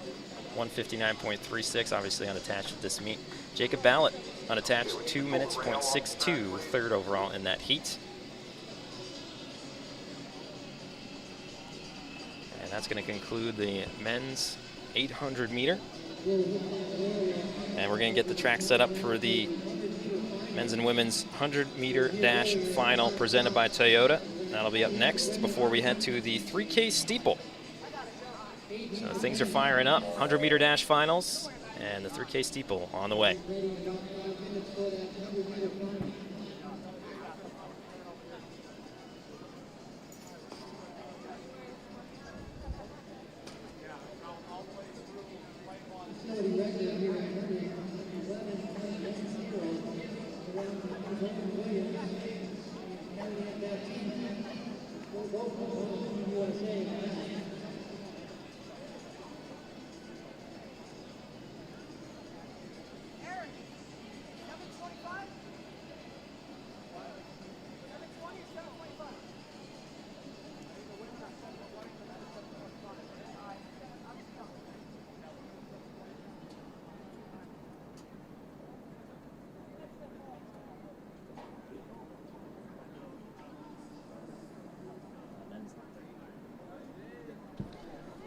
159.36, obviously unattached at this meet. Jacob Ballot, unattached, 2 minutes, .62, third overall in that heat. And that's going to conclude the men's 800 meter. And we're going to get the track set up for the men's and women's 100 meter dash final presented by Toyota. That'll be up next before we head to the 3K steeple. So things are firing up. 100 meter dash finals and the 3K steeple on the way.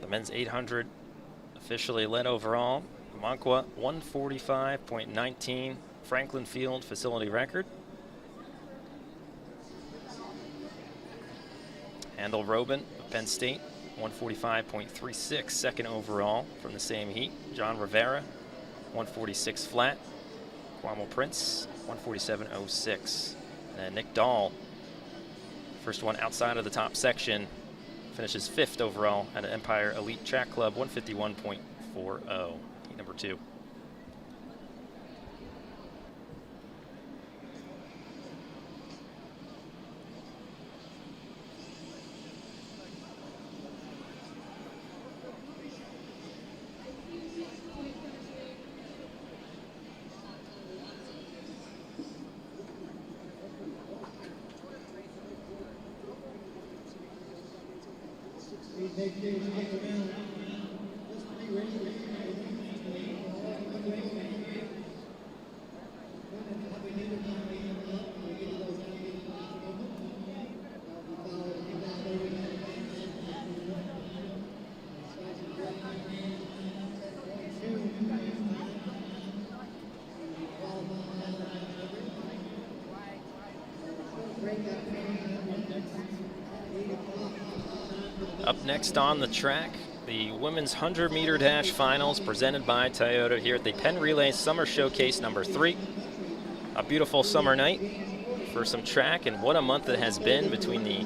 The men's 800 officially led overall. Moncua 145.19, Franklin Field facility record. Handel Robin of Penn State, 145.36, second overall from the same heat. John Rivera, 146 flat. Kwame Prince, 147.06. And then Nick Dahl, first one outside of the top section, finishes 5th overall at an Empire Elite Track Club, 151.40, heat number 2. Please make sure you stick around. Just 3 races. Up next on the track, the women's 100-meter dash finals presented by Toyota here at the Penn Relays Summer Showcase number 3. A beautiful summer night for some track, and what a month it has been between the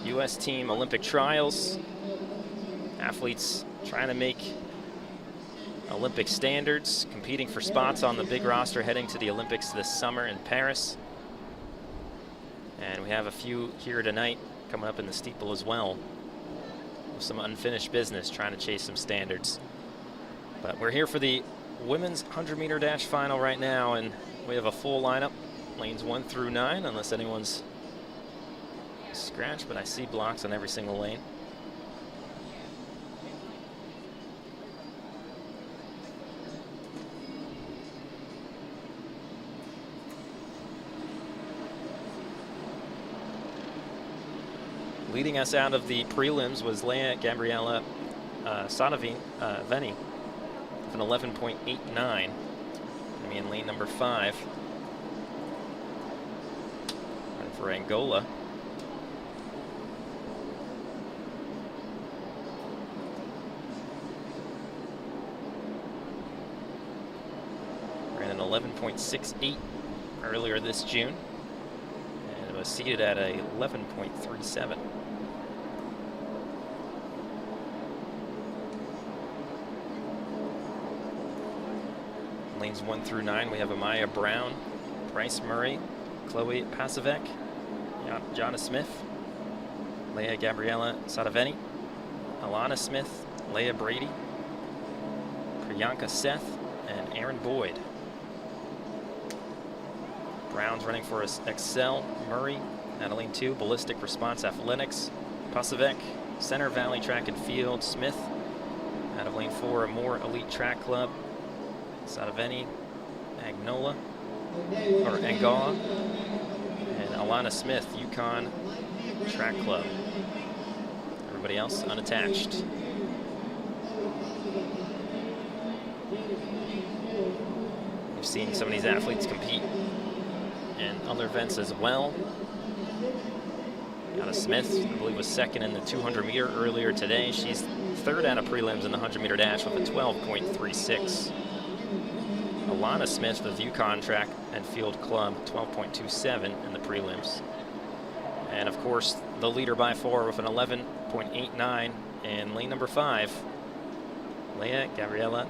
U.S. team Olympic trials, athletes trying to make Olympic standards, competing for spots on the big roster heading to the Olympics this summer in Paris. And we have a few here tonight coming up in the steeple as well. Some unfinished business trying to chase some standards. But we're here for the women's 100-meter dash final right now, and we have a full lineup, lanes 1 through 9, unless anyone's scratched, but I see blocks on every single lane. Leading us out of the prelims was Leah Gabriela Veni with an 11.89. In lane number 5. And for Angola. Ran an 11.68 earlier this June. And was seated at a 11.37. Lanes 1 through 9, we have Amaya Brown, Bryce Murray, Chloe Pasevec, Jonna Smith, Leah Gabriela Sadaveni, Alana Smith, Leah Brady, Priyanka Seth, and Aaron Boyd. Brown's running for Excel, Murray, out of lane 2, Ballistic Response Athletics, Pasevec, Center Valley Track and Field, Smith, out of lane 4, More Elite Track Club, Sadaveni, Angola, and Alana Smith, Yukon Track Club. Everybody else unattached. We've seen some of these athletes compete in other events as well. Alana Smith, I believe, was second in the 200-meter earlier today. She's third out of prelims in the 100-meter dash with a 12.36. Alana Smith with Yukon Track and Field Club, 12.27 in the prelims. And of course, the leader by 4 with an 11.89 in lane number 5, Leah Gabriela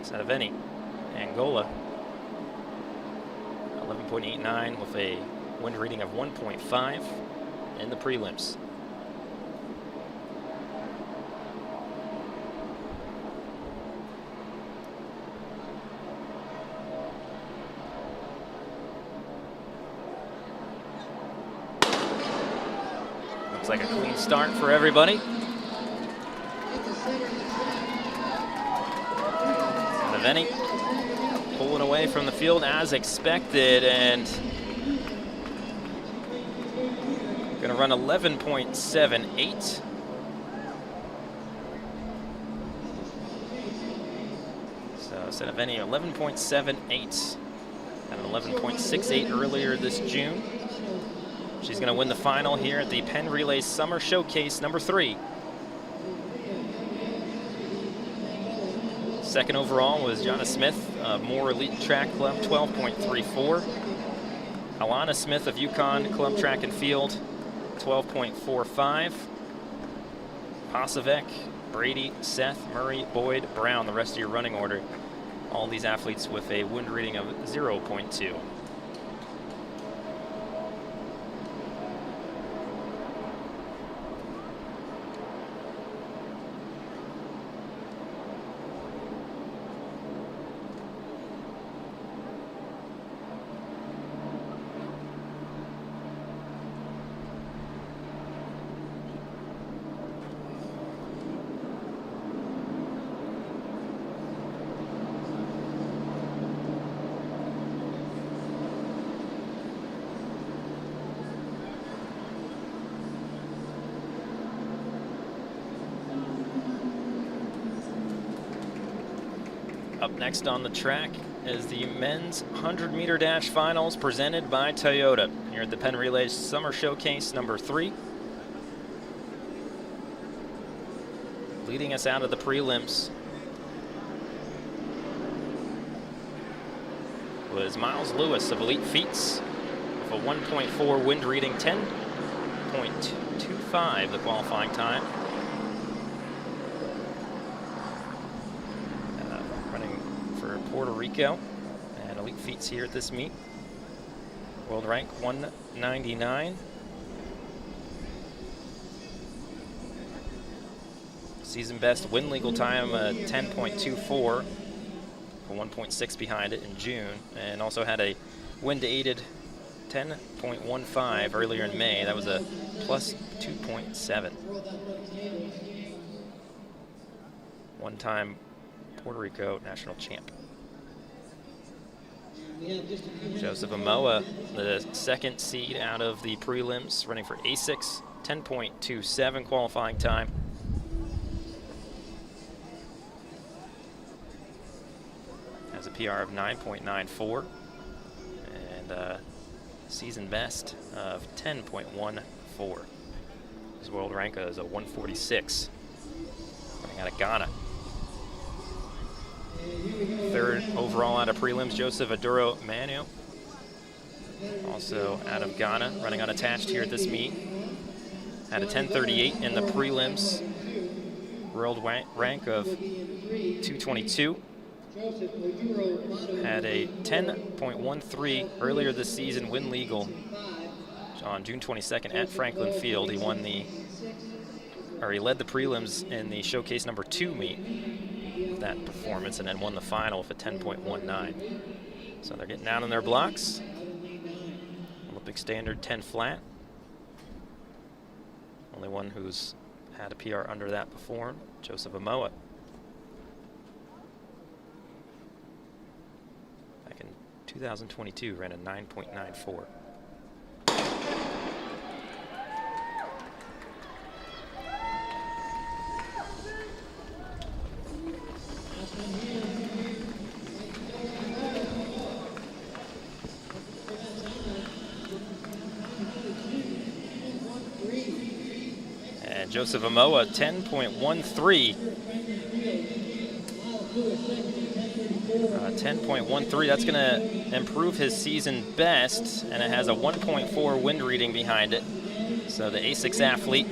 Sadaveni, Angola. 11.89 with a wind reading of 1.5 in the prelims. Like a clean start for everybody. Sadaveni pulling away from the field as expected, and going to run 11.78. So Sadaveni 11.78 and an 11.68 earlier this June. She's going to win the final here at the Penn Relays Summer Showcase number 3. Second overall was Jonna Smith of More Elite Track Club, 12.34. Alana Smith of Yukon Club Track and Field, 12.45. Pasevec, Brady, Seth, Murray, Boyd, Brown, the rest of your running order. All these athletes with a wind reading of 0.2. Up next on the track is the men's 100-meter dash finals presented by Toyota here at the Penn Relays Summer Showcase number 3. Leading us out of the prelims was Miles Lewis of Elite Feats with a 1.4 wind reading, 10.25 the qualifying time. Running for Puerto Rico and Elite Feats here at this meet. World rank 199. Season best wind legal time 10.24. 1.6 behind it in June, and also had a wind-aided 10.15 earlier in May. That was a plus 2.7. One-time Puerto Rico national champ. Joseph Amoa, the second seed out of the prelims, running for A6, 10.27 qualifying time. Has a PR of 9.94 and season best of 10.14. His world rank is a 146, running out of Ghana. Third overall out of prelims, Joseph Aduro Manu, also out of Ghana, running unattached here at this meet. Had a 10:38 in the prelims, world rank of 222. Had a 10.13 earlier this season, wind legal on June 22nd at Franklin Field. He led the prelims in the showcase number 2 meet with that performance, and then won the final with a 10.19. So they're getting down in their blocks. Olympic standard 10 flat. Only one who's had a PR under that before, Joseph Amoa. 2022 ran a 9.94. And Joseph Amoa, 10.13. 10.13, that's going to improve his season best, and it has a 1.4 wind reading behind it. So the A6 athlete,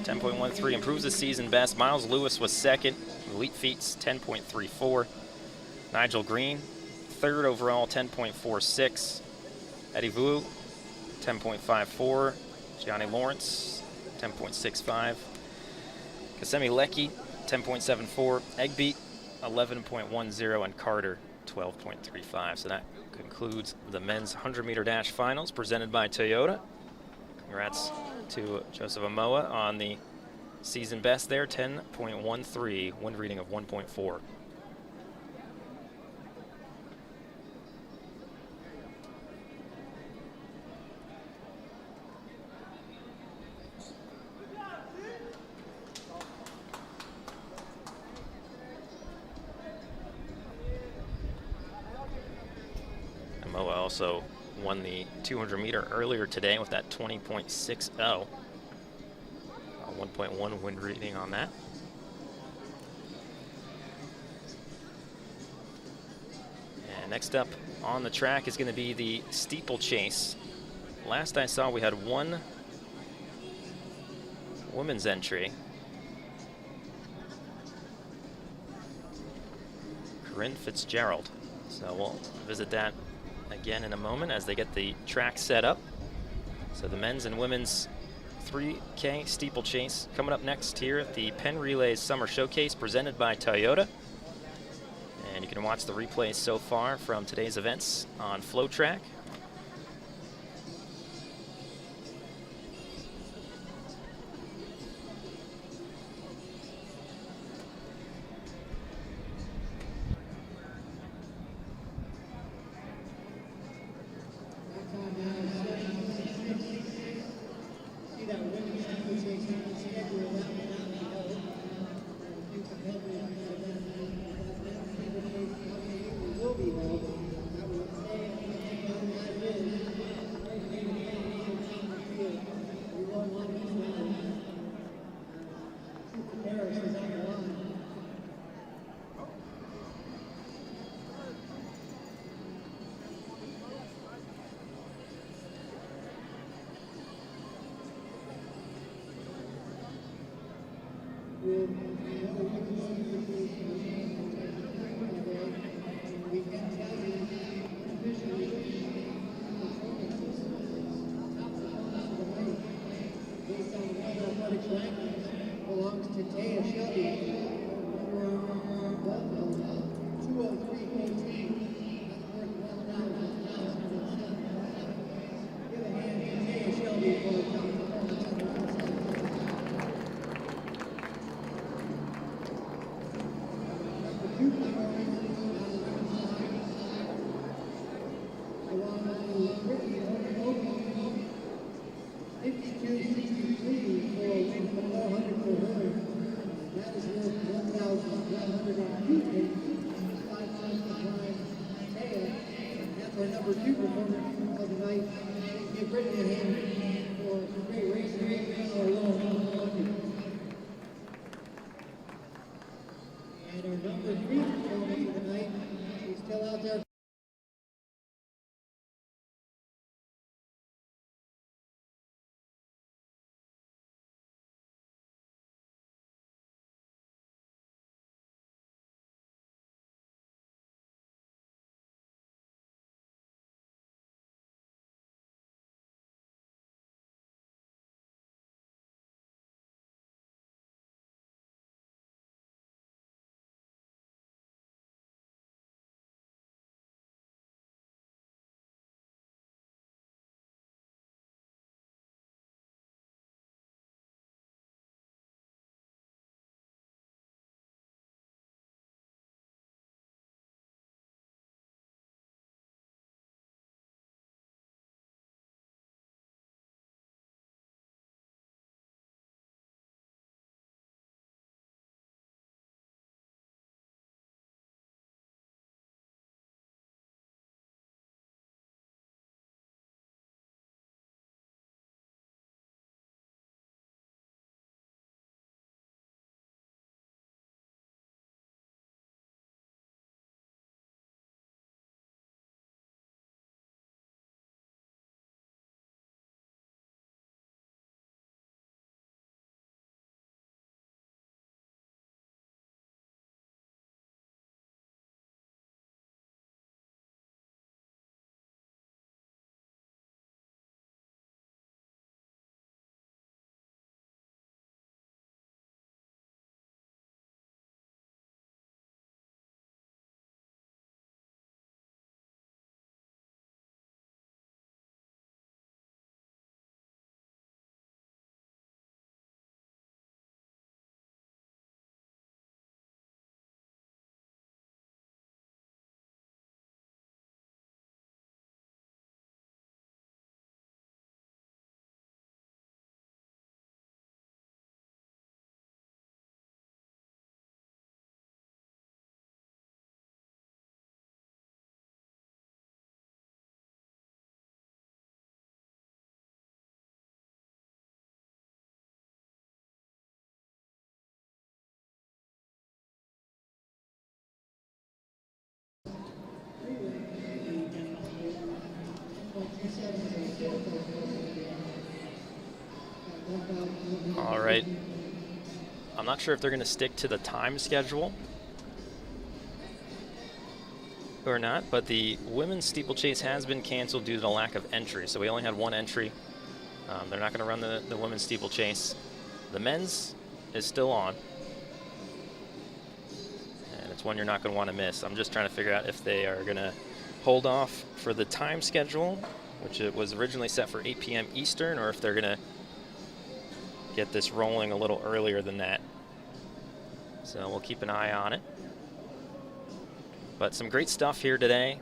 10.13, improves his season best. Miles Lewis was second, Elite Feats, 10.34. Nigel Green, third overall, 10.46. Eddie Vu, 10.54. Gianni Lawrence, 10.65. Kasemi Leckie, 10.74. Egbeat, 11.10, and Carter 12.35. So that concludes the men's 100-meter dash finals presented by Toyota. Congrats to Joseph Amoa on the season best there, 10.13, wind reading of 1.4. Also won the 200-meter earlier today with that 20.60. 1.1 wind reading on that. And next up on the track is going to be the Steeplechase. Last I saw, we had one women's entry. Corinne Fitzgerald. So we'll visit that again in a moment as they get the track set up. So the men's and women's 3K steeplechase coming up next here at the Penn Relays Summer Showcase presented by Toyota. And you can watch the replays so far from today's events on FloTrack. We can tell you officially performances, top performance of the night, based on the World Athletics rankings, belongs to Taya Shelby, number 203.14. That's worth $1,000. Give a hand to Taya Shelby for the top performance of the night. Number 2 performance on the women's side belongs to Brigham Young University, 52.63 for a win for 400 for her. That is worth $1,102. 5 times the time. Taya, that's our number 2 performer of the night. Give Brittany a hand for some great racing, great racing alone. And our number 3 performer of the night, she's still out there. All right. I'm not sure if they're going to stick to the time schedule or not, but the women's steeplechase has been canceled due to the lack of entry. So we only had 1 entry. They're not going to run the women's steeplechase. The men's is still on. And it's one you're not going to want to miss. I'm just trying to figure out if they are going to hold off for the time schedule, which it was originally set for 8 p.m. Eastern, or if they're going to get this rolling a little earlier than that. So we'll keep an eye on it. But some great stuff here today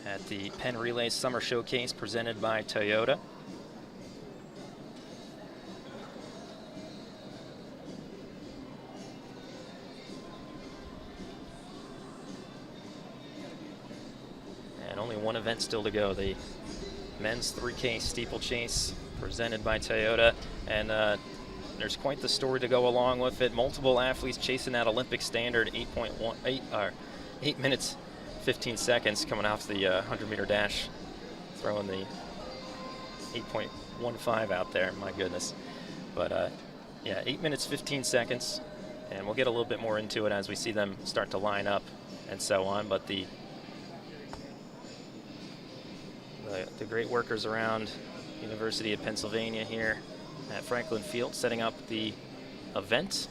at the Penn Relays Summer Showcase presented by Toyota. And only one event still to go. The men's 3K steeplechase presented by Toyota. And there's quite the story to go along with it. Multiple athletes chasing that Olympic standard 8 minutes 15 seconds coming off the 100-meter dash, throwing the 8.15 out there. My goodness. But yeah, 8 minutes, 15 seconds. And we'll get a little bit more into it as we see them start to line up and so on. But the great workers around University of Pennsylvania here at Franklin Field setting up the event,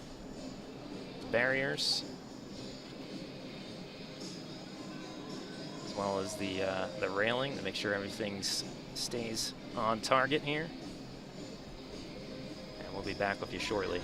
barriers, as well as the railing to make sure everything stays on target here. And we'll be back with you shortly.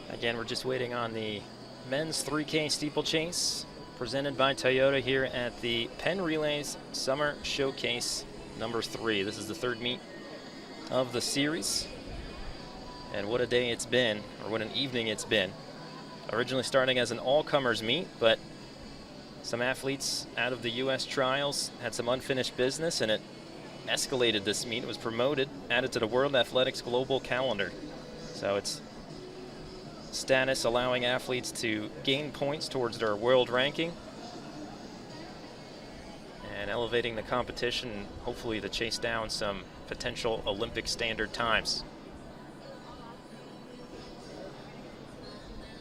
Again, we're just waiting on the men's 3K steeplechase presented by Toyota here at the Penn Relays Summer Showcase number 3. This is the third meet of the series. And what a day it's been, or what an evening it's been. Originally starting as an all-comers meet, but some athletes out of the U.S. trials had some unfinished business, and it escalated this meet. It was promoted, added to the World Athletics global calendar. So it's status allowing athletes to gain points towards their world ranking and elevating the competition, hopefully to chase down some potential Olympic standard times.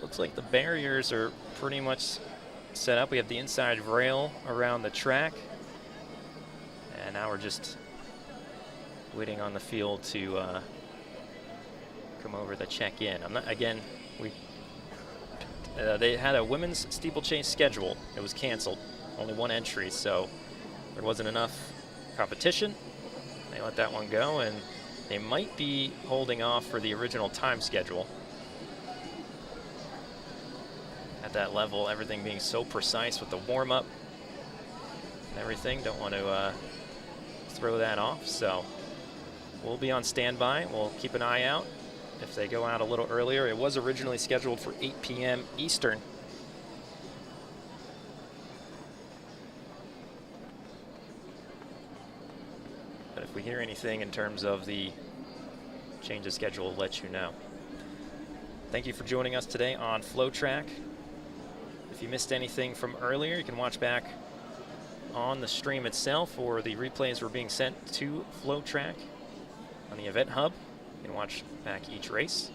Looks like the barriers are pretty much set up. We have the inside rail around the track, and now we're just waiting on the field to come over to check in. They had a women's steeplechase schedule. It was canceled, only one entry, so there wasn't enough competition. They let that one go, and they might be holding off for the original time schedule. At that level, everything being so precise with the warm-up and everything, don't want to throw that off, so we'll be on standby. We'll keep an eye out if they go out a little earlier. It was originally scheduled for 8 p.m. Eastern. But if we hear anything in terms of the change of schedule, we'll let you know. Thank you for joining us today on FloTrack. If you missed anything from earlier, you can watch back on the stream itself, or the replays were being sent to FloTrack on the Event Hub. You can watch back each race.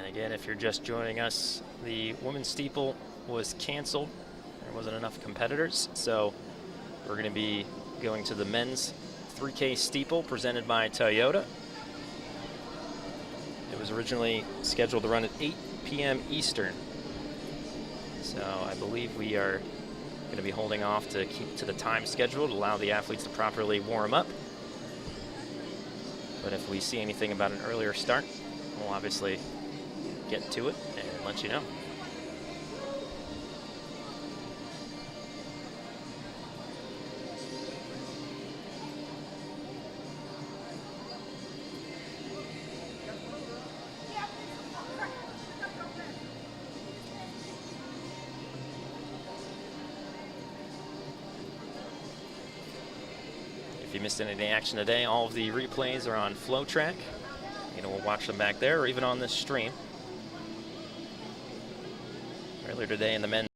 Again, if you're just joining us, the women's steeple was canceled. There wasn't enough competitors, so we're going to be going to the men's 3K steeple presented by Toyota. It was originally scheduled to run at 8 p.m. Eastern, so I believe we are going to be holding off to keep to the time schedule to allow the athletes to properly warm up. But if we see anything about an earlier start, we'll obviously get to it and let you know. If you missed any of the action today, all of the replays are on FloTrack. We'll watch them back there or even on this stream. Earlier today in the men's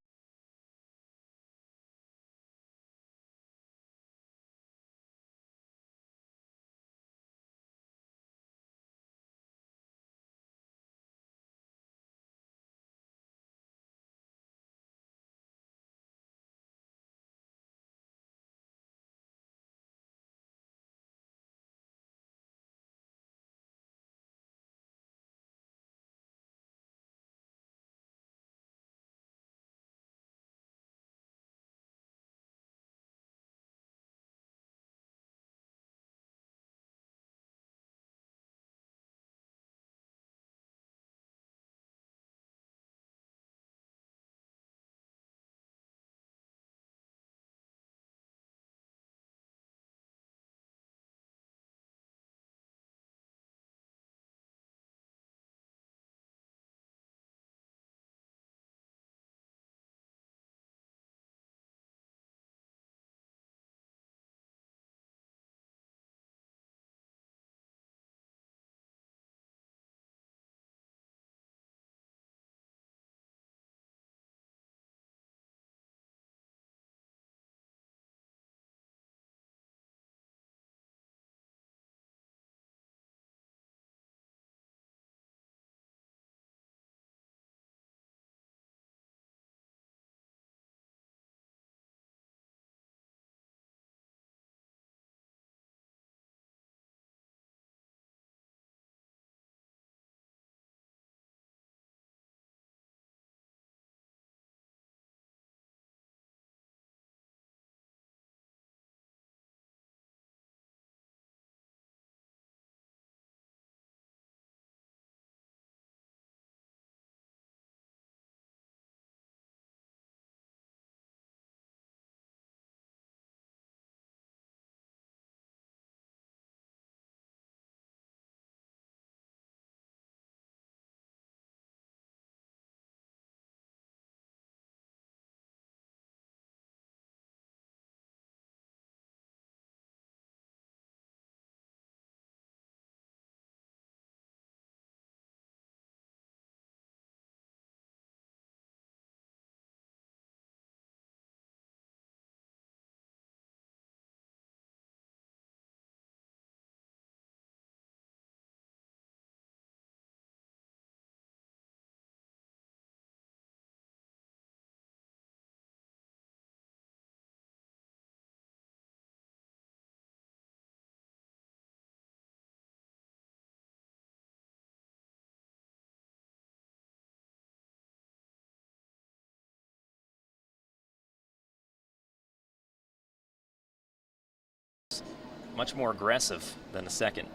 much more aggressive than the second.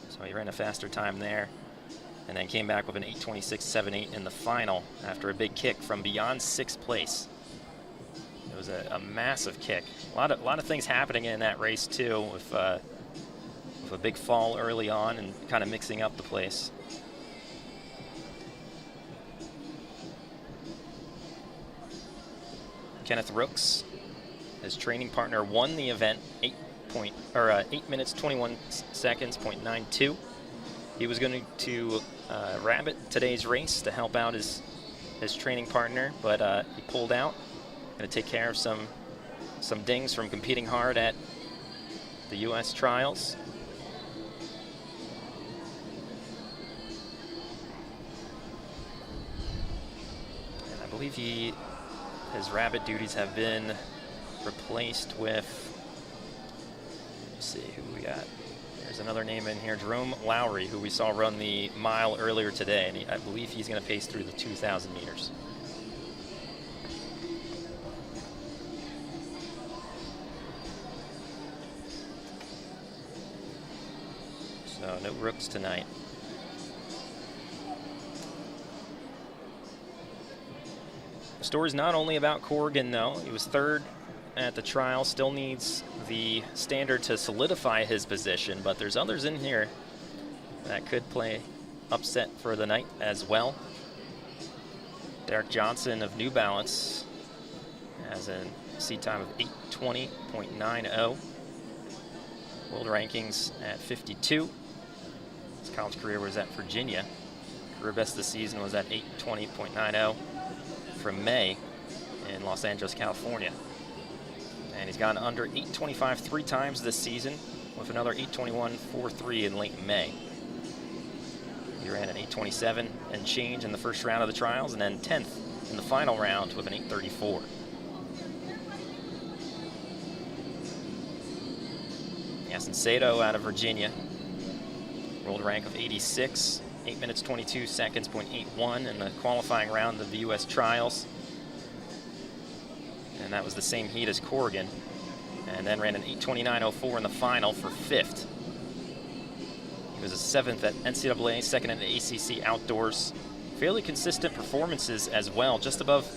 So he ran a faster time there, and then came back with an 8:26.78 in the final after a big kick from beyond 6th place. It was a massive kick. A lot of things happening in that race too, with a big fall early on and kind of mixing up the place. Kenneth Rooks, his training partner, won the event 8 minutes 21 seconds, .92. He was going to rabbit today's race to help out his training partner, but he pulled out. Going to take care of some dings from competing hard at the U.S. trials. And I believe his rabbit duties have been replaced with, let's see who we got. There's another name in here, Jerome Lowry, who we saw run the mile earlier today, and I believe he's going to pace through the 2,000 meters. So no Rooks tonight. The story's not only about Corrigan, though. He was third at the trial, still needs the standard to solidify his position, but there's others in here that could play upset for the night as well. Derek Johnson of New Balance has a seat time of 8:20.90. World rankings at 52. His college career was at Virginia. Career best this season was at 8:20.90 from May in Los Angeles, California. And he's gone under 8:25 3 times this season, with another 8:21.43 in late May. He ran an 8:27 and change in the first round of the trials, and then 10th in the final round with an 8:34. Yasin Sato out of Virginia, world rank of 86, 8 minutes 22 seconds, .81 in the qualifying round of the U.S. trials. And that was the same heat as Corrigan, and then ran an 8:29.04 in the final for 5th. He was a 7th at NCAA, 2nd in the ACC Outdoors. Fairly consistent performances as well, just above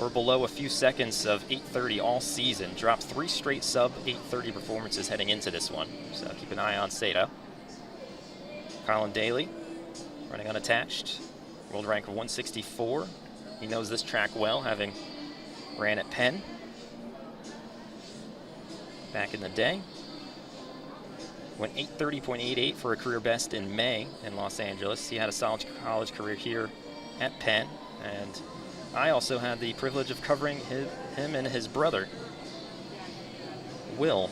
or below a few seconds of 8:30 all season. Dropped 3 straight sub 8:30 performances heading into this one, so keep an eye on Sato. Colin Daly, running unattached, world rank of 164. He knows this track well, having ran at Penn back in the day. Went 8:30.88 for a career best in May in Los Angeles. He had a solid college career here at Penn, and I also had the privilege of covering him and his brother, Will,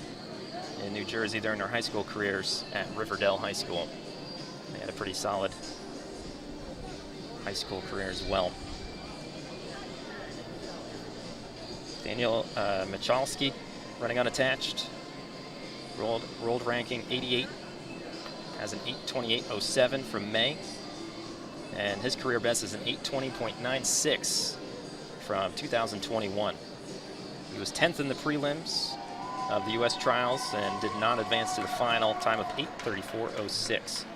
in New Jersey during their high school careers at Riverdale High School. They had a pretty solid high school career as well. Daniel Michalski, running unattached, world ranking 88, has an 8:28.07 from May, and his career best is an 8:20.96 from 2021. He was 10th in the prelims of the U.S. trials and did not advance to the final, time of 8:34.06.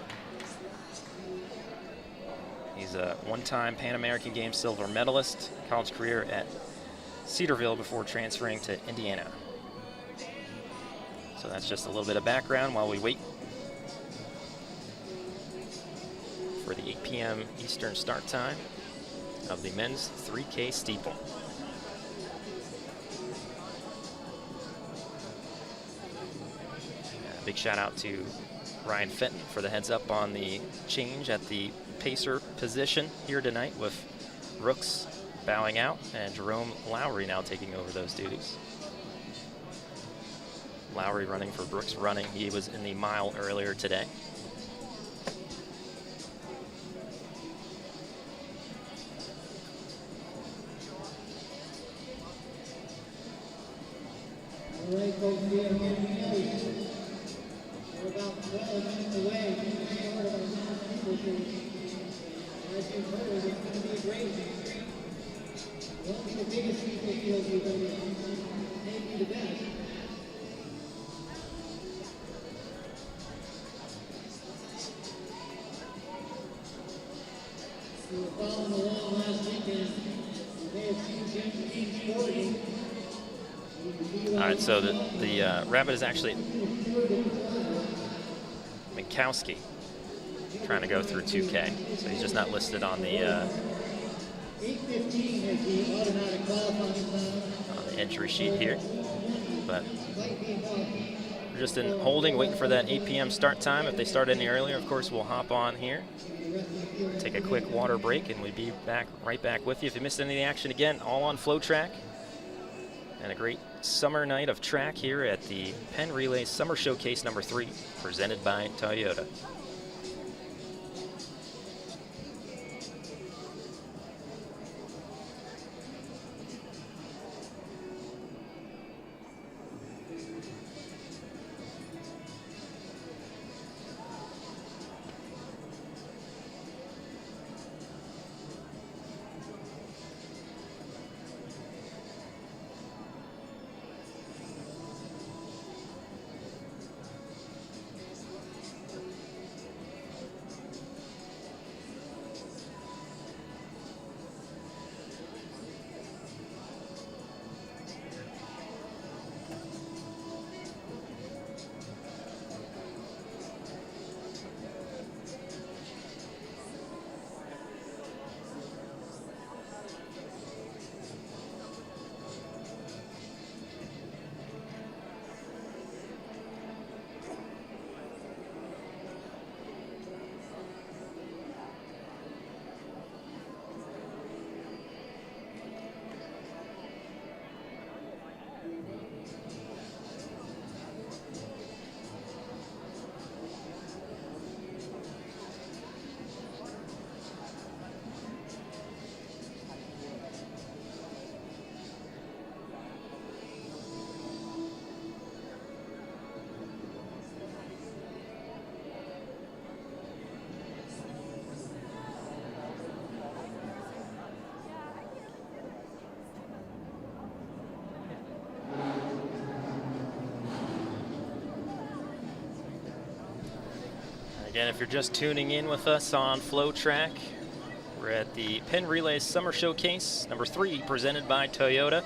He's a one-time Pan American Games silver medalist, college career at Cedarville before transferring to Indiana. So that's just a little bit of background while we wait for the 8 p.m. Eastern start time of the men's 3K steeple. Big shout out to Ryan Fenton for the heads up on the change at the pacer position here tonight, with Rooks bowing out and Jerome Lowry now taking over those duties. Lowry running for Brooks Running. He was in the mile earlier today. All right, folks, we are getting close. We're about 12 minutes away from the start of our Steeplechase. As you've heard, it's going to be a great race. It won't be the biggest steeple field we've ever seen, maybe the best. who were following along last weekend, you may have seen James Corrigan. All right, so the rabbit is actually Minkowski trying to go through 2K. So he's just not listed on the 8:15 is the automatic qualifying time. on the entry sheet here. But we're just in holding, waiting for that 8 p.m. start time. If they start any earlier, of course, we'll hop on here, take a quick water break, and we'll be right back with you. If you missed any of the action, again, all on FloTrack. And a great summer night of track here at the Penn Relays Summer Showcase number 3, presented by Toyota. Again, if you're just tuning in with us on FloTrack, we're at the Penn Relays Summer Showcase number 3, presented by Toyota.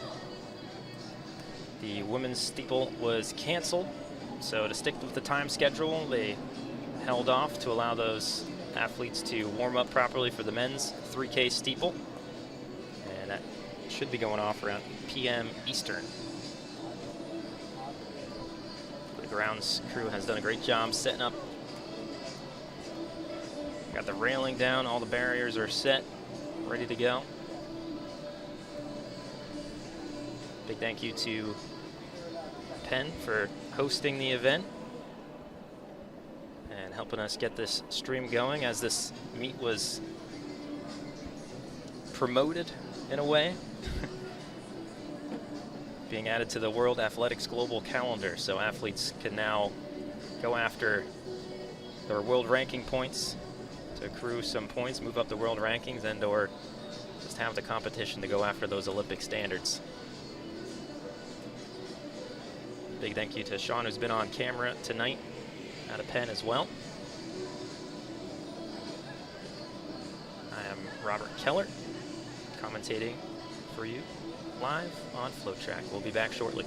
The women's steeple was canceled, so to stick with the time schedule, they held off to allow those athletes to warm up properly for the men's 3K steeple. And that should be going off around p.m. Eastern. The grounds crew has done a great job setting up. Got the railing down, all the barriers are set, ready to go. Big thank you to Penn for hosting the event and helping us get this stream going as this meet was promoted in a way. Being added to the World Athletics global calendar, so athletes can now go after their world ranking points to accrue some points, move up the world rankings, and or just have the competition to go after those Olympic standards. Big thank you to Sean, who's been on camera tonight out of Penn as well. I am Robert Keller, commentating for you live on FloTrack. We'll be back shortly.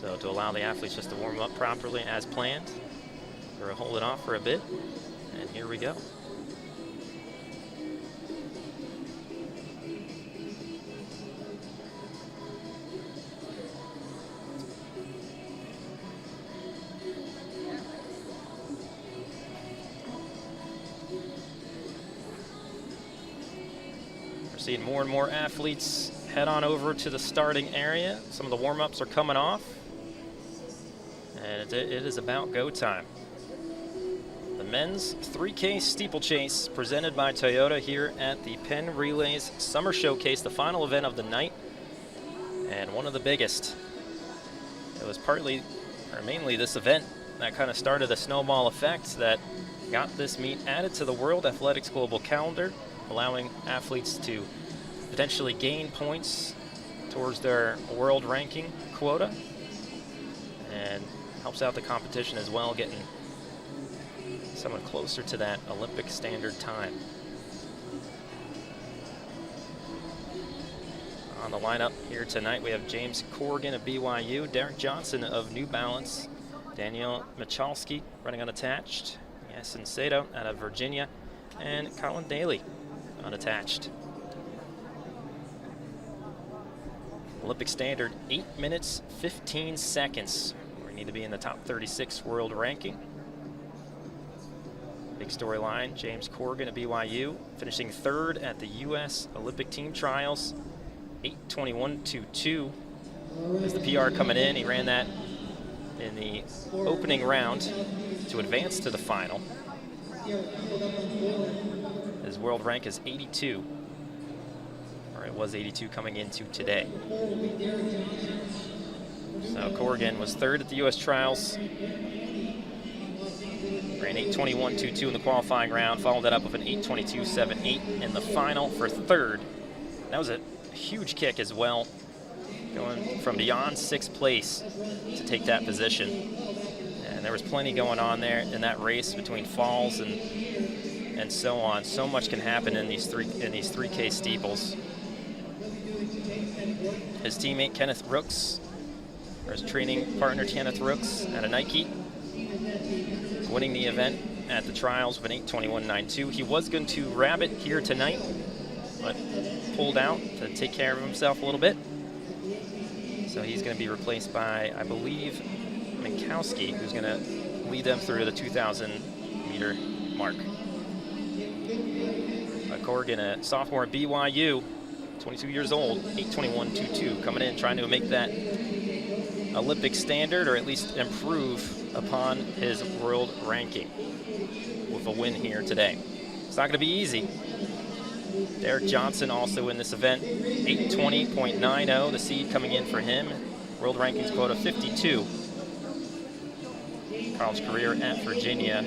So to allow the athletes just to warm up properly as planned, or hold it off for a bit, and here we go. We're seeing more and more athletes head on over to the starting area. Some of the warm-ups are coming off, and it is about go time. The men's 3K steeplechase presented by Toyota here at the Penn Relays Summer Showcase, the final event of the night, and one of the biggest. It was partly, or mainly this event that kind of started a snowball effect that got this meet added to the World Athletics global calendar, allowing athletes to potentially gain points towards their world ranking quota, and helps out the competition as well, getting someone closer to that Olympic standard time. On the lineup here tonight, we have James Corrigan of BYU, Derek Johnson of New Balance, Daniel Michalski running unattached, Yasin Sato out of Virginia, and Colin Daly unattached. Olympic standard 8 minutes 15 seconds. We need to be in the top 36 world ranking. Big storyline, James Corrigan of BYU finishing third at the U.S. Olympic Team Trials. 8:21.22 is the PR coming in. He ran that in the opening round to advance to the final. His world rank is 82. It was 82 coming into today. So Corrigan was third at the U.S. Trials. Ran 8:21.22 in the qualifying round, followed that up with an 8:22.78 in the final for third. That was a huge kick as well, going from beyond sixth place to take that position. And there was plenty going on there in that race between falls and so on. So much can happen in these 3K steeples. His teammate Kenneth Rooks, or his training partner Kenneth Rooks out of Nike, winning the event at the trials with an 8:21.92. He was going to grab it here tonight, but pulled out to take care of himself a little bit. So he's going to be replaced by, I believe, Minkowski, who's going to lead them through the 2,000-meter mark. Corrigan, a sophomore at BYU, 22 years old, 8:21.22, coming in trying to make that Olympic standard, or at least improve upon his world ranking with a win here today. It's not going to be easy. Derek Johnson also in this event, 8:20.90, the seed coming in for him. World rankings quota 52. College career at Virginia.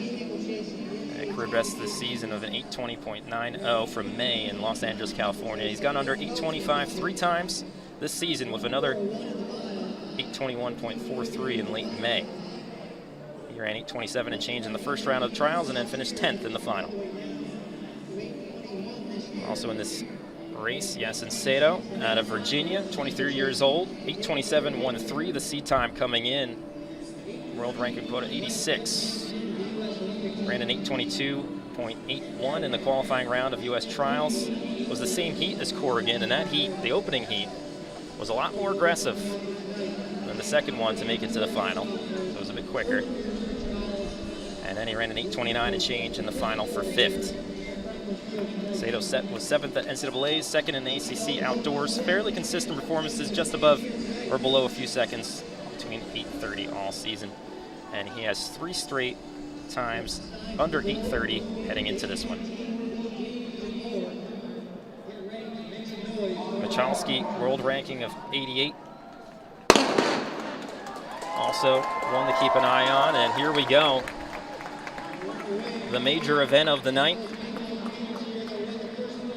Career best this season of an 8:20.90 from May in Los Angeles, California. He's gone under 8:25 3 times this season with another 8:21.43 in late May. He ran 8:27 and change in the first round of the trials and then finished 10th in the final. Also in this race, Yasin Sato out of Virginia, 23 years old, 8:27.13, the seed time coming in. World ranking quota 86. Ran an 8:22.81 in the qualifying round of U.S. trials. It was the same heat as Corrigan, and that heat, the opening heat, was a lot more aggressive than the second one to make it to the final. So it was a bit quicker. And then he ran an 8:29 and change in the final for 5th. Sato was 7th at NCAA's, 2nd in the ACC outdoors. Fairly consistent performances, just above or below a few seconds between 8:30 all season. And he has 3 straight times under 8:30 heading into this one. Michalski, world ranking of 88. Also one to keep an eye on, and here we go. The major event of the night.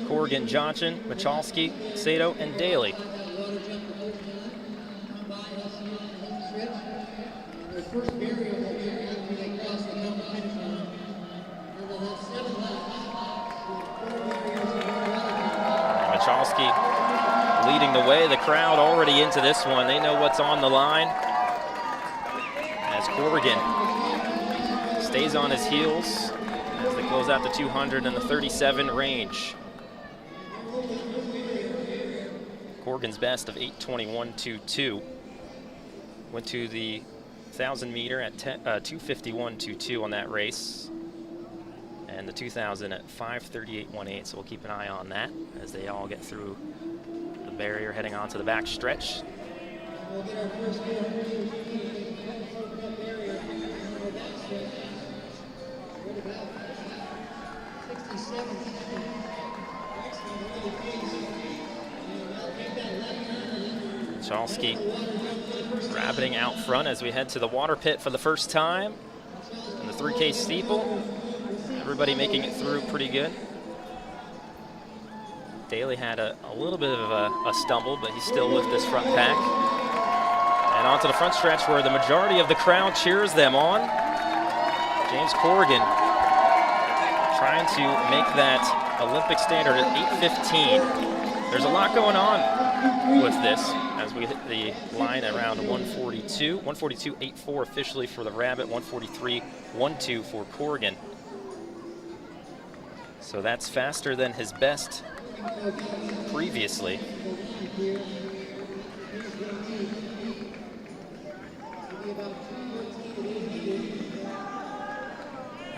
Corrigan, Johnson, Michalski, Sato, and Daly. Michalski leading the way. The crowd already into this one. They know what's on the line. Corrigan stays on his heels as they close out the 200 in the 37 range. Corrigan's best of 8:21.22. Went to the 1,000 meter at 2:51.22 on that race, and the 2,000 at 5:38.18. So we'll keep an eye on that as they all get through the barrier heading on to the back stretch. We'll get our first 400 barrier on the back stretch. Right about 67 seconds. Michalski rabbiting out front as we head to the water pit for the first time in the 3K steeple. Everybody making it through pretty good. Daly had a little bit of a stumble, but he's still with this front pack. And onto the front stretch where the majority of the crowd cheers them on. James Corrigan trying to make that Olympic standard at 8:15. There's a lot going on with this as we hit the line around 142. 142.84 officially for the Rabbit, 143.12 for Corrigan. So that's faster than his best previously.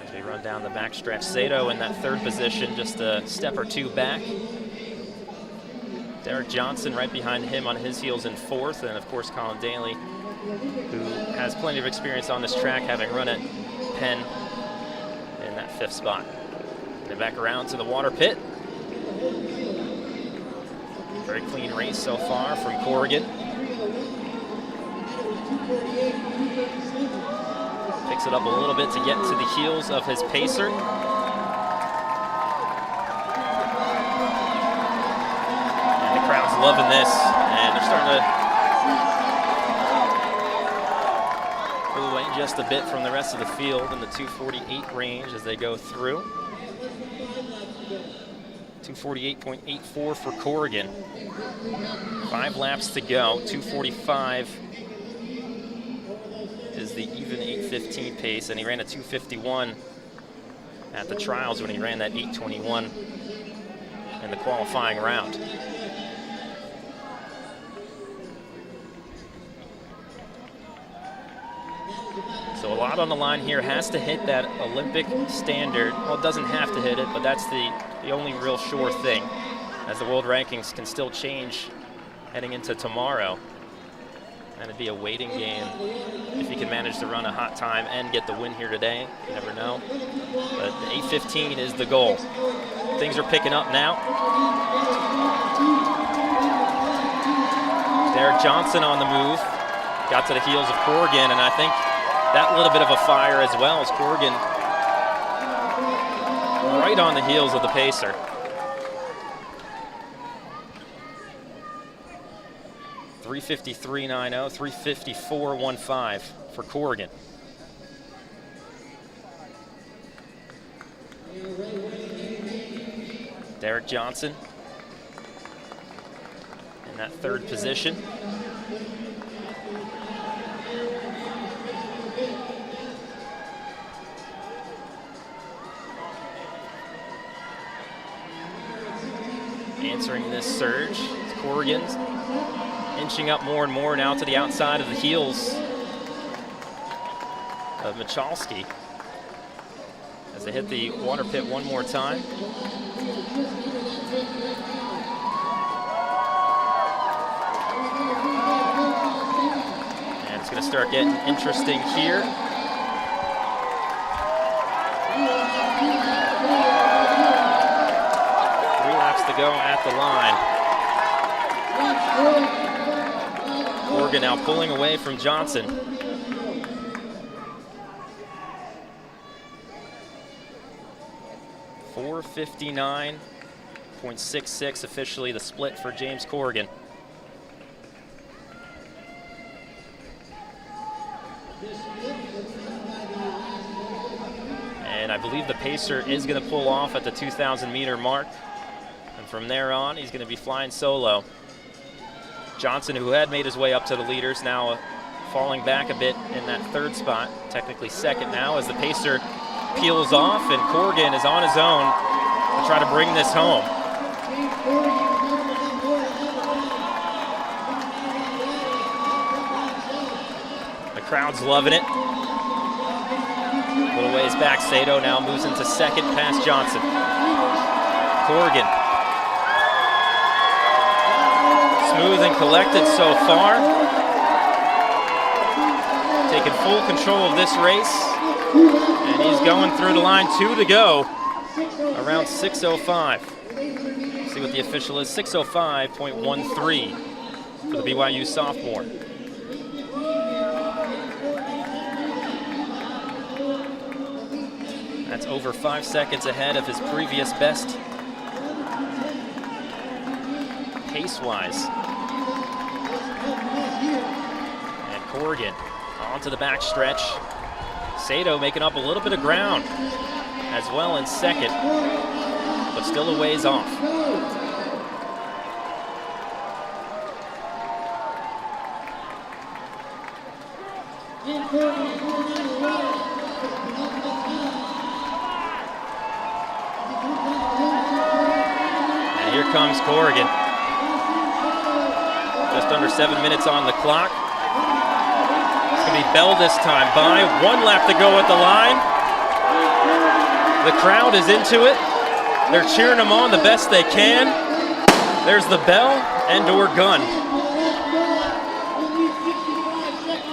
As we run down the backstretch, Sato in that third position, just a step or two back. Derek Johnson right behind him on his heels in fourth, and of course Colin Daly, who has plenty of experience on this track, having run at Penn in that fifth spot. And back around to the water pit. Very clean race so far from Corrigan. Picks it up a little bit to get to the heels of his pacer. And the crowd's loving this, and they're starting to pull away just a bit from the rest of the field in the 2:48 range as they go through. 2:48.84 for Corrigan. 5 laps to go. 2:45 is the even 8:15 pace, and he ran a 2:51 at the trials when he ran that 8:21 in the qualifying round. So a lot on the line here. Has to hit that Olympic standard. Well, it doesn't have to hit it, but that's the only real sure thing, as the world rankings can still change heading into tomorrow. And it'd be a waiting game if he can manage to run a hot time and get the win here today. You never know. But the 8:15 is the goal. Things are picking up now. Derek Johnson on the move. Got to the heels of Corrigan, and I think that little bit of a fire as well as Corrigan right on the heels of the pacer. .353.90, 354.15 for Corrigan. Derek Johnson in that third position. Answering this surge, Corrigan's inching up more and more now to the outside of the heels of Michalski as they hit the water pit one more time. And it's going to start getting interesting here. To go at the line. Corrigan now pulling away from Johnson. .459.66 officially the split for James Corrigan. And I believe the pacer is going to pull off at the 2,000 meter mark. And from there on, he's going to be flying solo. Johnson, who had made his way up to the leaders, now a falling back a bit in that third spot, technically second now, as the pacer peels off, and Corrigan is on his own to try to bring this home. The crowd's loving it. A little ways back, Sato now moves into second past Johnson. Corrigan. Smooth and collected so far. Taking full control of this race. And he's going through the line, 2 to go. Around 6:05. See what the official is, 6:05.13 for the BYU sophomore. That's over 5 seconds ahead of his previous best, pace-wise. And Corrigan onto the back stretch. Sato making up a little bit of ground as well in second, but still a ways off. And here comes Corrigan. Just under 7 minutes on the clock. It's going to be Bell this time by. 1 lap to go at the line. The crowd is into it. They're cheering him on the best they can. There's the bell and/or gun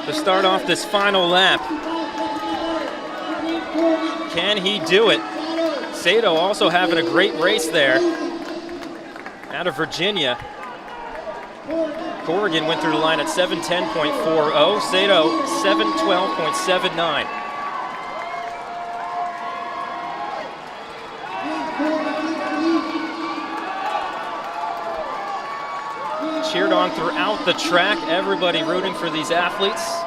to start off this final lap. Can he do it? Sato also having a great race there out of Virginia. Corrigan went through the line at 7:10.40. Sato 7:12.79. Cheered on throughout the track, everybody rooting for these athletes.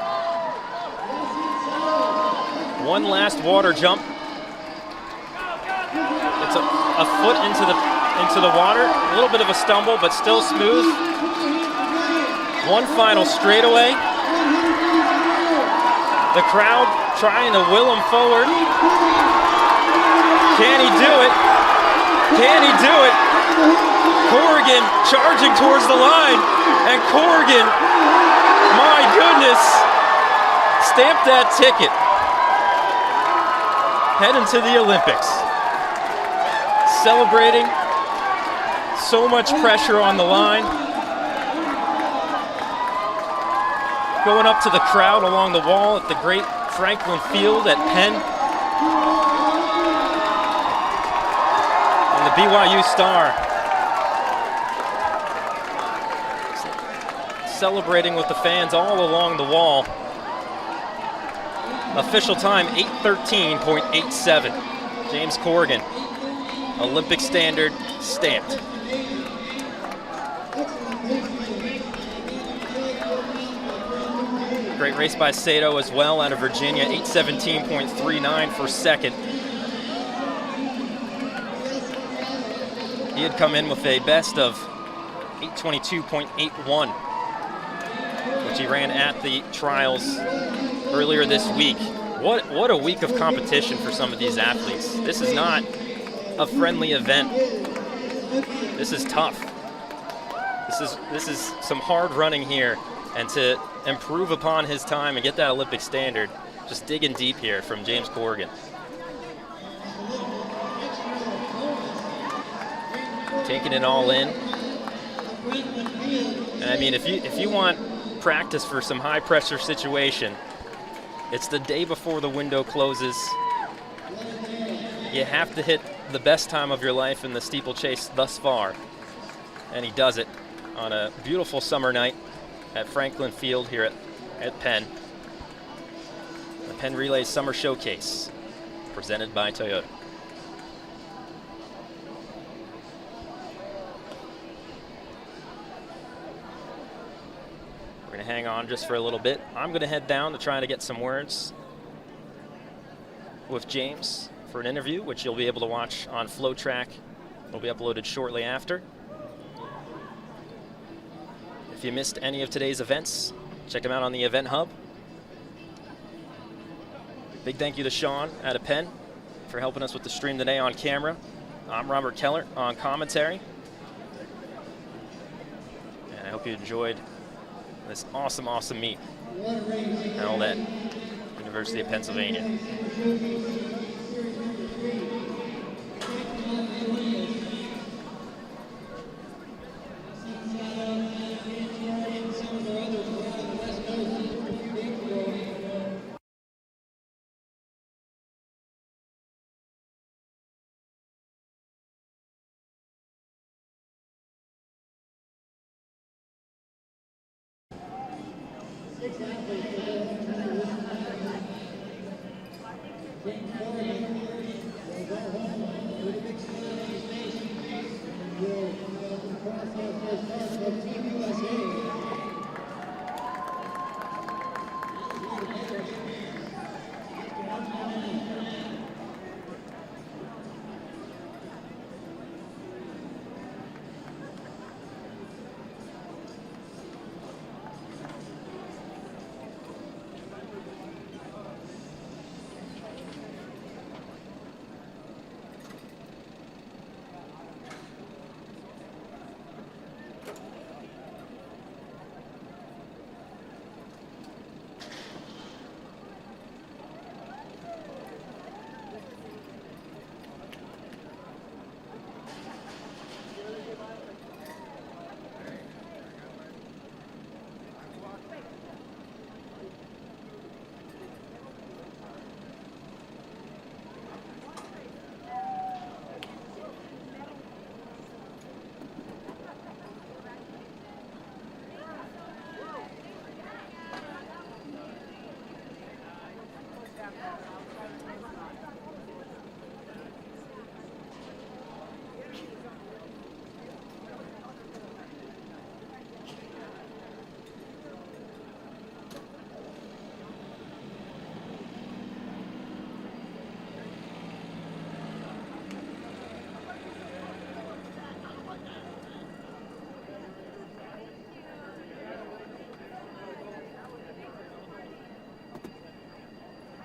One last water jump. It's a foot into the water, a little bit of a stumble, but still smooth. One final straightaway. The crowd trying to will him forward. Can he do it? Can he do it? Corrigan charging towards the line, and Corrigan, my goodness, stamped that ticket. Heading to the Olympics. Celebrating, so much pressure on the line. Going up to the crowd along the wall at the great Franklin Field at Penn. And the BYU star celebrating with the fans all along the wall. Official time 8:13.87. James Corrigan, Olympic standard stamped. Great race by Sato as well out of Virginia, 8:17.39 for second. He had come in with a best of 8:22.81, which he ran at the trials earlier this week. What a week of competition for some of these athletes. This is not a friendly event. This is tough. This is some hard running here, and to improve upon his time and get that Olympic standard, just digging deep here from James Corrigan. Taking it all in. And I mean, if you want practice for some high pressure situation, it's the day before the window closes. You have to hit the best time of your life in the steeplechase thus far. And he does it on a beautiful summer night at Franklin Field here at Penn. The Penn Relays Summer Showcase, presented by Toyota. We're gonna hang on just for a little bit. I'm gonna head down to try to get some words with James for an interview, which you'll be able to watch on FloTrack. It'll be uploaded shortly after. If you missed any of today's events, check them out on the Event Hub. Big thank you to Sean out of Penn for helping us with the stream today on camera. I'm Robert Keller on commentary. And I hope you enjoyed this awesome, awesome meet held at University of Pennsylvania. Six athletes for the James Corrigan will go home with a big smile on his face and will cross their first start of Team USA.